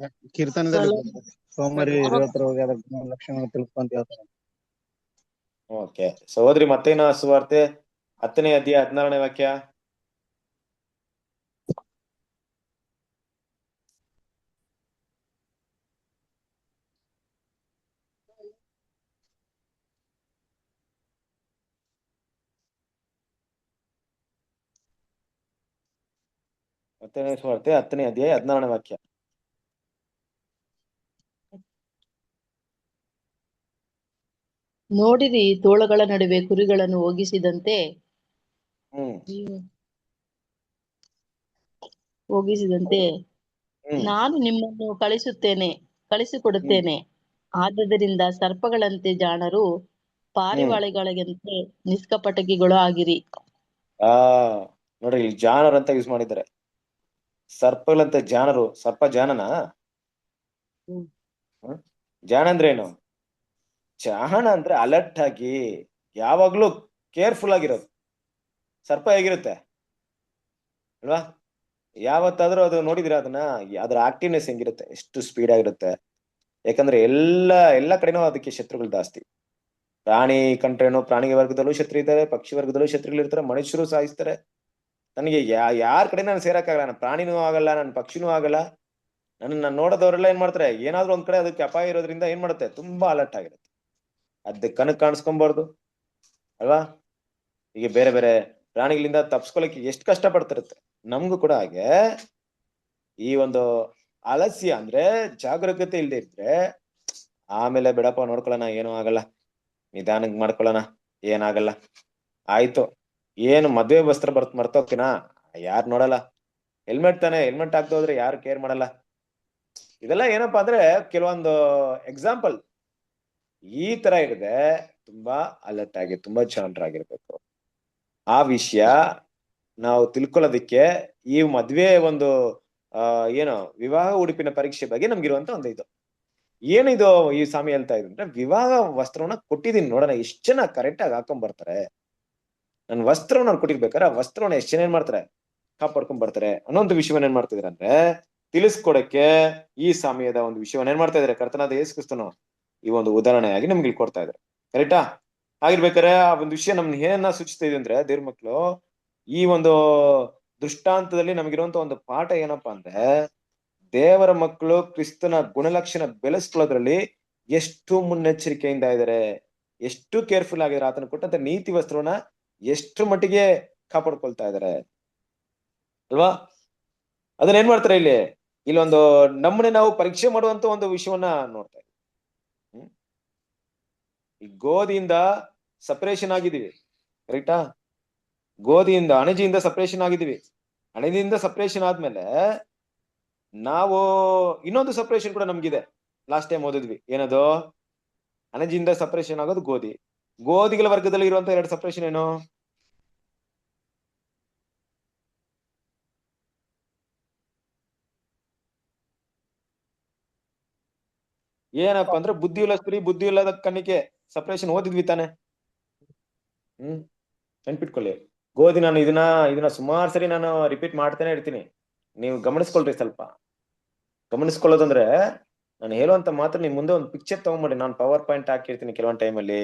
ಕೀರ್ತನದಲ್ಲಿ ಸೋಮರಿ ಲಕ್ಷಣ ತಿಳ್ಕೊಂತ ಹೇಳ್ತಾರೆ. ಓಕೆ, ಸಹೋದರಿ ಮತ್ತೇನ ಸುವಾರ್ತೆ 10ನೇ ಅಧ್ಯಾಯ 16ನೇ ವಾಕ್ಯ. ಮತ್ತೇನೇ ಸುವಾರ್ತೆ 10ನೇ ಅಧ್ಯಾಯ 16ನೇ ವಾಕ್ಯ. ನೋಡಿರಿ, ತೋಳಗಳ ನಡುವೆ ಕುರಿಗಳನ್ನು ಹೋಗಿಸಿದಂತೆ ನಾನು ನಿಮ್ಮನ್ನು ಕಳಿಸಿಕೊಡುತ್ತೇನೆ. ಆದುದರಿಂದ ಸರ್ಪಗಳಂತೆ ಜಾಣರು, ಪಾರಿವಾಳಗಳಂತೆ ನಿಷ್ಕಪಟಕಿಗಳು ಆಗಿರಿ. ನೋಡ್ರಿ, ಇಲ್ಲಿ ಜಾಣರು ಅಂತ ಯೂಸ್ ಮಾಡಿದ್ದಾರೆ. ಸರ್ಪಗಳಂತೆ ಜಾಣರು. ಸರ್ಪ ಜಾಣನಾ? ಜಾಣ ಅಂದ್ರೆ ಏನು? ಜಾಣ ಅಂದ್ರೆ ಅಲರ್ಟ್ ಆಗಿ ಯಾವಾಗ್ಲೂ ಕೇರ್ಫುಲ್ ಆಗಿರೋದು. ಸರ್ಪ ಹೇಗಿರುತ್ತೆ ಅಲ್ವಾ? ಯಾವತ್ತಾದ್ರೂ ಅದು ನೋಡಿದಿರ ಅದನ್ನ? ಅದ್ರ ಆಕ್ಟಿವ್ನೆಸ್ ಹೆಂಗಿರುತ್ತೆ, ಎಷ್ಟು ಸ್ಪೀಡ್ ಆಗಿರುತ್ತೆ. ಯಾಕಂದ್ರೆ ಎಲ್ಲ ಕಡೆನೂ ಅದಕ್ಕೆ ಶತ್ರುಗಳು ಜಾಸ್ತಿ. ಪ್ರಾಣಿ ಕಂಡ್ರೇನು, ಪ್ರಾಣಿ ವರ್ಗದಲ್ಲೂ ಶತ್ರು ಇದ್ದಾರೆ, ಪಕ್ಷಿ ವರ್ಗದಲ್ಲೂ ಶತ್ರುಗಳು ಇರ್ತಾರೆ, ಮನುಷ್ಯರು ಸಾಯಿಸ್ತಾರೆ. ನನಗೆ ಯಾರ ಕಡೆ ನಾನು ಸೇರಕ್ಕಾಗಲ್ಲ. ನನ್ನ ಪ್ರಾಣಿನೂ ಆಗಲ್ಲ, ನನ್ನ ಪಕ್ಷಿನೂ ಆಗಲ್ಲ. ನನ್ನ ನೋಡೋದವರೆಲ್ಲ ಏನ್ ಮಾಡ್ತಾರೆ, ಏನಾದ್ರೂ ಒಂದ್ ಕಡೆ ಅದಕ್ಕೆ ಅಪಾಯ ಇರೋದ್ರಿಂದ ಏನ್ ಮಾಡುತ್ತೆ, ತುಂಬಾ ಅಲರ್ಟ್ ಆಗಿರುತ್ತೆ. ಅದ್ ಕಣಕ್ ಕಾಣಿಸ್ಕೊಂಬಾರ್ದು ಅಲ್ವಾ? ಈಗ ಬೇರೆ ಬೇರೆ ಪ್ರಾಣಿಗಳಿಂದ ತಪ್ಸ್ಕೊಳಕ್ಕೆ ಎಷ್ಟು ಕಷ್ಟ ಪಡ್ತಿರುತ್ತೆ. ನಮ್ಗೂ ಕೂಡ ಹಾಗೆ ಈ ಒಂದು ಆಲಸ್ಯ ಅಂದ್ರೆ ಜಾಗರೂಕತೆ ಇಲ್ಲದೆ ಇದ್ರೆ ಆಮೇಲೆ ಬಿಡಪ್ಪ ನೋಡ್ಕೊಳ್ಳೋಣ, ಏನೂ ಆಗಲ್ಲ, ನಿಧಾನಕ್ಕೆ ಮಾಡ್ಕೊಳ್ಳೋಣ, ಏನಾಗಲ್ಲ, ಆಯ್ತು. ಏನು ಮದ್ವೆ ವಸ್ತ್ರ ಮರ್ತೋಗ್ತೀನಾ? ಯಾರು ನೋಡಲ್ಲ. ಹೆಲ್ಮೆಟ್ ತಾನೆ, ಹೆಲ್ಮೆಟ್ ಹಾಕ್ದು ಹೋದ್ರೆ ಯಾರು ಕೇರ್ ಮಾಡಲ್ಲ. ಇದೆಲ್ಲ ಏನಪ್ಪಾ ಅಂದ್ರೆ ಕೆಲವೊಂದು ಎಕ್ಸಾಂಪಲ್. ಈ ತರ ಇರದೆ ತುಂಬಾ ಅಲರ್ಟ್ ಆಗಿ, ತುಂಬಾ ಜಾಣರಾಗಿರ್ಬೇಕು. ಆ ವಿಷಯ ನಾವು ತಿಳ್ಕೊಳ್ಳೋದಿಕ್ಕೆ ಈ ಮದ್ವೆ ಒಂದು ಏನು ವಿವಾಹ ಉಡುಪಿನ ಪರೀಕ್ಷೆ ಬಗ್ಗೆ ನಮ್ಗಿರುವಂತ ಒಂದು ಇದು. ಏನಿದು ಈ ಸ್ವಾಮಿ ಹೇಳ್ತಾ ಇದ್ರೆ, ವಿವಾಹ ವಸ್ತ್ರವನ್ನ ಕೊಟ್ಟಿದ್ದೀನಿ ನೋಡೋಣ, ಎಷ್ಟು ಜನ ಕರೆಕ್ಟ್ ಆಗಿ ಹಾಕೊಂಡ್ ಬರ್ತಾರೆ. ನನ್ ವಸ್ತ್ರವನ್ನ ಅವ್ರು ಕೊಟ್ಟಿರ್ಬೇಕಾರೆ ಆ ವಸ್ತ್ರವನ್ನ ಎಷ್ಟು ಜನ ಏನ್ ಮಾಡ್ತಾರೆ, ಕಾಪಾಡ್ಕೊಂಡ್ ಬರ್ತಾರೆ ಅನ್ನೋಂದು ವಿಷಯವನ್ನ ಏನ್ ಮಾಡ್ತಿದಾರೆ ಅಂದ್ರೆ ತಿಳಿಸ್ಕೊಡಕ್ಕೆ ಈ ಸಮಯದ ಒಂದು ವಿಷಯವನ್ನ ಏನ್ ಮಾಡ್ತಾ ಇದಾರೆ, ಕರ್ತನಾದ ಯೇಸು ಕ್ರಿಸ್ತನು ಈ ಒಂದು ಉದಾಹರಣೆಯಾಗಿ ನಮ್ಗೆ ಇಲ್ಲಿ ಕೊಡ್ತಾ ಇದಾರೆ. ಕರೆಕ್ಟಾ? ಆಗಿರ್ಬೇಕಾರೆ ಆ ಒಂದು ವಿಷಯ ನಮ್ಗೆ ಏನನ್ನ ಸೂಚಿಸ್ತಾ ಇದೆ ಅಂದ್ರೆ, ದೇವ್ರ ಮಕ್ಳು, ಈ ಒಂದು ದೃಷ್ಟಾಂತದಲ್ಲಿ ನಮಗಿರುವಂತ ಒಂದು ಪಾಠ ಏನಪ್ಪಾ ಅಂದ್ರೆ, ದೇವರ ಮಕ್ಕಳು ಕ್ರಿಸ್ತನ ಗುಣಲಕ್ಷಣ ಬೆಳೆಸ್ಕೊಳ್ಳೋದ್ರಲ್ಲಿ ಎಷ್ಟು ಮುನ್ನೆಚ್ಚರಿಕೆಯಿಂದ ಇದ್ದಾರೆ, ಎಷ್ಟು ಕೇರ್ಫುಲ್ ಆಗಿದ್ದಾರೆ, ಆತನ ಕೊಟ್ಟಂತ ನೀತಿ ವಸ್ತ್ರವನ್ನ ಎಷ್ಟು ಮಟ್ಟಿಗೆ ಕಾಪಾಡ್ಕೊಳ್ತಾ ಇದ್ದಾರೆ ಅಲ್ವಾ? ಅದನ್ನ ಏನ್ ಮಾಡ್ತಾರೆ ಇಲ್ಲೊಂದು ನಮ್ಮನೆ ನಾವು ಪರೀಕ್ಷೆ ಮಾಡುವಂತ ಒಂದು ವಿಷಯವನ್ನ ನೋಡ್ತಾ ಇದ್ದೀವಿ. ಈ ಗೋಧಿಯಿಂದ ಸಪರೇಷನ್ ಆಗಿದ್ದೀವಿ, ಕರೆಕ್ಟಾ? ಗೋಧಿಯಿಂದ, ಅಣಜಿಯಿಂದ ಸಪರೇಷನ್ ಆಗಿದ್ದೀವಿ. ಅಣಜಿಯಿಂದ ಸಪರೇಷನ್ ಆದ್ಮೇಲೆ ನಾವು ಇನ್ನೊಂದು ಸಪರೇಷನ್ ಕೂಡ ನಮ್ಗಿದೆ. ಲಾಸ್ಟ್ ಟೈಮ್ ಓದಿದ್ವಿ, ಏನದು? ಅಣಜಿಯಿಂದ ಸಪರೇಷನ್ ಆಗೋದು ಗೋಧಿ. ಗೋಧಿಗಳ ವರ್ಗದಲ್ಲಿ ಇರುವಂತ 2 ಸಪರೇಷನ್ ಏನು? ಏನಪ್ಪಾ ಅಂದ್ರೆ ಬುದ್ಧಿ ಇಲ್ಲ ಸ್ತ್ರೀ, ಬುದ್ಧಿ ಇಲ್ಲದ ಕನ್ನಿಕೆ ಸಪರೇಷನ್ ಓದಿದ್ವಿ ತಾನೆ? ನೆನ್ಪಿಟ್ಕೊಳ್ಳಿ. ಗೋಧಿ, ನಾನು ಇದನ್ನ ಸುಮಾರು ಸರಿ ನಾನು ರಿಪೀಟ್ ಮಾಡ್ತಾನೆ ಇರ್ತೀನಿ, ನೀವು ಗಮನಿಸ್ಕೊಳ್ರಿ. ಸ್ವಲ್ಪ ಗಮನಿಸ್ಕೊಳ್ಳೋದಂದ್ರೆ, ನಾನು ಹೇಳುವಂತ ಮಾತ್ರ ನಿಮ್ ಮುಂದೆ ಒಂದು ಪಿಕ್ಚರ್ ತಗೊಂಡ್ಬಿಡಿ. ನಾನು ಪವರ್ ಪಾಯಿಂಟ್ ಹಾಕಿರ್ತೀನಿ, ಕೆಲವೊಂದು ಟೈಮಲ್ಲಿ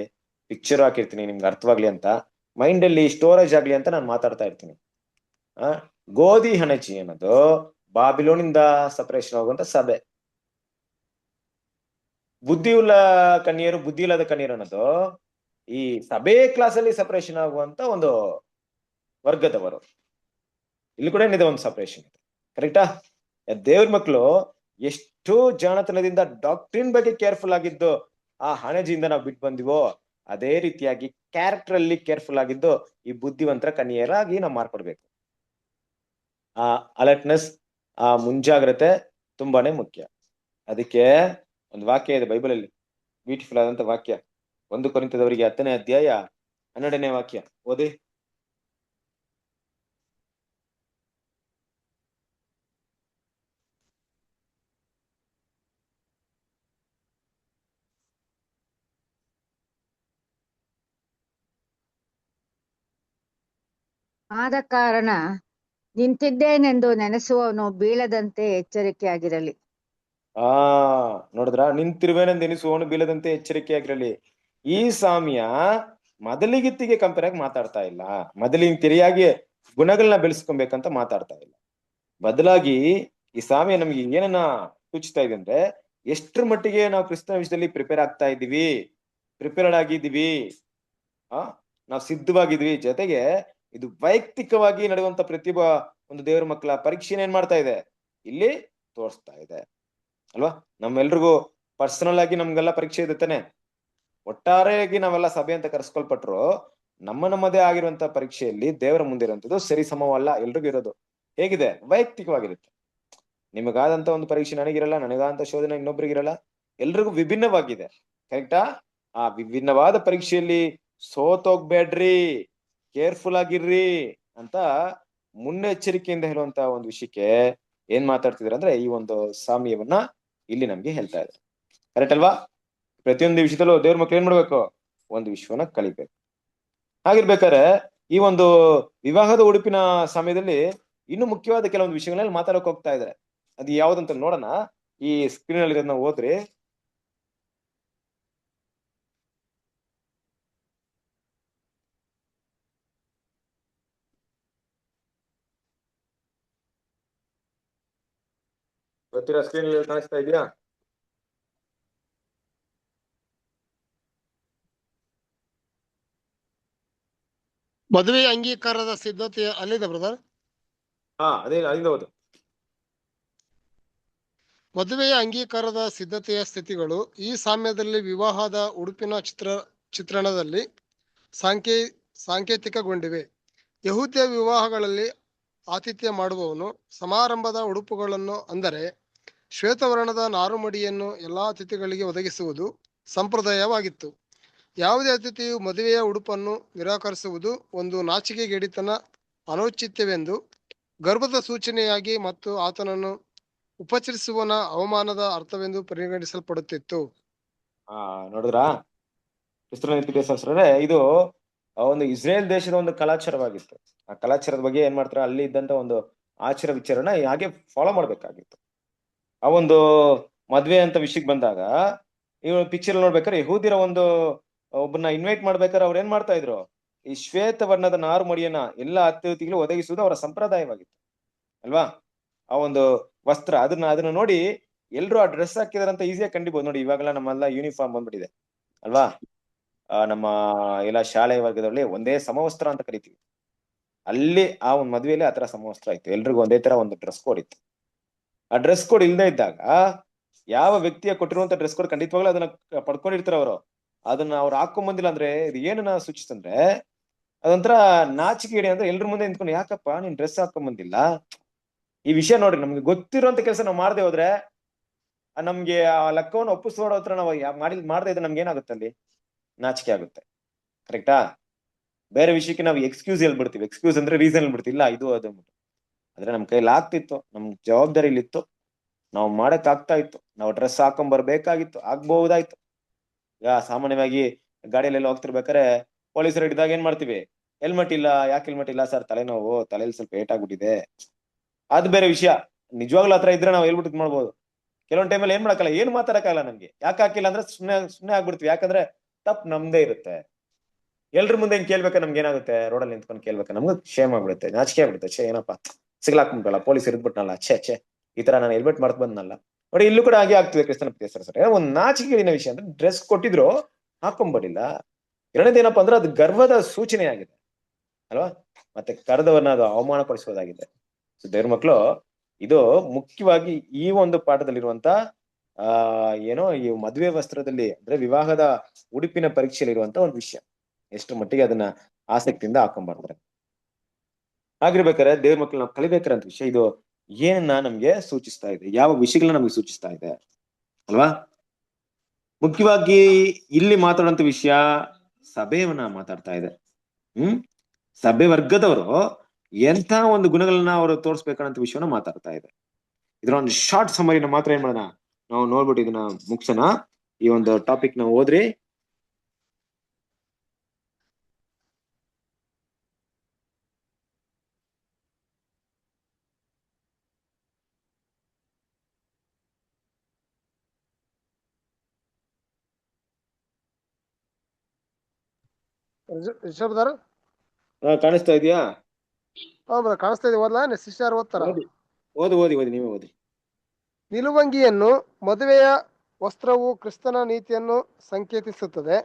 ಪಿಕ್ಚರ್ ಹಾಕಿರ್ತೀನಿ ನಿಮ್ಗೆ ಅರ್ಥವಾಗ್ಲಿ ಅಂತ, ಮೈಂಡ್ ಅಲ್ಲಿ ಸ್ಟೋರೇಜ್ ಆಗ್ಲಿ ಅಂತ ನಾನು ಮಾತಾಡ್ತಾ ಇರ್ತೀನಿ. ಗೋಧಿ ಹಣಚಿ ಅನ್ನೋದು ಬಾಬಿಲೋನಿಂದ ಸಪರೇಷನ್ ಆಗುವಂತ ಸಭೆ. ಬುದ್ಧಿಯುಳ್ಳ ಕನ್ಯರು, ಬುದ್ಧಿ ಇಲ್ಲದ ಕನ್ಯರು ಅನ್ನೋದು ಈ ಸಭೆ ಕ್ಲಾಸಲ್ಲಿ ಸಪರೇಷನ್ ಆಗುವಂತ ಒಂದು ವರ್ಗದವರು. ಇಲ್ಲಿ ಕೂಡ ಏನಿದೆ, ಒಂದು ಸಪರೇಷನ್ ಇದೆ. ಕರೆಕ್ಟಾ? ದೇವ್ರ ಮಕ್ಕಳು ಎಷ್ಟು ಜಾಣತನದಿಂದ ಡಾಕ್ಟ್ರಿನ್ ಬಗ್ಗೆ ಕೇರ್ಫುಲ್ ಆಗಿದ್ದು ಆ ಹಣಜಿಯಿಂದ ನಾವು ಬಿಟ್ಟು ಬಂದಿವೋ, ಅದೇ ರೀತಿಯಾಗಿ ಕ್ಯಾರೆಕ್ಟರ್ ಅಲ್ಲಿ ಕೇರ್ಫುಲ್ ಆಗಿದ್ದು ಈ ಬುದ್ಧಿವಂತರ ಕನ್ಯೆಯರಾಗಿ ನಾವು ಮಾರ್ಪಡ್ಬೇಕು. ಆ ಅಲರ್ಟ್ನೆಸ್, ಆ ಮುಂಜಾಗ್ರತೆ ತುಂಬಾನೇ ಮುಖ್ಯ. ಅದಕ್ಕೆ ಒಂದು ವಾಕ್ಯ ಇದೆ ಬೈಬಲ್ ಅಲ್ಲಿ, ಬ್ಯೂಟಿಫುಲ್ ಆದಂತ ವಾಕ್ಯ. 1 ಕೊರಿಂಥದವರಿಗೆ 10ನೇ ಅಧ್ಯಾಯ 12ನೇ ವಾಕ್ಯ ಓದಿ. ಆದ ಕಾರಣ ನಿಂತಿದ್ದೇನೆಂದು ನೆನೆಸುವವನು ಬೀಳದಂತೆ ಎಚ್ಚರಿಕೆಯಾಗಿರಲಿ. ನೋಡಿದ್ರ, ನಿಂತಿರುವೇನೆಂದು ಎನಿಸುವವನು ಬೀಳದಂತೆ ಎಚ್ಚರಿಕೆಯಾಗಿರಲಿ. ಈ ಸಾಮ್ಯ ಮೊದಲಿಗಿತ್ತಿಗೆ ಕಂಪೇರ್ ಆಗಿ ಮಾತಾಡ್ತಾ ಇಲ್ಲ, ಮೊದಲಿನ ತಿರಿಯಾಗಿ ಗುಣಗಳನ್ನ ಬೆಳೆಸ್ಕೊಬೇಕಂತ ಮಾತಾಡ್ತಾ ಇಲ್ಲ. ಬದಲಾಗಿ ಈ ಸಾಮ್ಯ ನಮ್ಗೆ ಏನನ್ನ ಸೂಚಿಸ್ತಾ ಇದೆ ಅಂದ್ರೆ, ಎಷ್ಟ್ರ ಮಟ್ಟಿಗೆ ನಾವು ಕ್ರಿಸ್ತನ ವಿಷಯದಲ್ಲಿ ಪ್ರಿಪೇರ್ ಆಗ್ತಾ ಇದೀವಿ, ಪ್ರಿಪೇರ್ಡ್ ಆಗಿದ್ದೀವಿ, ನಾವು ಸಿದ್ಧವಾಗಿದ್ವಿ. ಜೊತೆಗೆ ಇದು ವೈಯಕ್ತಿಕವಾಗಿ ನಡೆಯುವಂತ ಪ್ರತಿಭಾ ಒಂದು ದೇವರ ಮಕ್ಕಳ ಪರೀಕ್ಷೆನ ಏನ್ ಮಾಡ್ತಾ ಇದೆ, ಇಲ್ಲಿ ತೋರಿಸ್ತಾ ಇದೆ ಅಲ್ವಾ. ನಮ್ಮೆಲ್ರಿಗೂ ಪರ್ಸನಲ್ ಆಗಿ ನಮ್ಗೆಲ್ಲ ಪರೀಕ್ಷೆ ಇದೆ ತಾನೆ. ಒಟ್ಟಾರೆಯಾಗಿ ನಾವೆಲ್ಲ ಸಭೆ ಅಂತ ಕರೆಸ್ಕೊಳ್ಪಟ್ರು ನಮ್ಮದೇ ಆಗಿರುವಂತ ಪರೀಕ್ಷೆಯಲ್ಲಿ ದೇವರ ಮುಂದೆ ಇರುವಂತದ್ದು ಸರಿ ಸಮವಲ್ಲ ಎಲ್ರಿಗೂ ಇರೋದು. ಹೇಗಿದೆ, ವೈಯಕ್ತಿಕವಾಗಿರುತ್ತೆ. ನಿಮಗಾದಂತ ಒಂದು ಪರೀಕ್ಷೆ ನನಗಿರಲ್ಲ, ನನಗಾದಂತ ಶೋಧನೆ ಇನ್ನೊಬ್ರಿಗಿರಲ್ಲ, ಎಲ್ರಿಗೂ ವಿಭಿನ್ನವಾಗಿದೆ. ಕರೆಕ್ಟಾ? ಆ ವಿಭಿನ್ನವಾದ ಪರೀಕ್ಷೆಯಲ್ಲಿ ಸೋತೋಗ್ಬೇಡ್ರಿ, ಕೇರ್ಫುಲ್ ಆಗಿರ್ರಿ ಅಂತ ಮುನ್ನೆಚ್ಚರಿಕೆಯಿಂದ ಹೇಳುವಂತ ಒಂದು ವಿಷಯಕ್ಕೆ ಏನ್ ಮಾತಾಡ್ತಿದಾರೆ ಅಂದ್ರೆ, ಈ ಒಂದು ಸಾಮ್ಯವನ್ನ ಇಲ್ಲಿ ನಮ್ಗೆ ಹೇಳ್ತಾ ಇದೆ. ಕರೆಕ್ಟ್ ಅಲ್ವಾ? ಪ್ರತಿಯೊಂದು ವಿಷಯದಲ್ಲೂ ದೇವ್ರ ಮಕ್ಳು ಏನ್ ಮಾಡ್ಬೇಕು, ಒಂದು ವಿಷಯವನ್ನ ಕಲಿಬೇಕು. ಹಾಗಿರ್ಬೇಕಾದ್ರೆ ಈ ಒಂದು ವಿವಾಹದ ಉಡುಪಿನ ಸಮಯದಲ್ಲಿ ಇನ್ನು ಮುಖ್ಯವಾದ ಕೆಲವೊಂದು ವಿಷಯಗಳಲ್ಲಿ ಮಾತಾಡಕ್ ಹೋಗ್ತಾ ಇದ್ದಾರೆ. ಅದು ಯಾವ್ದಂತ ನೋಡೋಣ. ಈ ಸ್ಕ್ರೀನ್ ಅಲ್ಲಿ ಇರೋದನ್ನ ಓದ್ರಿ. ಗೊತ್ತಿರೋ ಸ್ಕ್ರೀನ್ ಅಲ್ಲಿ ಕಾಣಿಸ್ತಾ ಇದೆಯಾ? ಮದುವೆ ಅಂಗೀಕಾರದ ಸಿದ್ಧತೆ ಅಲ್ಲಿದೆ ಬ್ರದರ್. ಅದೇ ಅಲ್ಲಿಂದ ಓದು. ಮದುವೆಯ ಅಂಗೀಕಾರದ ಸಿದ್ಧತೆಯ ಸ್ಥಿತಿಗಳು ಈ ಸಾಮ್ಯದಲ್ಲಿ ವಿವಾಹದ ಉಡುಪಿನ ಚಿತ್ರಣದಲ್ಲಿ ಸಾಂಕೇತಿಕಗೊಂಡಿವೆ. ಯಹೂದ್ಯ ವಿವಾಹಗಳಲ್ಲಿ ಆತಿಥ್ಯ ಮಾಡುವವನು ಸಮಾರಂಭದ ಉಡುಪುಗಳನ್ನು ಅಂದರೆ ಶ್ವೇತವರ್ಣದ ನಾರುಮಡಿಯನ್ನು ಎಲ್ಲಾ ಅತಿಥಿಗಳಿಗೆ ಒದಗಿಸುವುದು ಸಂಪ್ರದಾಯವಾಗಿತ್ತು. ಯಾವುದೇ ಅತಿಥಿಯು ಮದುವೆಯ ಉಡುಪನ್ನು ನಿರಾಕರಿಸುವುದು ಒಂದು ನಾಚಿಕೆಗೇಡಿತನ, ಅನೌಚಿತ್ಯವೆಂದು, ಗರ್ಭದ ಸೂಚನೆಯಾಗಿ ಮತ್ತು ಆತನನ್ನು ಉಪಚರಿಸುವನ ಅವಮಾನದ ಅರ್ಥವೆಂದು ಪರಿಗಣಿಸಲ್ಪಡುತ್ತಿತ್ತು. ನೋಡಿದ್ರಾ ಇದು ಒಂದು ಇಸ್ರೇಲ್ ದೇಶದ ಒಂದು ಕಲಾಚಾರವಾಗಿತ್ತು. ಆ ಕಲಾಚಾರದ ಬಗ್ಗೆ ಏನ್ ಮಾಡ್ತಾರೆ, ಅಲ್ಲಿ ಇದ್ದಂತ ಒಂದು ಆಚಾರ ವಿಚಾರನ ಹಾಗೆ ಫಾಲೋ ಮಾಡ್ಬೇಕಾಗಿತ್ತು. ಆ ಒಂದು ಮದ್ವೆ ಅಂತ ವಿಷಯಕ್ಕೆ ಬಂದಾಗ ಈ ಪಿಕ್ಚರ್ ನೋಡ್ಬೇಕಾದ್ರೆ ಯಹೂದಿರ ಒಂದು ಒಬ್ಬನ ಇನ್ವೈಟ್ ಮಾಡ್ಬೇಕಾದ್ರೆ ಅವ್ರು ಏನ್ ಮಾಡ್ತಾ ಇದ್ರು, ಈ ಶ್ವೇತ ವರ್ಣದ ನಾರು ಮಡಿಯನ್ನ ಎಲ್ಲಾ ಅತಿಥಿಗಳು ಒದಗಿಸುವುದು ಅವರ ಸಂಪ್ರದಾಯವಾಗಿತ್ತು ಅಲ್ವಾ. ಆ ಒಂದು ವಸ್ತ್ರ ಅದನ್ನ ನೋಡಿ ಎಲ್ರು ಆ ಡ್ರೆಸ್ ಹಾಕಿದಾರಂತ ಈಸಿಯಾಗಿ ಕಂಡಿಬಹುದು. ನೋಡಿ ಇವಾಗೆಲ್ಲ ನಮ್ಮೆಲ್ಲ ಯೂನಿಫಾರ್ಮ್ ಬಂದ್ಬಿಟ್ಟಿದೆ ಅಲ್ವಾ. ನಮ್ಮ ಎಲ್ಲ ಶಾಲೆ ವರ್ಗದಲ್ಲಿ ಒಂದೇ ಸಮವಸ್ತ್ರ ಅಂತ ಕರಿತೀವಿ. ಅಲ್ಲಿ ಆ ಒಂದು ಮದುವೆಯಲ್ಲಿ ಆತರ ಸಮವಸ್ತ್ರ ಇತ್ತು, ಎಲ್ರಿಗೂ ಒಂದೇ ತರ ಒಂದು ಡ್ರೆಸ್ ಕೋಡ್ ಇತ್ತು. ಆ ಡ್ರೆಸ್ ಕೋಡ್ ಇಲ್ಲದೆ ಇದ್ದಾಗ ಯಾವ ವ್ಯಕ್ತಿಯ ಕೊಟ್ಟಿರುವಂತ ಡ್ರೆಸ್ ಕೋಡ್ ಖಂಡಿತವಾಗ್ಲೂ ಅದನ್ನ ಪಡ್ಕೊಂಡಿರ್ತಾರ ಅವರು, ಅದನ್ನ ಅವ್ರು ಹಾಕೊಂಬಂದಿಲ್ಲ ಅಂದ್ರೆ ಇದು ಏನನ್ನ ಸೂಚಿಸ್ತಂದ್ರೆ ಅದೊಂಥರ ನಾಚಿಕೆಗೇಡಿ. ಅಂದ್ರೆ ಎಲ್ರ ಮುಂದೆ ನಿಂತ್ಕೊಂಡು ಯಾಕಪ್ಪ ನೀನ್ ಡ್ರೆಸ್ ಹಾಕೊಂಬಂದಿಲ್ಲ. ಈ ವಿಷಯ ನೋಡ್ರಿ, ನಮ್ಗೆ ಗೊತ್ತಿರುವಂತ ಕೆಲಸ ನಾವು ಮಾಡದೆ ಹೋದ್ರೆ ನಮ್ಗೆ ಆ ಲೆಕ್ಕವನ್ನು ಒಪ್ಪಿಸೋಡ ಹತ್ರ ನಾವು ಮಾಡದೆ ಇದ್ರೆ ನಮ್ಗೆ ಏನಾಗುತ್ತೆ, ಅಲ್ಲಿ ನಾಚಿಕೆ ಆಗುತ್ತೆ. ಕರೆಕ್ಟಾ? ಬೇರೆ ವಿಷಯಕ್ಕೆ ನಾವು ಎಕ್ಸ್ಕ್ಯೂಸ್ ಹೇಳ್ಬಿಡ್ತೀವಿ. ಎಕ್ಸ್ಕ್ಯೂಸ್ ಅಂದ್ರೆ ರೀಸನ್ ಹೇಳ್ಬಿಡ್ತೀವಿ, ಇಲ್ಲ ಇದು ಅದು. ಆದ್ರೆ ನಮ್ ಕೈಲಿ ಆಗ್ತಿತ್ತು, ನಮ್ ಜವಾಬ್ದಾರಿಲಿತ್ತು, ನಾವು ಮಾಡಕ್ ಆಗ್ತಾ ಇತ್ತು, ನಾವು ಡ್ರೆಸ್ ಹಾಕೊಂಡ್ ಬರ್ಬೇಕಾಗಿತ್ತು, ಆಗ್ಬಹುದಾಯ್ತು. ಈಗ ಸಾಮಾನ್ಯವಾಗಿ ಗಾಡಿಯಲ್ಲೆಲ್ಲ ಹೋಗ್ತಿರ್ಬೇಕಾರೆ ಪೊಲೀಸರು ಹಿಡಿದಾಗ ಏನ್ ಮಾಡ್ತೀವಿ, ಹೆಲ್ಮೆಟ್ ಇಲ್ಲ. ಯಾಕೆ ಹೆಲ್ಮೆಟ್ ಇಲ್ಲ ಸರ್? ತಲೆನೋವು, ತಲೆಯಲ್ಲಿ ಸ್ವಲ್ಪ ಏಟಾಗ್ಬಿಟ್ಟಿದೆ. ಅದು ಬೇರೆ ವಿಷಯ. ನಿಜವಾಗ್ಲೂ ಹತ್ರ ಇದ್ರೆ ನಾವು ಹೇಳ್ಬಿಟ್ಟು ಮಾಡ್ಬೋದು. ಕೆಲವೊಂದ್ ಟೈಮಲ್ಲಿ ಏನ್ ಮಾಡಕ್ಕಲ್ಲ, ಏನ್ ಮಾತಾಡಕ್ಕಾಗಲ್ಲ ನಮ್ಗೆ. ಯಾಕೆ ಹಾಕಿಲ್ಲ ಅಂದ್ರೆ ಸುಮ್ನೆ ಆಗ್ಬಿಡ್ತೀವಿ. ಯಾಕಂದ್ರೆ ತಪ್ಪು ನಮ್ದೇ ಇರುತ್ತೆ. ಎಲ್ರ ಮುಂದೆ ಹೆಂಗ್ ಕೇಳ್ಬೇಕಾ, ನಮ್ಗೆ ಏನಾಗುತ್ತೆ, ರೋಡಲ್ಲಿ ನಿಂತ್ಕೊಂಡು ಕೇಳ್ಬೇಕಾ, ನಮ್ಗೆ ಶೇಮ್ ಆಗ್ಬಿಡುತ್ತೆ, ನಾಚಿಕೆ ಆಗ್ಬಿಡುತ್ತೆ. ಏನಪ್ಪಾ ಸಿಗ್ಲಾಕ್ಬಿಟ್ಟಲ್ಲ, ಪೊಲೀಸ್ ಹಿಡಿದ್ಬಿಟ್ನಲ್ಲ, ಛೇ ಈ ತರ ನಾನು ಹೆಲ್ಮೆಟ್ ಮಾಡ್ತು ಬಂದ್ನಲ್ಲ. ನೋಡಿ ಇಲ್ಲೂ ಕೂಡ ಹಾಗೆ ಆಗ್ತದೆ ಕ್ರಿಸ್ತನ ಸರ್. ಒಂದ್ ನಾಚಿಕೆಗಿನ ವಿಷಯ ಅಂದ್ರೆ ಡ್ರೆಸ್ ಕೊಟ್ಟಿದ್ರು ಹಾಕೊಂಬಡಿಲ್ಲ. ಎರಡನೇದೇನಪ್ಪ ಅಂದ್ರೆ ಅದು ಗರ್ವದ ಸೂಚನೆ ಆಗಿದೆ ಅಲ್ವಾ. ಮತ್ತೆ ಕರೆದವನ್ನ ಅದು ಅವಮಾನ ಪಡಿಸೋದಾಗಿದೆ. ದೇವ್ರ ಮಕ್ಳು ಇದು ಮುಖ್ಯವಾಗಿ ಈ ಒಂದು ಪಾಠದಲ್ಲಿರುವಂತ ಏನೋ ಈ ಮದುವೆ ವಸ್ತ್ರದಲ್ಲಿ ಅಂದ್ರೆ ವಿವಾಹದ ಉಡುಪಿನ ಪರೀಕ್ಷೆಯಲ್ಲಿ ಇರುವಂತ ಒಂದು ವಿಷಯ. ಎಷ್ಟು ಮಟ್ಟಿಗೆ ಅದನ್ನ ಆಸಕ್ತಿಯಿಂದ ಹಾಕೊಂಡ್ಬರ್ತಾರೆ. ಆಗಿರ್ಬೇಕಾದ್ರೆ ದೇವ್ರ ಮಕ್ಕಳು ನಾವು ಕಲಿಬೇಕಾರಂತ ವಿಷಯ ಇದು ಏನನ್ನ ನಮ್ಗೆ ಸೂಚಿಸ್ತಾ ಇದೆ, ಯಾವ ವಿಷಯಗಳನ್ನ ನಮ್ಗೆ ಸೂಚಿಸ್ತಾ ಇದೆ ಅಲ್ವಾ? ಮುಖ್ಯವಾಗಿ ಇಲ್ಲಿ ಮಾತಾಡುವಂತ ವಿಷಯ ಸಭೆಯನ್ನ ಮಾತಾಡ್ತಾ ಇದೆ. ಸಭೆ ವರ್ಗದವರು ಎಂಥ ಒಂದು ಗುಣಗಳನ್ನ ಅವರು ತೋರಿಸ್ಬೇಕನ್ನೋ ವಿಷಯನ ಮಾತಾಡ್ತಾ ಇದೆ. ಇದ್ರ ಒಂದು ಶಾರ್ಟ್ ಸಮರಿನ ಮಾತ್ರ ಏನ್ ಮಾಡೋಣ, ನಾವು ನೋಡ್ಬಿಟ್ಟು ಇದನ್ನ ಮುಗ್ಸೋಣ. ಈ ಒಂದು ಟಾಪಿಕ್ ನಾವು ಓದ್ರಿ. ರಿಷಬ್ ಬ್ರದರ್ ಕಾಣಿಸ್ತಾ ಇದೆಯಾ? ಕಾಣಿಸ್ತಾ ಇದೆ. ಓದ್ಲಾ ಶಿಷ್ಯರು ಓದ್ತಾರ? ಓದಿ ನೀವೇ ಓದಿ. ನಿಲುವಂಗಿಯನ್ನು ಮದುವೆಯ ವಸ್ತ್ರವು ಕ್ರಿಸ್ತನ ನೀತಿಯನ್ನು ಸಂಕೇತಿಸುತ್ತದೆ.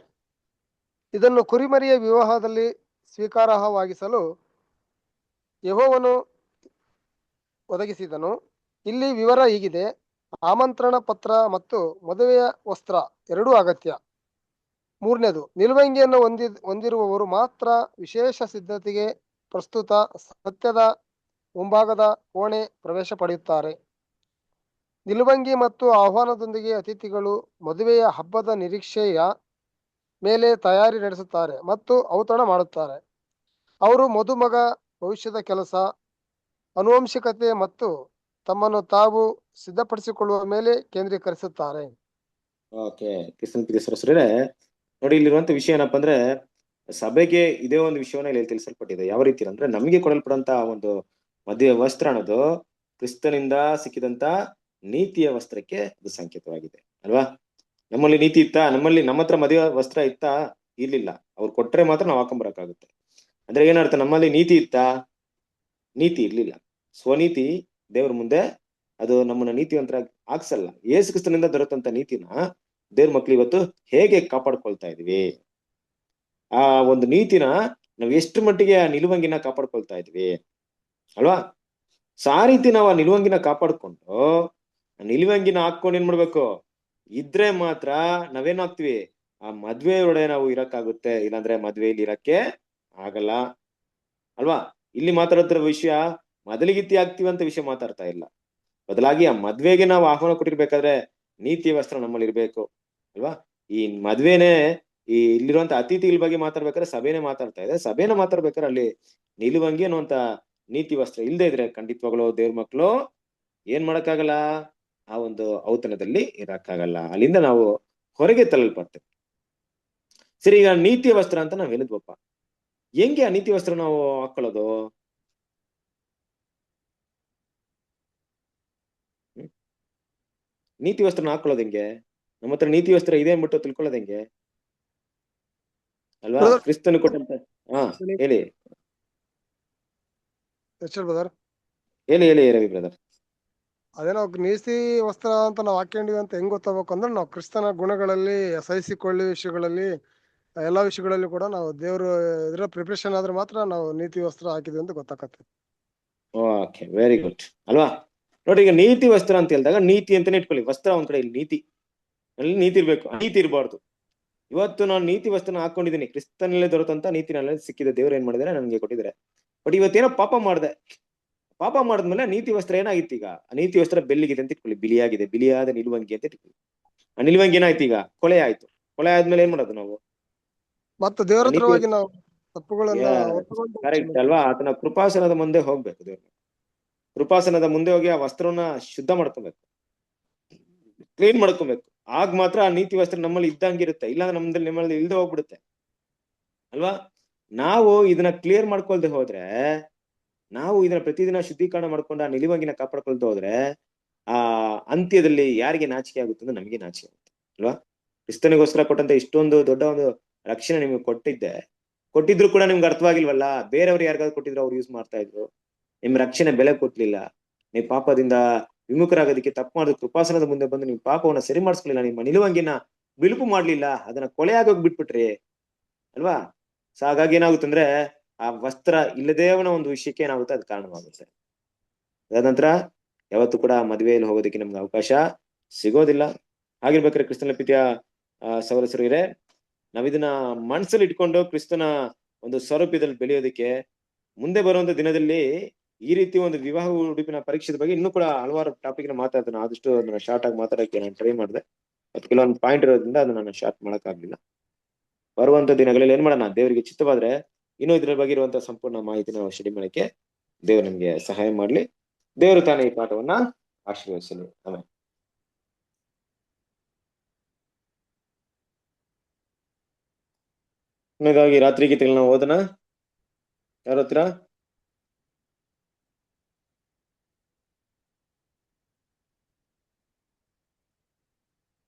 ಇದನ್ನು ಕುರಿಮರಿಯ ವಿವಾಹದಲ್ಲಿ ಸ್ವೀಕಾರಾರ್ಹವಾಗಿಸಲು ಯೆಹೋವನು ಒದಗಿಸಿದನು. ಇಲ್ಲಿ ವಿವರ ಹೀಗಿದೆ: ಆಮಂತ್ರಣ ಪತ್ರ ಮತ್ತು ಮದುವೆಯ ವಸ್ತ್ರ ಎರಡೂ ಅಗತ್ಯ. ಮೂರನೇದು, ನಿಲುವಂಗಿಯನ್ನು ಹೊಂದಿರುವವರು ಮಾತ್ರ ವಿಶೇಷ ಸಿದ್ಧತೆಗೆ ಪ್ರಸ್ತುತ ಸತ್ಯದ ಮುಂಭಾಗದ ಕೋಣೆ ಪ್ರವೇಶ ಪಡೆಯುತ್ತಾರೆ. ನಿಲುವಂಗಿ ಮತ್ತು ಆಹ್ವಾನದೊಂದಿಗೆ ಅತಿಥಿಗಳು ಮದುವೆಯ ಹಬ್ಬದ ನಿರೀಕ್ಷೆಯ ಮೇಲೆ ತಯಾರಿ ನಡೆಸುತ್ತಾರೆ ಮತ್ತು ಔತಣ ಮಾಡುತ್ತಾರೆ. ಅವರು ಮದುಮಗ, ಭವಿಷ್ಯದ ಕೆಲಸ, ಆನುವಂಶಿಕತೆ ಮತ್ತು ತಮ್ಮನ್ನು ತಾವು ಸಿದ್ಧಪಡಿಸಿಕೊಳ್ಳುವ ಮೇಲೆ ಕೇಂದ್ರೀಕರಿಸುತ್ತಾರೆ. ಓಕೆ, ನೋಡಿ ಇಲ್ಲಿರುವಂತ ವಿಷಯ ಏನಪ್ಪಾ ಅಂದ್ರೆ, ಸಭೆಗೆ ಇದೇ ಒಂದು ವಿಷಯವನ್ನ ಇಲ್ಲಿ ತಿಳಿಸಲ್ಪಟ್ಟಿದೆ. ಯಾವ ರೀತಿ ಅಂದ್ರೆ, ನಮಗೆ ಕೊಡಲ್ಪಡಂತ ಒಂದು ಮದುವೆ ವಸ್ತ್ರ ಅನ್ನೋದು ಕ್ರಿಸ್ತನಿಂದ ಸಿಕ್ಕಿದಂತ ನೀತಿಯ ವಸ್ತ್ರಕ್ಕೆ ಅದು ಸಂಕೇತವಾಗಿದೆ ಅಲ್ವಾ? ನಮ್ಮಲ್ಲಿ ನೀತಿ ಇತ್ತಾ? ನಮ್ಮ ಹತ್ರ ಮದುವೆ ವಸ್ತ್ರ ಇತ್ತಾ? ಇರ್ಲಿಲ್ಲ. ಅವ್ರು ಕೊಟ್ರೆ ಮಾತ್ರ ನಾವು ಹಾಕೊಂಡ್ಬರಕ್ಕಾಗುತ್ತೆ. ಅಂದ್ರೆ ಏನರ್ಥ? ನಮ್ಮಲ್ಲಿ ನೀತಿ ಇತ್ತಾ? ನೀತಿ ಇರ್ಲಿಲ್ಲ. ಸ್ವನೀತಿ ದೇವ್ರ ಮುಂದೆ ಅದು ನಮ್ಮನ್ನ ನೀತಿವಂತರ ಆಗ್ಸಲ್ಲ. ಯೇಸು ಕ್ರಿಸ್ತನಿಂದ ದೊರೆತಂತ ನೀತಿನ ದೇವ್ರ ಮಕ್ಳು ಇವತ್ತು ಹೇಗೆ ಕಾಪಾಡ್ಕೊಳ್ತಾ ಇದೀವಿ? ಆ ಒಂದು ನೀತಿನ ನಾವ್ ಎಷ್ಟು ಮಟ್ಟಿಗೆ ಆ ನಿಲುವಂಗಿನ ಕಾಪಾಡ್ಕೊಳ್ತಾ ಇದ್ವಿ ಅಲ್ವಾ? ಆ ರೀತಿ ನಾವು ಆ ನಿಲುವಂಗಿನ ಕಾಪಾಡ್ಕೊಂಡು ನಿಲುವಂಗಿನ ಹಾಕೊಂಡು ಏನ್ ಮಾಡ್ಬೇಕು? ಇದ್ರೆ ಮಾತ್ರ ನಾವೇನಾಗ್ತಿವಿ? ಆ ಮದ್ವೆಯೊಡೆ ನಾವು ಇರಕ್ಕಾಗುತ್ತೆ, ಇಲ್ಲಾಂದ್ರೆ ಮದ್ವೆಯಲ್ಲಿ ಇರಕ್ಕೆ ಆಗಲ್ಲ ಅಲ್ವಾ? ಇಲ್ಲಿ ಮಾತಾಡೋದ್ರ ವಿಷಯ ಮೊದಲಿಗಿತ್ತಿ ಆಗ್ತೀವಿ ಅಂತ ವಿಷಯ ಮಾತಾಡ್ತಾ ಇಲ್ಲ. ಬದಲಾಗಿ ಆ ಮದ್ವೆಗೆ ನಾವು ಆಹ್ವಾನ ಕೊಟ್ಟಿರ್ಬೇಕಾದ್ರೆ ನೀತಿಯ ವಸ್ತ್ರ ನಮ್ಮಲ್ಲಿ ಇರ್ಬೇಕು ಅಲ್ವಾ? ಈ ಮದ್ವೆನೆ ಈ ಇಲ್ಲಿರುವಂತ ಅತಿಥಿಗಳ ಬಗ್ಗೆ ಮಾತಾಡ್ಬೇಕಾದ್ರೆ ಸಭೆನೇ ಮಾತಾಡ್ತಾ ಇದೆ. ಸಭೆನ ಮಾತಾಡ್ಬೇಕಾದ್ರೆ ಅಲ್ಲಿ ನಿಲುವಂಗಿ ಅನ್ನುವಂತ ನೀತಿ ವಸ್ತ್ರ ಇಲ್ಲದೆ ಇದ್ರೆ ಖಂಡಿತವಾಗ್ಲು ದೇವ್ರ ಮಕ್ಳು ಏನ್ ಮಾಡಕ್ಕಾಗಲ್ಲ? ಆ ಒಂದು ಔತಣದಲ್ಲಿ ಇರಕ್ಕಾಗಲ್ಲ. ಅಲ್ಲಿಂದ ನಾವು ಹೊರಗೆ ತಳ್ಳಲ್ಪಡ್ತೇವೆ. ಸರಿ, ಈಗ ನೀತಿಯ ವಸ್ತ್ರ ಅಂತ ನಾವ್ ಹೇಳಿದ್ವಪ್ಪ. ಹೆಂಗೆ ಆ ನೀತಿ ವಸ್ತ್ರ ನಾವು ಹಾಕೊಳ್ಳೋದು? ನೀತಿ ವಸ್ತ್ರನ ಹಾಕೊಳ್ಳೋದು ಹೆಂಗೆ? ನಮ್ಮ ಹತ್ರ ನೀತಿ ವಸ್ತ್ರ ಇದೆ ಅಂದ್ಬಿಟ್ಟು ತಿಳ್ಕೊಳ್ಳೋದು ಹೆಂಗೆ ಅಲ್ವಾ? ಕ್ರಿಸ್ತನು ಕೊಟ್ಟಂತ ಹೇಳಿ ರವಿ ಬ್ರದರ್. ಅದೇ ನಾವು ನೀತಿ ವಸ್ತ್ರ ಅಂತ ನಾವು ಹಾಕೊಂಡಿವಿ ಅಂತ ಹೆಂಗ್ ಗೊತ್ತಾಗಬೇಕು ಅಂದ್ರೆ, ನಾವು ಕ್ರಿಸ್ತನ ಗುಣಗಳಲ್ಲಿ ಸಹಿಸಿಕೊಳ್ಳಿ ವಿಷಯಗಳಲ್ಲಿ ಎಲ್ಲಾ ವಿಷಯಗಳಲ್ಲಿ ಕೂಡ ನಾವು ದೇವ್ರು ಇದ್ರ ಪ್ರಿಪರೇಷನ್ ಆದ್ರೆ ಮಾತ್ರ ನಾವು ನೀತಿ ವಸ್ತ್ರ ಹಾಕಿದ್ವಿ ಅಂತ ಗೊತ್ತಾಗತ್ತೆ. ಓಕೆ, ವೆರಿ ಗುಡ್ ಅಲ್ವಾ? ನೋಡಿ, ಈಗ ನೀತಿ ವಸ್ತ್ರ ಅಂತ ಹೇಳಿದಾಗ ನೀತಿ ಅಂತಾನೆ ಇಟ್ಕೊಳ್ಳಿ. ವಸ್ತ್ರ ಒಂದ್ ಕಡೆ, ಇಲ್ಲಿ ನೀತಿ, ಅಲ್ಲಿ ನೀತಿ ಇರ್ಬೇಕು, ನೀತಿ ಇರಬಾರ್ದು. ಇವತ್ತು ನಾನು ನೀತಿ ವಸ್ತ್ರನ ಹಾಕೊಂಡಿದ್ದೀನಿ, ಕ್ರಿಸ್ತನಲ್ಲೇ ದೊರೆತಂತ ನೀತಿನಲ್ಲೇ ಸಿಕ್ಕಿದ ದೇವ್ರು ಏನ್ ಮಾಡಿದಾರೆ ನನಗೆ ಕೊಟ್ಟಿದ್ದಾರೆ. ಬಟ್ ಇವತ್ತೇನೋ ಪಾಪ ಮಾಡಿದ್ಮೇಲೆ ನೀತಿ ವಸ್ತ್ರ ಏನಾಗಿತ್ತು? ಈಗ ಆ ನೀತಿ ವಸ್ತ್ರ ಬೆಳ್ಳಿಗಿದೆ ಅಂತ ಇಟ್ಕೊಳ್ಳಿ, ಬಿಳಿಯಾಗಿದೆ, ಬಿಳಿಯಾದ ನಿಲುವಂಗಿ ಅಂತ ಇಟ್ಕೊಳ್ಳಿ. ಆ ನಿಲುವಂಗಿ ಏನಾಯ್ತು? ಈಗ ಕೊಳೆ ಆಯ್ತು. ಕೊಳೆ ಆದ್ಮೇಲೆ ಏನ್ ಮಾಡೋದು ನಾವು? ಮತ್ತೆ ದೇವರ ಹತ್ರವಾಗಿ ನಾವು ತಪ್ಪುಗಳನ್ನ ಕರೆಕ್ಟ್ ಅಲ್ವಾ? ಆತನ ಕೃಪಾಸನದ ಮುಂದೆ ಹೋಗ್ಬೇಕು. ದೇವ್ರ ಕೃಪಾಸನದ ಮುಂದೆ ಹೋಗಿ ಆ ವಸ್ತ್ರವನ್ನ ಶುದ್ಧ ಮಾಡ್ಕೊಬೇಕು, ಕ್ಲೀನ್ ಮಾಡ್ಕೊಬೇಕು. ಆಗ ಮಾತ್ರ ಆ ನೀತಿ ವಸ್ತ್ರ ನಮ್ಮಲ್ಲಿ ಇದ್ದಂಗಿರುತ್ತೆ. ಇಲ್ಲಾಂದ್ರೆ ನಮ್ಮಲ್ಲಿ ಇಲ್ದೆ ಹೋಗ್ಬಿಡುತ್ತೆ ಅಲ್ವಾ? ನಾವು ಇದನ್ನ ಕ್ಲಿಯರ್ ಮಾಡ್ಕೊಳ್ದೆ ಹೋದ್ರೆ, ನಾವು ಇದನ್ನ ಪ್ರತಿದಿನ ಶುದ್ಧೀಕರಣ ಮಾಡ್ಕೊಂಡು ಆ ನಿಲುವಂಗಿನ ಕಾಪಾಡ್ಕೊಳ್ತಾ ಹೋದ್ರೆ, ಆ ಅಂತ್ಯದಲ್ಲಿ ಯಾರಿಗೆ ನಾಚಿಕೆ ಆಗುತ್ತೆ ಅಂದ್ರೆ ನಮಗೆ ನಾಚಿಕೆ ಆಗುತ್ತೆ ಅಲ್ವಾ? ಕ್ರಿಸ್ತನಿಗೋಸ್ಕರ ಕೊಟ್ಟಂತ ಇಷ್ಟೊಂದು ದೊಡ್ಡ ಒಂದು ರಕ್ಷಣೆ ನಿಮ್ಗೆ ಕೊಟ್ಟಿದ್ರು ಕೂಡ ನಿಮ್ಗೆ ಅರ್ಥವಾಗಿಲ್ವಲ್ಲ? ಬೇರೆಯವ್ರು ಯಾರಿಗಾದ್ರು ಕೊಟ್ಟಿದ್ರು ಅವ್ರು ಯೂಸ್ ಮಾಡ್ತಾ ಇದ್ರು. ನಿಮ್ ರಕ್ಷಣೆ ಬೆಲೆ ಕೊಟ್ಲಿಲ್ಲ. ನೀವು ಪಾಪದಿಂದ ವಿಮುಖರಾಗೋದಕ್ಕೆ ತಪ್ಪು ಮಾಡಿದ್ರು ಕೃಪಾಸನದ ಮುಂದೆ ಬಂದು ನಿಮ್ ಪಾಪವನ್ನ ಸರಿ ಮಾಡಿಸ್ಕೊಳ್ಳಿಲ್ಲ, ನಿಮ್ಮ ನಿಲುವಂಗಿನ ಬಿಳುಪು ಮಾಡ್ಲಿಲ್ಲ, ಅದನ್ನ ಕೊಳೆ ಆಗೋಗ್ ಬಿಟ್ಬಿಟ್ರಿ ಅಲ್ವಾ? ಸೊ ಹಾಗಾಗಿ ಏನಾಗುತ್ತೆ ಅಂದ್ರೆ, ಆ ವಸ್ತ್ರ ಇಲ್ಲದೇವನ ಒಂದು ವಿಷಯಕ್ಕೆ ಏನಾಗುತ್ತೆ? ಅದು ಕಾರಣವಾಗುತ್ತೆ. ಅದಾದ ನಂತರ ಯಾವತ್ತೂ ಕೂಡ ಮದುವೆಯಲ್ಲಿ ಹೋಗೋದಕ್ಕೆ ನಮ್ಗೆ ಅವಕಾಶ ಸಿಗೋದಿಲ್ಲ. ಹಾಗಿರ್ಬೇಕಾದ್ರೆ ಕ್ರಿಸ್ತನ ಪ್ರೀತಿಯ ಸಹೋದರರೇ, ನಾವಿದನ್ನ ಮನಸ್ಸಲ್ಲಿ ಇಟ್ಕೊಂಡು ಕ್ರಿಸ್ತನ ಒಂದು ಸ್ವರೂಪದಲ್ಲಿ ಬೆಳೆಯೋದಕ್ಕೆ ಮುಂದೆ ಬರುವಂತ ದಿನದಲ್ಲಿ ಈ ರೀತಿ ಒಂದು ವಿವಾಹ ಉಡುಪಿನ ಪರೀಕ್ಷೆದ ಬಗ್ಗೆ ಇನ್ನೂ ಕೂಡ ಹಲವಾರು ಟಾಪಿಕ್ ಮಾತಾಡ್ತಾನೆ. ಆದಷ್ಟು ಅದನ್ನ ಶಾರ್ಟ್ ಆಗಿ ಮಾತಾಡಕ್ಕೆ ನಾನು ಟ್ರೈ ಮಾಡಿದೆ. ಅದು ಕೆಲವೊಂದು ಪಾಯಿಂಟ್ ಇರೋದ್ರಿಂದ ಅದನ್ನ ನಾನು ಶಾರ್ಟ್ ಮಾಡಕ್ ಆಗ್ಲಿಲ್ಲ. ಬರುವಂತ ದಿನಗಳಲ್ಲಿ ಏನ್ ಮಾಡೋಣ, ದೇವರಿಗೆ ಚಿತ್ತವಾದ್ರೆ ಇನ್ನೂ ಇದ್ರ ಬಗ್ಗೆ ಇರುವಂತಹ ಸಂಪೂರ್ಣ ಮಾಹಿತಿನ ನಾವು ಸ್ಟಡಿ ಮಾಡಕ್ಕೆ ದೇವರು ನಮ್ಗೆ ಸಹಾಯ ಮಾಡ್ಲಿ. ದೇವರು ತಾನೇ ಈ ಪಾಠವನ್ನ ಆಶೀರ್ವದಿಸಲಿ. ಆಮೇಲೆ ಹಾಗಾಗಿ ರಾತ್ರಿ ಗೀತೆಗಳನ್ನ ಓದೋಣ. ಯಾರ ಹತ್ರ?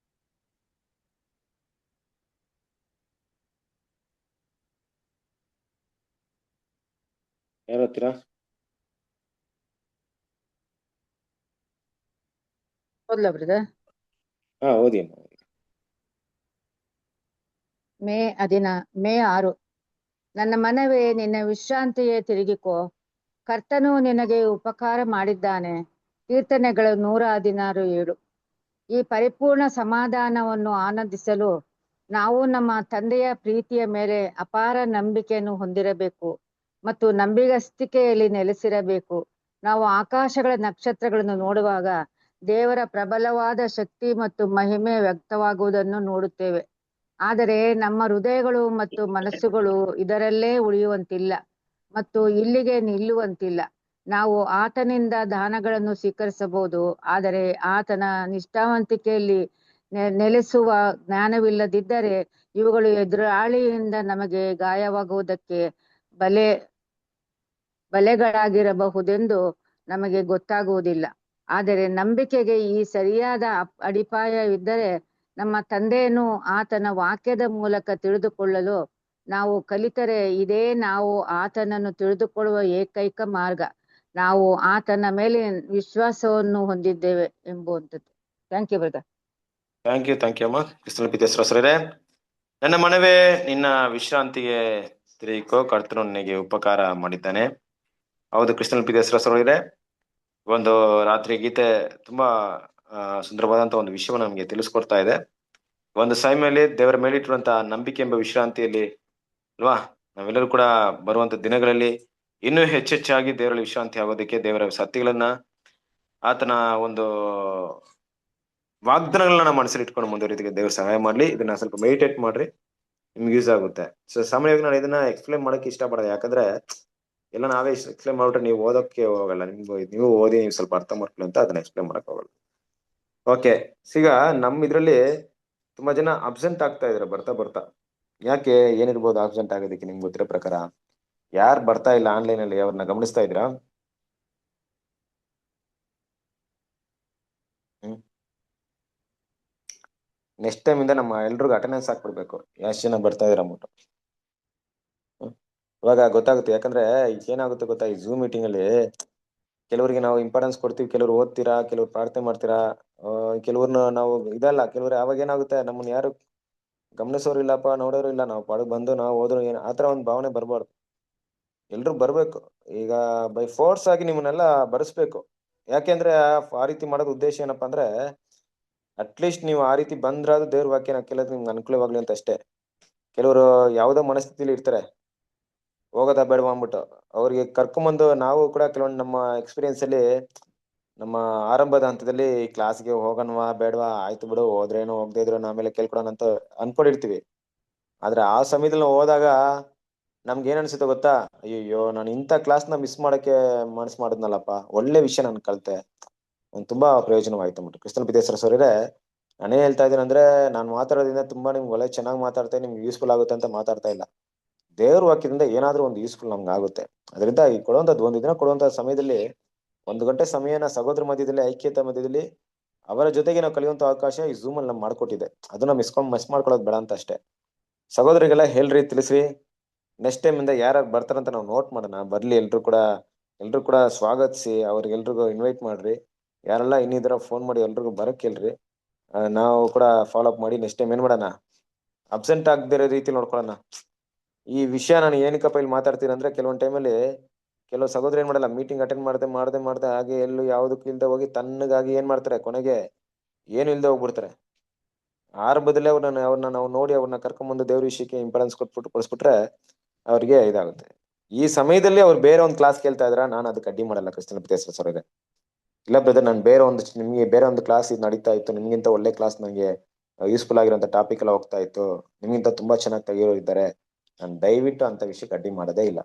ಯಾರ ಹತ್ರ? ಓದ್ಲಾ ಬ್ರದರ್? ಹಾ, ಓದಿ ಅಮ್ಮ. ಮೇ 6. ನನ್ನ ಮನವೇ, ನಿನ್ನ ವಿಶ್ರಾಂತಿಯೇ ತಿರುಗಿಕೋ, ಕರ್ತನು ನಿನಗೆ ಉಪಕಾರ ಮಾಡಿದ್ದಾನೆ. ಕೀರ್ತನೆಗಳು 116:7. ಈ ಪರಿಪೂರ್ಣ ಸಮಾಧಾನವನ್ನು ಆನಂದಿಸಲು ನಾವು ನಮ್ಮ ತಂದೆಯ ಪ್ರೀತಿಯ ಮೇಲೆ ಅಪಾರ ನಂಬಿಕೆಯನ್ನು ಹೊಂದಿರಬೇಕು ಮತ್ತು ನಂಬಿಗಸ್ತಿಕೆಯಲ್ಲಿ ನೆಲೆಸಿರಬೇಕು. ನಾವು ಆಕಾಶಗಳ ನಕ್ಷತ್ರಗಳನ್ನು ನೋಡುವಾಗ ದೇವರ ಪ್ರಬಲವಾದ ಶಕ್ತಿ ಮತ್ತು ಮಹಿಮೆ ವ್ಯಕ್ತವಾಗುವುದನ್ನು ನೋಡುತ್ತೇವೆ. ಆದರೆ ನಮ್ಮ ಹೃದಯಗಳು ಮತ್ತು ಮನಸ್ಸುಗಳು ಇದರಲ್ಲೇ ಉಳಿಯುವಂತಿಲ್ಲ ಮತ್ತು ಇಲ್ಲಿಗೆ ನಿಲ್ಲುವಂತಿಲ್ಲ. ನಾವು ಆತನಿಂದ ದಾನಗಳನ್ನು ಸ್ವೀಕರಿಸಬಹುದು, ಆದರೆ ಆತನ ನಿಷ್ಠಾವಂತಿಕೆಯಲ್ಲಿ ನೆಲೆಸುವ ಜ್ಞಾನವಿಲ್ಲದಿದ್ದರೆ ಇವುಗಳು ಎದುರಾಳಿಯಿಂದ ನಮಗೆ ಗಾಯವಾಗುವುದಕ್ಕೆ ಬಲೆಗಳಾಗಿರಬಹುದೆಂದು ನಮಗೆ ಗೊತ್ತಾಗುವುದಿಲ್ಲ. ಆದರೆ ನಂಬಿಕೆಗೆ ಈ ಸರಿಯಾದ ಅಡಿಪಾಯವಿದ್ದರೆ ನಮ್ಮ ತಂದೆಯನ್ನು ಆತನ ವಾಕ್ಯದ ಮೂಲಕ ತಿಳಿದುಕೊಳ್ಳಲು ನಾವು ಕಲಿತರೆ ಇದೇ ನಾವು ಆತನನ್ನು ತಿಳಿದುಕೊಳ್ಳುವ ಏಕೈಕ ಮಾರ್ಗ. ನಾವು ಆತನ ಮೇಲೆ ವಿಶ್ವಾಸವನ್ನು ಹೊಂದಿದ್ದೇವೆ ಎಂಬುವಂಥದ್ದು. Thank you brother. Thank you ಅಮ್ಮ. ಕ್ರಿಸ್ತನ ಪ್ರೀತಿಯ ಸಹೋದರರೇ, ನನ್ನ ಮನವೇ ನಿನ್ನ ವಿಶ್ರಾಂತಿಗೆ ತಿರುಗಿಕೋ, ಕರ್ತನು ನಿನಗೆ ಉಪಕಾರ ಮಾಡಿದ್ದಾನೆ. ಹೌದು ಕ್ರಿಸ್ತನ ಪ್ರೀತಿಯ ಸಹೋದರರೇ, ಒಂದು ರಾತ್ರಿ ಗೀತೆ ತುಂಬಾ ಸುಂದರವಾದಂತ ಒಂದು ವಿಷಯವನ್ನು ನಮಗೆ ತಿಳಿಸ್ಕೊಡ್ತಾ ಇದೆ. ಒಂದು ಸಮಯದಲ್ಲಿ ದೇವರ ಮೇಲಿಟ್ಟಿರುವಂತಹ ನಂಬಿಕೆ ಎಂಬ ವಿಶ್ರಾಂತಿಯಲ್ಲಿ ಅಲ್ವಾ, ನಾವೆಲ್ಲರೂ ಕೂಡ ಬರುವಂತ ದಿನಗಳಲ್ಲಿ ಇನ್ನೂ ಹೆಚ್ಚೆಚ್ಚಾಗಿ ದೇವರಲ್ಲಿ ವಿಶ್ರಾಂತಿ ಆಗೋದಕ್ಕೆ, ದೇವರ ಸತ್ಯಗಳನ್ನ, ಆತನ ಒಂದು ವಾಗ್ದಾನಗಳನ್ನ ನಾವು ಮನಸ್ಸಲ್ಲಿ ಇಟ್ಕೊಂಡು ಮುಂದುವರಿಯೋದಕ್ಕೆ ದೇವ್ರ ಸಹಾಯ ಮಾಡ್ಲಿ. ಇದನ್ನ ಸ್ವಲ್ಪ ಮೆಡಿಟೇಟ್ ಮಾಡ್ರಿ, ನಿಮ್ಗೆ ಯೂಸ್ ಆಗುತ್ತೆ. ಸೊ ಸಾಮಾನ್ಯವಾಗಿ ನಾನು ಇದನ್ನ ಎಕ್ಸ್ಪ್ಲೇನ್ ಮಾಡಕ್ಕೆ ಇಷ್ಟಪಡೋದು, ಯಾಕಂದ್ರೆ ಎಲ್ಲ ನಾವೇ ಎಕ್ಸ್ಪ್ಲೇನ್ ಮಾಡ್ಬಿಟ್ರೆ ನೀವು ಓದೋಕ್ಕೆ ಹೋಗಲ್ಲ. ನೀವು ಓದಿ ನೀವು ಸ್ವಲ್ಪ ಅರ್ಥ ಮಾಡ್ಕೊಳ್ಳಿ ಅಂತ ಅದನ್ನ ಎಕ್ಸ್ಪ್ಲೇನ್ ಮಾಡಕ್ ಹೋಗಲ್ಲ. ಓಕೆ, ಈಗ ನಮ್ ಇದ್ರಲ್ಲಿ ತುಂಬಾ ಜನ ಅಬ್ಸೆಂಟ್ ಆಗ್ತಾ ಇದಾರೆ ಬರ್ತಾ ಬರ್ತಾ. ಯಾಕೆ, ಏನಿರ್ಬೋದು ಅಬ್ಸೆಂಟ್ ಆಗೋದಕ್ಕೆ? ನಿಮ್ಗೆ ಗೊತ್ತಿರೋ ಪ್ರಕಾರ ಯಾರು ಬರ್ತಾ ಇಲ್ಲ ಆನ್ಲೈನ್ ಅಲ್ಲಿ, ಅವ್ರನ್ನ ಗಮನಿಸ್ತಾ ಇದ್ರಾ? ನೆಕ್ಸ್ಟ್ ಟೈಮ್ ಇಂದ ನಮ್ಮ ಎಲ್ರಿಗೂ ಅಟೆಂಡೆನ್ಸ್ ಹಾಕ್ಬಿಡ್ಬೇಕು, ಎಷ್ಟು ಜನ ಬರ್ತಾ ಇದಾರೆ ಅಂದ್ಬಿಟ್ಟು. ಇವಾಗ ಗೊತ್ತಾಗುತ್ತೆ. ಯಾಕಂದ್ರೆ ಏನಾಗುತ್ತೆ ಗೊತ್ತಾ, ಈ ಝೂಮ್ ಮೀಟಿಂಗ್ ಅಲ್ಲಿ ಕೆಲವರಿಗೆ ನಾವು ಇಂಪಾರ್ಟೆನ್ಸ್ ಕೊಡ್ತೀವಿ, ಕೆಲವ್ರು ಓದ್ತೀರಾ, ಕೆಲವ್ರು ಪ್ರಾರ್ಥನೆ ಮಾಡ್ತೀರಾ, ಕೆಲವ್ರನ್ನ ನಾವು ಇದಲ್ಲ. ಕೆಲವ್ರು ಯಾವಾಗ ಏನಾಗುತ್ತೆ, ನಮ್ಮನ್ನ ಯಾರು ಗಮನಿಸೋರು ಇಲ್ಲಪ್ಪ, ನೋಡೋರು ಇಲ್ಲ, ನಾವು ಪಾಡಿಗೆ ಬಂದು ನಾವು ಹೋದ್ರು ಏನು, ಆತರ ಒಂದು ಭಾವನೆ ಬರ್ಬಾರ್ದು. ಎಲ್ರು ಬರ್ಬೇಕು. ಈಗ ಬೈ ಫೋರ್ಸ್ ಆಗಿ ನಿಮ್ಮನ್ನೆಲ್ಲ ಬರೆಸ್ಬೇಕು. ಯಾಕೆಂದ್ರೆ ಆ ರೀತಿ ಮಾಡೋದು ಉದ್ದೇಶ ಏನಪ್ಪಾ ಅಂದ್ರೆ, ಅಟ್ಲೀಸ್ಟ್ ನೀವು ಆ ರೀತಿ ಬಂದ್ರಾದ್ರು ದೇವ್ರ ವಾಕ್ಯನ ಕೇಳೋದು ನಿಮ್ಗೆ ಅನುಕೂಲವಾಗ್ಲಿ ಅಂತ ಅಷ್ಟೇ. ಕೆಲವರು ಯಾವ್ದೋ ಮನಸ್ಥಿತಿಲಿ ಇರ್ತಾರೆ, ಹೋಗೋದಾ ಬೇಡವಾ ಅಂದ್ಬಿಟ್ಟು. ಅವ್ರಿಗೆ ಕರ್ಕೊಂಬಂದು ನಾವು ಕೂಡ ಕೆಲವೊಂದು ನಮ್ಮ ಎಕ್ಸ್ಪೀರಿಯನ್ಸ್ ಅಲ್ಲಿ, ನಮ್ಮ ಆರಂಭದ ಹಂತದಲ್ಲಿ ಕ್ಲಾಸ್ಗೆ ಹೋಗೋಣವಾ ಬೇಡವಾ, ಆಯ್ತು ಬಿಡು ಹೋದ್ರೇನು ಹೋಗದೆ ಇದ್ರು ಆಮೇಲೆ ಕೇಳ್ಕೊಳೋಣ ಅಂತ ಅನ್ಕೊಂಡಿರ್ತೀವಿ. ಆದ್ರೆ ಆ ಸಮಯದಲ್ಲಿ ನಾವು ಹೋದಾಗ ನಮ್ಗೆ ಏನ್ ಅನ್ಸುತ್ತೆ ಗೊತ್ತಾ, ಅಯ್ಯೋ ನಾನು ಇಂಥ ಕ್ಲಾಸ್ನ ಮಿಸ್ ಮಾಡಕ್ಕೆ ಮನಸ್ಸು ಮಾಡಿದ್ನಲ್ಲಪ್ಪ, ಒಳ್ಳೆ ವಿಷಯ ನಾನು ಕಲಿತೆ, ತುಂಬಾ ಪ್ರಯೋಜನವಾಯ್ತು ಅಂದ್ಬಿಟ್ಟು. ಕ್ರಿಸ್ತನ ಪ್ರೀತಿಯ ಸಹೋದರರೇ, ನಾನೇ ಹೇಳ್ತಾ ಇದ್ದೀನಿ ಅಂದ್ರೆ, ನಾನು ಮಾತಾಡೋದ್ರಿಂದ ತುಂಬಾ ನಿಮ್ಗೆ ಒಳ್ಳೆ ಚೆನ್ನಾಗಿ ಮಾತಾಡ್ತೇನೆ, ನಿಮ್ಗೆ ಯೂಸ್ಫುಲ್ ಆಗುತ್ತೆ ಅಂತ ಮಾತಾಡ್ತಾ ಇಲ್ಲ. ದೇವ್ರ ವಾಕ್ಯದಿಂದ ಏನಾದ್ರೂ ಒಂದು ಯೂಸ್ಫುಲ್ ನಮ್ಗೆ ಆಗುತ್ತೆ. ಅದರಿಂದ ಈ ಕೊಡುವಂಥದ್ದು, ಒಂದು ದಿನ ಕೊಡುವಂತ ಸಮಯದಲ್ಲಿ 1 ಗಂಟೆ ಸಮಯನ ಸಹೋದರ ಮಧ್ಯದಲ್ಲಿ, ಐಕ್ಯತೆ ಮಧ್ಯದಲ್ಲಿ ಅವರ ಜೊತೆಗೆ ನಾವು ಕಲಿಯುವಂತ ಅವಕಾಶ ಈ ಝೂಮ್ ಅಲ್ಲಿ ನಮ್ಗೆ ಮಾಡ್ಕೊಟ್ಟಿದೆ. ಅದನ್ನ ಮಿಸ್ ಮಾಡ್ಕೊಳ್ಳೋದು ಬೇಡ ಅಂತ ಅಷ್ಟೇ. ಸಹೋದರಿಗೆಲ್ಲ ಹೇಳ್ರಿ, ತಿಳಿಸ್ರಿ. ನೆಕ್ಸ್ಟ್ ಟೈಮ್ ಇಂದ ಯಾರು ಬರ್ತಾರಂತ ನಾವು ನೋಟ್ ಮಾಡೋಣ. ಬರ್ಲಿ, ಎಲ್ರು ಕೂಡ ಸ್ವಾಗತಿಸಿ, ಅವ್ರಿಗೆಲ್ರಿಗೂ ಇನ್ವೈಟ್ ಮಾಡ್ರಿ. ಯಾರೆಲ್ಲ ಇನ್ನಿದ್ರ ಫೋನ್ ಮಾಡಿ ಎಲ್ರಿಗೂ ಬರಕ್ ಹೇಳ್ರಿ. ನಾವು ಕೂಡ ಫಾಲೋ ಅಪ್ ಮಾಡಿ ನೆಕ್ಸ್ಟ್ ಟೈಮ್ ಏನ್ ಮಾಡೋಣ, ಅಬ್ಸೆಂಟ್ ಆಗದಿರೋ ರೀತಿ ನೋಡ್ಕೊಳ್ಳೋಣ. ಈ ವಿಷಯ ನಾನು ಏನಕ್ಕಪ್ಪ ಇಲ್ಲಿ ಮಾತಾಡ್ತೀನಿ ಅಂದ್ರೆ, ಕೆಲವೊಂದು ಟೈಮಲ್ಲಿ ಕೆಲವು ಸಹೋದರ ಏನ್ ಮಾಡಲ್ಲ, ಮೀಟಿಂಗ್ ಅಟೆಂಡ್ ಮಾಡದೆ ಹಾಗೆ ಎಲ್ಲೂ ಯಾವುದಕ್ಕೂ ಇಲ್ದೆ ಹೋಗಿ ತನ್ನಗಾಗಿ ಏನ್ ಮಾಡ್ತಾರೆ, ಕೊನೆಗೆ ಏನು ಇಲ್ದೆ ಹೋಗ್ಬಿಡ್ತಾರೆ. ಆರಂಭದಲ್ಲೇ ಅವ್ರನ್ನ ನಾವು ನೋಡಿ ಅವ್ರನ್ನ ಕರ್ಕೊಂಡ್ಬಂದು ದೇವ್ರ ವಿಷಯಕ್ಕೆ ಇಂಪಾರ್ಟೆನ್ಸ್ ಕೊಟ್ಬಿಟ್ಟು ಕಳಿಸ್ಬಿಟ್ರೆ ಅವ್ರಿಗೆ ಇದಾಗುತ್ತೆ. ಈ ಸಮಯದಲ್ಲಿ ಅವ್ರು ಬೇರೆ ಒಂದು ಕ್ಲಾಸ್ ಕೇಳ್ತಾ ಇದ್ರ, ನಾನು ಅದಕ್ಕೆ ಅಡ್ಡಿ ಮಾಡಲ್ಲ ಕ್ರಿಸ್ತನ ಪ್ರಿಯಸ್ತ್ರ ಸರೋರೆ. ಇಲ್ಲ ಬ್ರದರ್, ನಾನು ನಿಮ್ಗೆ ಬೇರೆ ಒಂದು ಕ್ಲಾಸ್ ಇದು ನಡೀತಾ ಇತ್ತು, ನಿಮ್ಗಿಂತ ಒಳ್ಳೆ ಕ್ಲಾಸ್ ನಂಗೆ ಯೂಸ್ಫುಲ್ ಆಗಿರೋಂಥ ಟಾಪಿಕ್ ಎಲ್ಲ ಹೋಗ್ತಾ ಇತ್ತು, ನಿಮ್ಗಿಂತ ತುಂಬಾ ಚೆನ್ನಾಗಿ ತೆಗಿಯೋರು ಇದ್ದಾರೆ, ನಾನು ದಯವಿಟ್ಟು ಅಂತ ವಿಷಯಕ್ಕೆ ಅಡ್ಡಿ ಮಾಡೋದೇ ಇಲ್ಲ.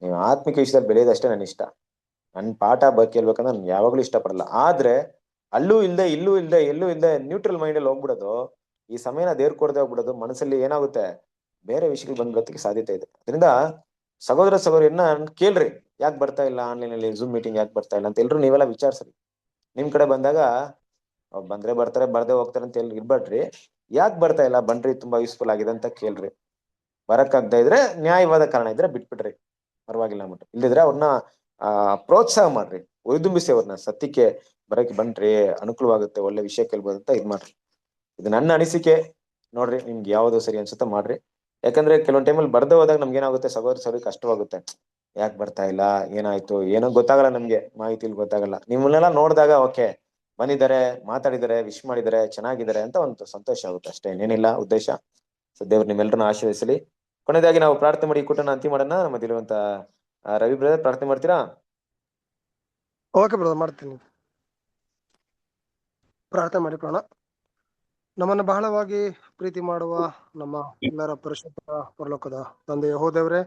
ನೀವು ಆತ್ಮಿಕ ವಿಷಯದಲ್ಲಿ ಬೆಳೆಯೋದಷ್ಟೇ ನನ್ನ ಇಷ್ಟ. ನನ್ನ ಪಾಠ ಕೇಳ್ಬೇಕಂದ್ರೆ ನಾನು ಯಾವಾಗ್ಲೂ ಇಷ್ಟಪಡಲ್ಲ. ಆದ್ರೆ ಅಲ್ಲೂ ಇಲ್ದೆ ಇಲ್ಲೂ ಇಲ್ದೆ ಎಲ್ಲೂ ಇಲ್ದೆ ನ್ಯೂಟ್ರಲ್ ಮೈಂಡ್ ಅಲ್ಲಿ ಹೋಗ್ಬಿಡೋದು, ಈ ಸಮಯನ ದೇವ್ರು ಕೊಡದೆ ಹೋಗ್ಬಿಡೋದು, ಮನಸ್ಸಲ್ಲಿ ಏನಾಗುತ್ತೆ, ಬೇರೆ ವಿಷಯಗಳು ಬಂದ್ಬಿಡೋದಕ್ಕೆ ಸಾಧ್ಯತೆ ಇದೆ. ಅದರಿಂದ ಸಹೋದರನ್ನ ಕೇಳ್ರಿ, ಯಾಕೆ ಬರ್ತಾ ಇಲ್ಲ ಆನ್ಲೈನ್ ಅಲ್ಲಿ ಝೂಮ್ ಮೀಟಿಂಗ್ ಯಾಕೆ ಬರ್ತಾ ಇಲ್ಲ ಅಂತ ಎಲ್ರು ನೀವೆಲ್ಲ ವಿಚಾರಿಸ್ರಿ. ನಿಮ್ ಕಡೆ ಬಂದಾಗ ಬಂದ್ರೆ ಬರ್ತಾರೆ, ಬರ್ದೆ ಹೋಗ್ತಾರೆ ಅಂತ ಇರ್ಬೇಡ್ರಿ. ಯಾಕೆ ಬರ್ತಾ ಇಲ್ಲ, ಬನ್ರಿ, ತುಂಬಾ ಯೂಸ್ಫುಲ್ ಆಗಿದೆ ಅಂತ ಕೇಳ್ರಿ. ಬರಕ್ಕಾಗ್ತಾ ಇದ್ರೆ ನ್ಯಾಯವಾದ ಕಾರಣ ಇದ್ರೆ ಬಿಟ್ಬಿಡ್ರಿ, ಪರವಾಗಿಲ್ಲ ಅಂದ್ಬಿಟ್ಟು. ಇಲ್ದಿದ್ರೆ ಅವ್ರನ್ನ ಪ್ರೋತ್ಸಾಹ ಮಾಡ್ರಿ, ಉರಿದುಂಬಿಸಿ ಅವ್ರನ್ನ ಸತ್ಯಕ್ಕೆ ಬರಕ್ಕೆ ಬನ್ರಿ, ಅನುಕೂಲವಾಗುತ್ತೆ, ಒಳ್ಳೆ ವಿಷಯ ಕೇಳ್ಬೋದು ಅಂತ ಇದ್ ಮಾಡ್ರಿ. ಇದು ನನ್ನ ಅನಿಸಿಕೆ. ನೋಡ್ರಿ, ನಿಮ್ಗೆ ಯಾವ್ದು ಸರಿ ಅನ್ಸುತ್ತೋ ಮಾಡ್ರಿ. ಯಾಕಂದ್ರೆ ಕೆಲವೊಂದ್ ಟೈಮಲ್ಲಿ ಬರ್ದೇ ಹೋದಾಗ ನಮ್ಗೆ ಏನಾಗುತ್ತೆ, ಸಹೋದರ ಕಷ್ಟವಾಗುತ್ತೆ. ಯಾಕೆ ಬರ್ತಾ ಇಲ್ಲ, ಏನಾಯ್ತು, ಏನೋ ಗೊತ್ತಾಗಲ್ಲ, ನಮ್ಗೆ ಮಾಹಿತಿ ಗೊತ್ತಾಗಲ್ಲ. ನಿಮ್ಮನ್ನೆಲ್ಲ ನೋಡಿದಾಗ ಓಕೆ ಬಂದಿದ್ದಾರೆ, ಮಾತಾಡಿದ್ದಾರೆ, ವಿಶ್ ಮಾಡಿದ್ದಾರೆ, ಚೆನ್ನಾಗಿದ್ದಾರೆ ಅಂತ ಒಂದು ಸಂತೋಷ ಆಗುತ್ತೆ ಅಷ್ಟೇ, ಏನೇನಿಲ್ಲ ಉದ್ದೇಶ. ಸೊ ದೇವ್ರು ನಿಮ್ಮೆಲ್ಲರನ್ನ ಆಶೀರ್ವದಿಸಲಿ. ಕೊನೆಯದಾಗಿ ನಾವು ಪ್ರಾರ್ಥನೆ ಮಾಡಿ ಕೂಟನ ಅಂತಿಮ ಮಾಡೋಣ. ನಮ್ಮದಿರುವಂತ ರವಿ ಬ್ರದರ್ ಪ್ರಾರ್ಥನೆ ಮಾಡ್ತೀರಾ? ಓಕೆ ಬ್ರದರ್, ಮಾಡ್ತೀನಿ. ಪ್ರಾರ್ಥನೆ ಮಾಡಿಕೊಳ್ಳೋಣ. ನಮ್ಮನ್ನು ಬಹಳವಾಗಿ ಪ್ರೀತಿ ಮಾಡುವ ನಮ್ಮ ಎಲ್ಲರ ಪರಿಶುದ್ಧ ಪರಲೋಕದ ತಂದೆ ಯೆಹೋವನೇ,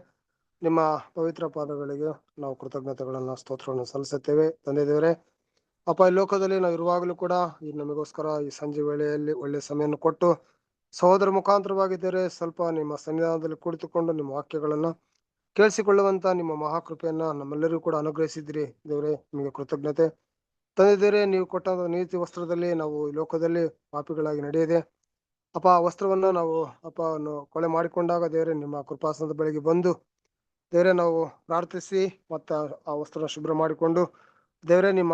ನಿಮ್ಮ ಪವಿತ್ರ ಪಾದಗಳಿಗೆ ನಾವು ಕೃತಜ್ಞತೆಗಳನ್ನ, ಸ್ತೋತ್ರವನ್ನು ಸಲ್ಲಿಸುತ್ತೇವೆ. ತಂದೆ ದೇವರೇ, ಅಪ್ಪ, ಈ ಲೋಕದಲ್ಲಿ ನಾವು ಇರುವಾಗಲೂ ಕೂಡ ಈ ನಮಗೋಸ್ಕರ ಈ ಸಂಜೆ ವೇಳೆಯಲ್ಲಿ ಒಳ್ಳೆ ಸಮಯವನ್ನು ಕೊಟ್ಟು ಸಹೋದರ ಮುಖಾಂತರವಾಗಿದ್ದರೆ ಸ್ವಲ್ಪ ನಿಮ್ಮ ಸನ್ನಿಧಾನದಲ್ಲಿ ಕುಳಿತುಕೊಂಡು ನಿಮ್ಮ ವಾಕ್ಯಗಳನ್ನ ಕೇಳಿಸಿಕೊಳ್ಳುವಂತ ನಿಮ್ಮ ಮಹಾಕೃಪೆಯನ್ನ ನಮ್ಮೆಲ್ಲರಿಗೂ ಕೂಡ ಅನುಗ್ರಹಿಸಿದ್ರಿ ದೇವರೇ, ನಿಮಗೆ ಕೃತಜ್ಞತೆ. ತಂದೆ ದೇವರೇ, ನೀವು ಕೊಟ್ಟ ನೀತಿ ವಸ್ತ್ರದಲ್ಲಿ ನಾವು ಈ ಲೋಕದಲ್ಲಿ ಪಾಪಿಗಳಾಗಿ ನಡೆಯದೆ ಅಪ್ಪ, ಆ ವಸ್ತ್ರವನ್ನ ನಾವು ಕೊಳೆ ಮಾಡಿಕೊಂಡಾಗ ದೇವರೇ, ನಿಮ್ಮ ಕೃಪಾಸನದ ಬಳಿಗೆ ಬಂದು ದೇವರೇ ನಾವು ಪ್ರಾರ್ಥಿಸಿ ಮತ್ತ ಆ ವಸ್ತ್ರನ ಶುಭ್ರ ಮಾಡಿಕೊಂಡು ದೇವರೇ, ನಿಮ್ಮ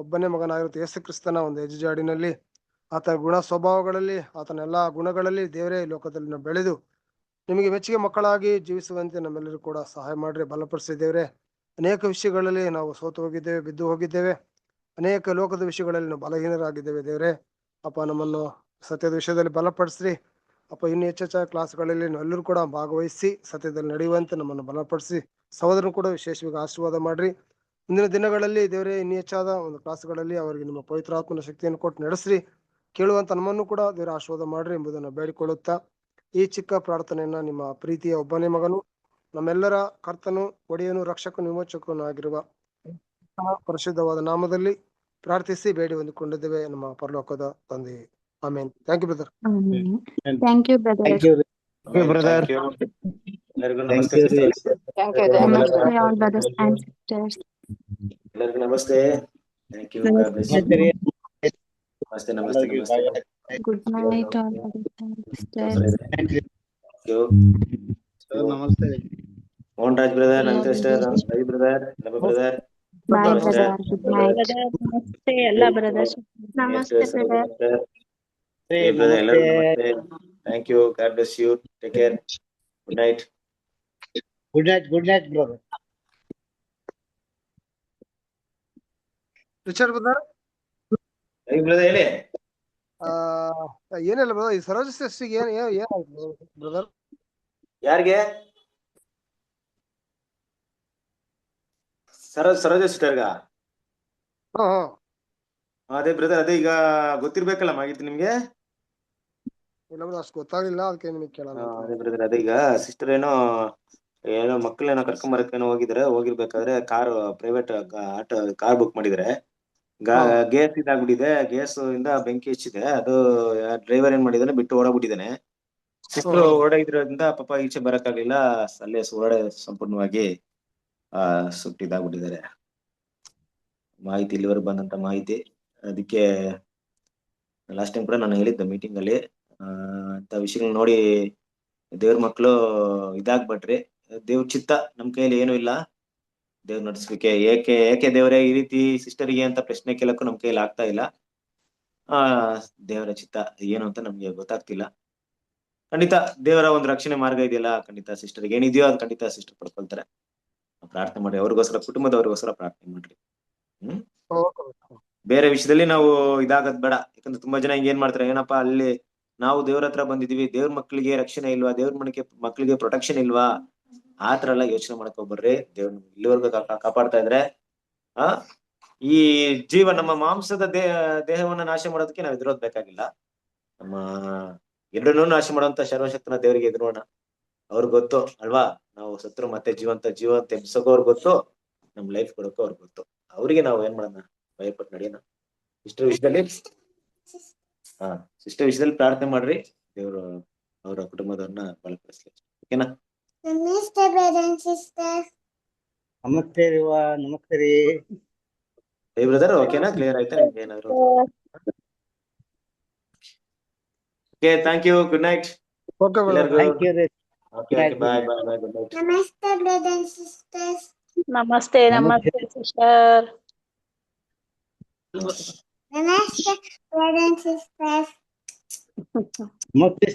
ಒಬ್ಬನೇ ಮಗನಾಗಿರುತ್ತೆ ಯೇಸು ಕ್ರಿಸ್ತನ ಒಂದು ಹೆಜ್ಜೆಜಾಡಿನಲ್ಲಿ ಆತನ ಗುಣ ಸ್ವಭಾವಗಳಲ್ಲಿ, ಆತನ ಎಲ್ಲಾ ಗುಣಗಳಲ್ಲಿ ದೇವರೇ ಈ ಲೋಕದಲ್ಲಿ ನಾವು ಬೆಳೆದು ನಿಮಗೆ ಮೆಚ್ಚುಗೆ ಮಕ್ಕಳಾಗಿ ಜೀವಿಸುವಂತೆ ನಮ್ಮೆಲ್ಲರೂ ಕೂಡ ಸಹಾಯ ಮಾಡ್ರಿ, ಬಲಪಡಿಸಿ ದೇವರೇ. ಅನೇಕ ವಿಷಯಗಳಲ್ಲಿ ನಾವು ಸೋತು ಹೋಗಿದ್ದೇವೆ, ಬಿದ್ದು ಹೋಗಿದ್ದೇವೆ. ಅನೇಕ ಲೋಕದ ವಿಷಯಗಳಲ್ಲಿ ನಾವು ಬಲಹೀನರಾಗಿದ್ದೇವೆ ದೇವರೇ. ಅಪ್ಪ, ನಮ್ಮನ್ನು ಸತ್ಯದ ವಿಷಯದಲ್ಲಿ ಬಲಪಡಿಸ್ರಿ ಅಪ್ಪ. ಇನ್ನು ಹೆಚ್ಚೆಚ್ಚಾದ ಕ್ಲಾಸ್ಗಳಲ್ಲಿ ನಾವೆಲ್ಲರೂ ಕೂಡ ಭಾಗವಹಿಸಿ ಸತ್ಯದಲ್ಲಿ ನಡೆಯುವಂತೆ ನಮ್ಮನ್ನು ಬಲಪಡಿಸಿ, ಸಹೋದರನು ಕೂಡ ವಿಶೇಷವಾಗಿ ಆಶೀರ್ವಾದ ಮಾಡ್ರಿ. ಮುಂದಿನ ದಿನಗಳಲ್ಲಿ ದೇವರೇ, ಇನ್ನು ಹೆಚ್ಚಾದ ಒಂದು ಕ್ಲಾಸ್ಗಳಲ್ಲಿ ಅವರಿಗೆ ನಿಮ್ಮ ಪವಿತ್ರಾತ್ಮನ ಶಕ್ತಿಯನ್ನು ಕೊಟ್ಟು ನಡೆಸ್ರಿ. ಕೇಳುವಂತ ನಮ್ಮನ್ನು ಕೂಡ ದೇವರ ಆಶೀರ್ವಾದ ಮಾಡ್ರಿ ಎಂಬುದನ್ನು ಬೇಡಿಕೊಳ್ಳುತ್ತಾ ಈ ಚಿಕ್ಕ ಪ್ರಾರ್ಥನೆಯನ್ನ ನಿಮ್ಮ ಪ್ರೀತಿಯ ಒಬ್ಬನೇ ಮಗನು, ನಮ್ಮೆಲ್ಲರ ಕರ್ತನು, ಒಡೆಯನು, ರಕ್ಷಕನು, ವಿಮೋಚಕನು ಆಗಿರುವ ಪರಿಶುದ್ಧವಾದ ನಾಮದಲ್ಲಿ ಪ್ರಾರ್ಥಿಸಿ ಬೇಡಿ ಹೊಂದಿಕೊಂಡಿದ್ದೇವೆ ನಮ್ಮ ಪರಲೋಕದ ತಂದೆ. ಆಮೇನ್. Thank you brother. Thank you brother. Thank you brother. Thank you. ಎಲ್ಲರಿಗೂ Thank ನಮಸ್ತೆ you ರೀ. sister. Thank you. ನಮಸ್ತೆ ಆಲ್ ಬ್ರದರ್ಸ್ ಅಂಡ್ ಸಿಸ್ಟರ್ಸ್. ಎಲ್ಲರಿಗೂ ನಮಸ್ತೆ. Thank you. God bless you. ನಮಸ್ತೆ ರೀ. ನಮಸ್ತೆ ನಮಸ್ತೆ ನಮಸ್ತೆ. Good night all brothers and sisters. Thank you. Thank you. ನಮಸ್ತೆ. ಮೋಹನ್ ರಾಜ್ ಬ್ರದರ್, ನಮಸ್ತೆ ಸಿಸ್ಟರ್. ರವಿ ಬ್ರದರ್, ನಮಸ್ತೆ ಬ್ರದರ್. ಬಾಯ್ ನಮಸ್ತೆ. ಬ್ರದರ್. Good night. ನಮಸ್ತೆ ಎಲ್ಲ ಬ್ರದರ್ಸ್. ನಮಸ್ತೆ ಬ್ರದರ್. ಬ್ರದರ್, ಎಲ್ಲರಿಗೂ ನಮಸ್ತೆ. Thank you. God bless you. Take care. Good night. Good night. Good night brother. Richard brother, Ravi brother ಹೇಳಿ. ಏನಿಲ್ಲ ಬ್ರದರ್, ಈ ಸರೋಜ ಸಿಸ್ಟರ್ಗೆ ಏನಾಯ್ತು ಬ್ರದರ್? ಯಾರಿಗೆ? ಸರೋಜ ಸಿಸ್ಟರ್ಗ? ಅದೇ ಬ್ರದರ್, ಅದೇ ಈಗ ಗೊತ್ತಿರ್ಬೇಕಲ್ಲ ಮಾಹಿತಿ ನಿಮ್ಗೆ. ಇಲ್ಲ ಬ್ರದರ್, ಅಷ್ಟು ಗೊತ್ತಾಗ್ಲಿಲ್ಲ, ಅದಕ್ಕೆ ನಿಮಗೆ ಕೇಳೋಣ. ಅದೇ ಬ್ರದರ್, ಅದೇ ಈಗ ಸಿಸ್ಟರ್ ಏನೋ ಮಕ್ಕಳೇನೋ ಕರ್ಕೊಂಬರಕ್ಕೇನೋ ಹೋಗಿರ್ಬೇಕಾದ್ರೆ ಪ್ರೈವೇಟ್ ಆಟೋ ಕಾರ್ ಬುಕ್ ಮಾಡಿದ್ರೆ ಗ್ಯಾಸ್ ಇದಾಗ್ಬಿಟ್ಟಿದೆ. ಗ್ಯಾಸ್ ಇಂದ ಬೆಂಕಿ ಹೆಚ್ಚಿದೆ. ಅದು ಡ್ರೈವರ್ ಏನ್ ಮಾಡಿದಾನೆ, ಬಿಟ್ಟು ಓಡಾಗ್ಬಿಟ್ಟಿದ್ದಾನೆ. ಸಿಸ್ಟರ್ ಓಡಾಗಿದ್ರಿಂದ ಪಾಪ ಈಚೆ ಬರಕ್ಕಾಗ್ಲಿಲ್ಲ. ಅಲ್ಲೇ ಸಂಪೂರ್ಣವಾಗಿ ಸುಟ್ಟಿದಾಗ್ಬಿಟ್ಟಿದ್ದಾರೆ. ಮಾಹಿತಿ ಇಲ್ಲಿವರೆಗೆ ಬಂದಂತ ಮಾಹಿತಿ. ಅದಕ್ಕೆ ಲಾಸ್ಟ್ ಟೈಮ್ ಕೂಡ ನಾನು ಹೇಳಿದ್ದೆ ಮೀಟಿಂಗ್ ಅಲ್ಲಿ, ಅಂತ ವಿಷಯಗಳನ್ನ ನೋಡಿ ದೇವ್ರ ಮಕ್ಕಳು ಇದಾಗ್ಬಿಟ್ರಿ. ದೇವ್ರ ಚಿತ್ತ ನಮ್ ಕೈಯಲ್ಲಿ ಏನು ಇಲ್ಲ. ದೇವ್ರ ನಡ್ಸ್ಲಿಕ್ಕೆ ಏಕೆ ದೇವರೇ ಈ ರೀತಿ ಸಿಸ್ಟರ್ಗೆ ಅಂತ ಪ್ರಶ್ನೆ ಕೇಳಕ್ಕೂ ನಮ್ ಕೈಯಲ್ಲಿ ಆಗ್ತಾ ಇಲ್ಲ. ದೇವರ ಚಿತ್ತ ಏನು ಅಂತ ನಮ್ಗೆ ಗೊತ್ತಾಗ್ತಿಲ್ಲ. ಖಂಡಿತ ದೇವರ ಒಂದು ರಕ್ಷಣೆ ಮಾರ್ಗ ಇದೆಯಲ್ಲ, ಖಂಡಿತ ಸಿಸ್ಟರ್ಗೆ ಏನಿದೆಯೋ ಅದು ಖಂಡಿತ ಸಿಸ್ಟರ್ ಪಡ್ಕೊಳ್ತಾರೆ. ಪ್ರಾರ್ಥನೆ ಮಾಡಿ, ಅವ್ರಿಗೋಸ್ಕರ ಕುಟುಂಬದವ್ರಿಗೋಸ್ಕರ ಪ್ರಾರ್ಥನೆ ಮಾಡ್ರಿ. ಓಕೆ. ಬೇರೆ ವಿಷಯದಲ್ಲಿ ನಾವು ಇದಾಗದ್ ಬೇಡ. ಯಾಕಂದ್ರೆ ತುಂಬಾ ಜನ ಹಿಂಗ್ ಏನ್ ಮಾಡ್ತಾರೆ, ಏನಪ್ಪಾ ಅಲ್ಲಿ ನಾವು ದೇವ್ರ ಹತ್ರ ಬಂದಿದೀವಿ, ದೇವ್ರ ಮಕ್ಳಿಗೆ ರಕ್ಷಣೆ ಇಲ್ವಾ, ದೇವ್ರ ಮಕ್ಳಿಗೆ ಪ್ರೊಟೆಕ್ಷನ್ ಇಲ್ವಾ, ಆತರ ಎಲ್ಲ ಯೋಚನೆ ಮಾಡಕ್ ಹೋಗ್ಬರ್ರಿ. ದೇವ್ರ ಇಲ್ಲಿವರೆಗೂ ಕಾಪಾಡ್ತಾ ಇದ್ರೆ ಈ ನಮ್ಮ ಮಾಂಸದ ದೇಹವನ್ನ ನಾಶ ಮಾಡೋದಕ್ಕೆ ನಾವ್ ಎದುರೋದ್ ಬೇಕಾಗಿಲ್ಲ. ನಮ್ಮ ಎರಡನ್ನೂ ನಾಶ ಮಾಡುವಂತ ಸರ್ವಶಕ್ತನ ದೇವರಿಗೆ ಎದುರೋಣ. ಅವ್ರಿಗೆ ಗೊತ್ತು ಅಲ್ವಾ, ನಾವು ಸತ್ರು ಮತ್ತೆ ಜೀವಂತ ಎಬ್ಸೋಕೋ ಅವ್ರಿಗೆ ಗೊತ್ತು, ನಮ್ ಲೈಫ್ ಕೊಡೋಕೋ ಅವ್ರಿಗೆ ಗೊತ್ತು. ಅವ್ರಿಗೆ ನಾವು ಏನ್ ಮಾಡೋಣ, ಭಯಪಟ್ಟು ನಡೆಯೋಣ. ಸಿಸ್ಟರ್ ವಿಷಯದಲ್ಲಿ ಪ್ರಾರ್ಥನೆ ಮಾಡ್ರಿ, ದೇವ್ರು ಅವರ ಕುಟುಂಬದವ್ರನ್ನ ಬಲಪಡಿಸ್ಲಿ. ಓಕೆನಾ? ನಮಸ್ತೆ ನಮಸ್ತೆ ರೀ ಬ್ರದರ್. ಓಕೆನಾ? ಕ್ಲಿಯರ್ ಆಯ್ತಾ ನಿಮ್ಗೆ ಏನಾದ್ರು? Okay, thank you. Good night okay ಎಲ್ಲರಿಗೂ. ಥ್ಯಾಂಕ್ ಯು ರೀ. Okay, bye bye bye. Good night. ನಮಸ್ತೆ ಬ್ರದರ್ ಅಂಡ್ ಸಿಸ್ಟರ್ಸ್. ನಮಸ್ತೆ ನಮಸ್ತೆ ಸಿಸ್ಟರ್. ನಮಸ್ತೆ ಬ್ರದರ್ ಅಂಡ್ ಸಿಸ್ಟರ್ಸ್. ನಮಸ್ತೆ.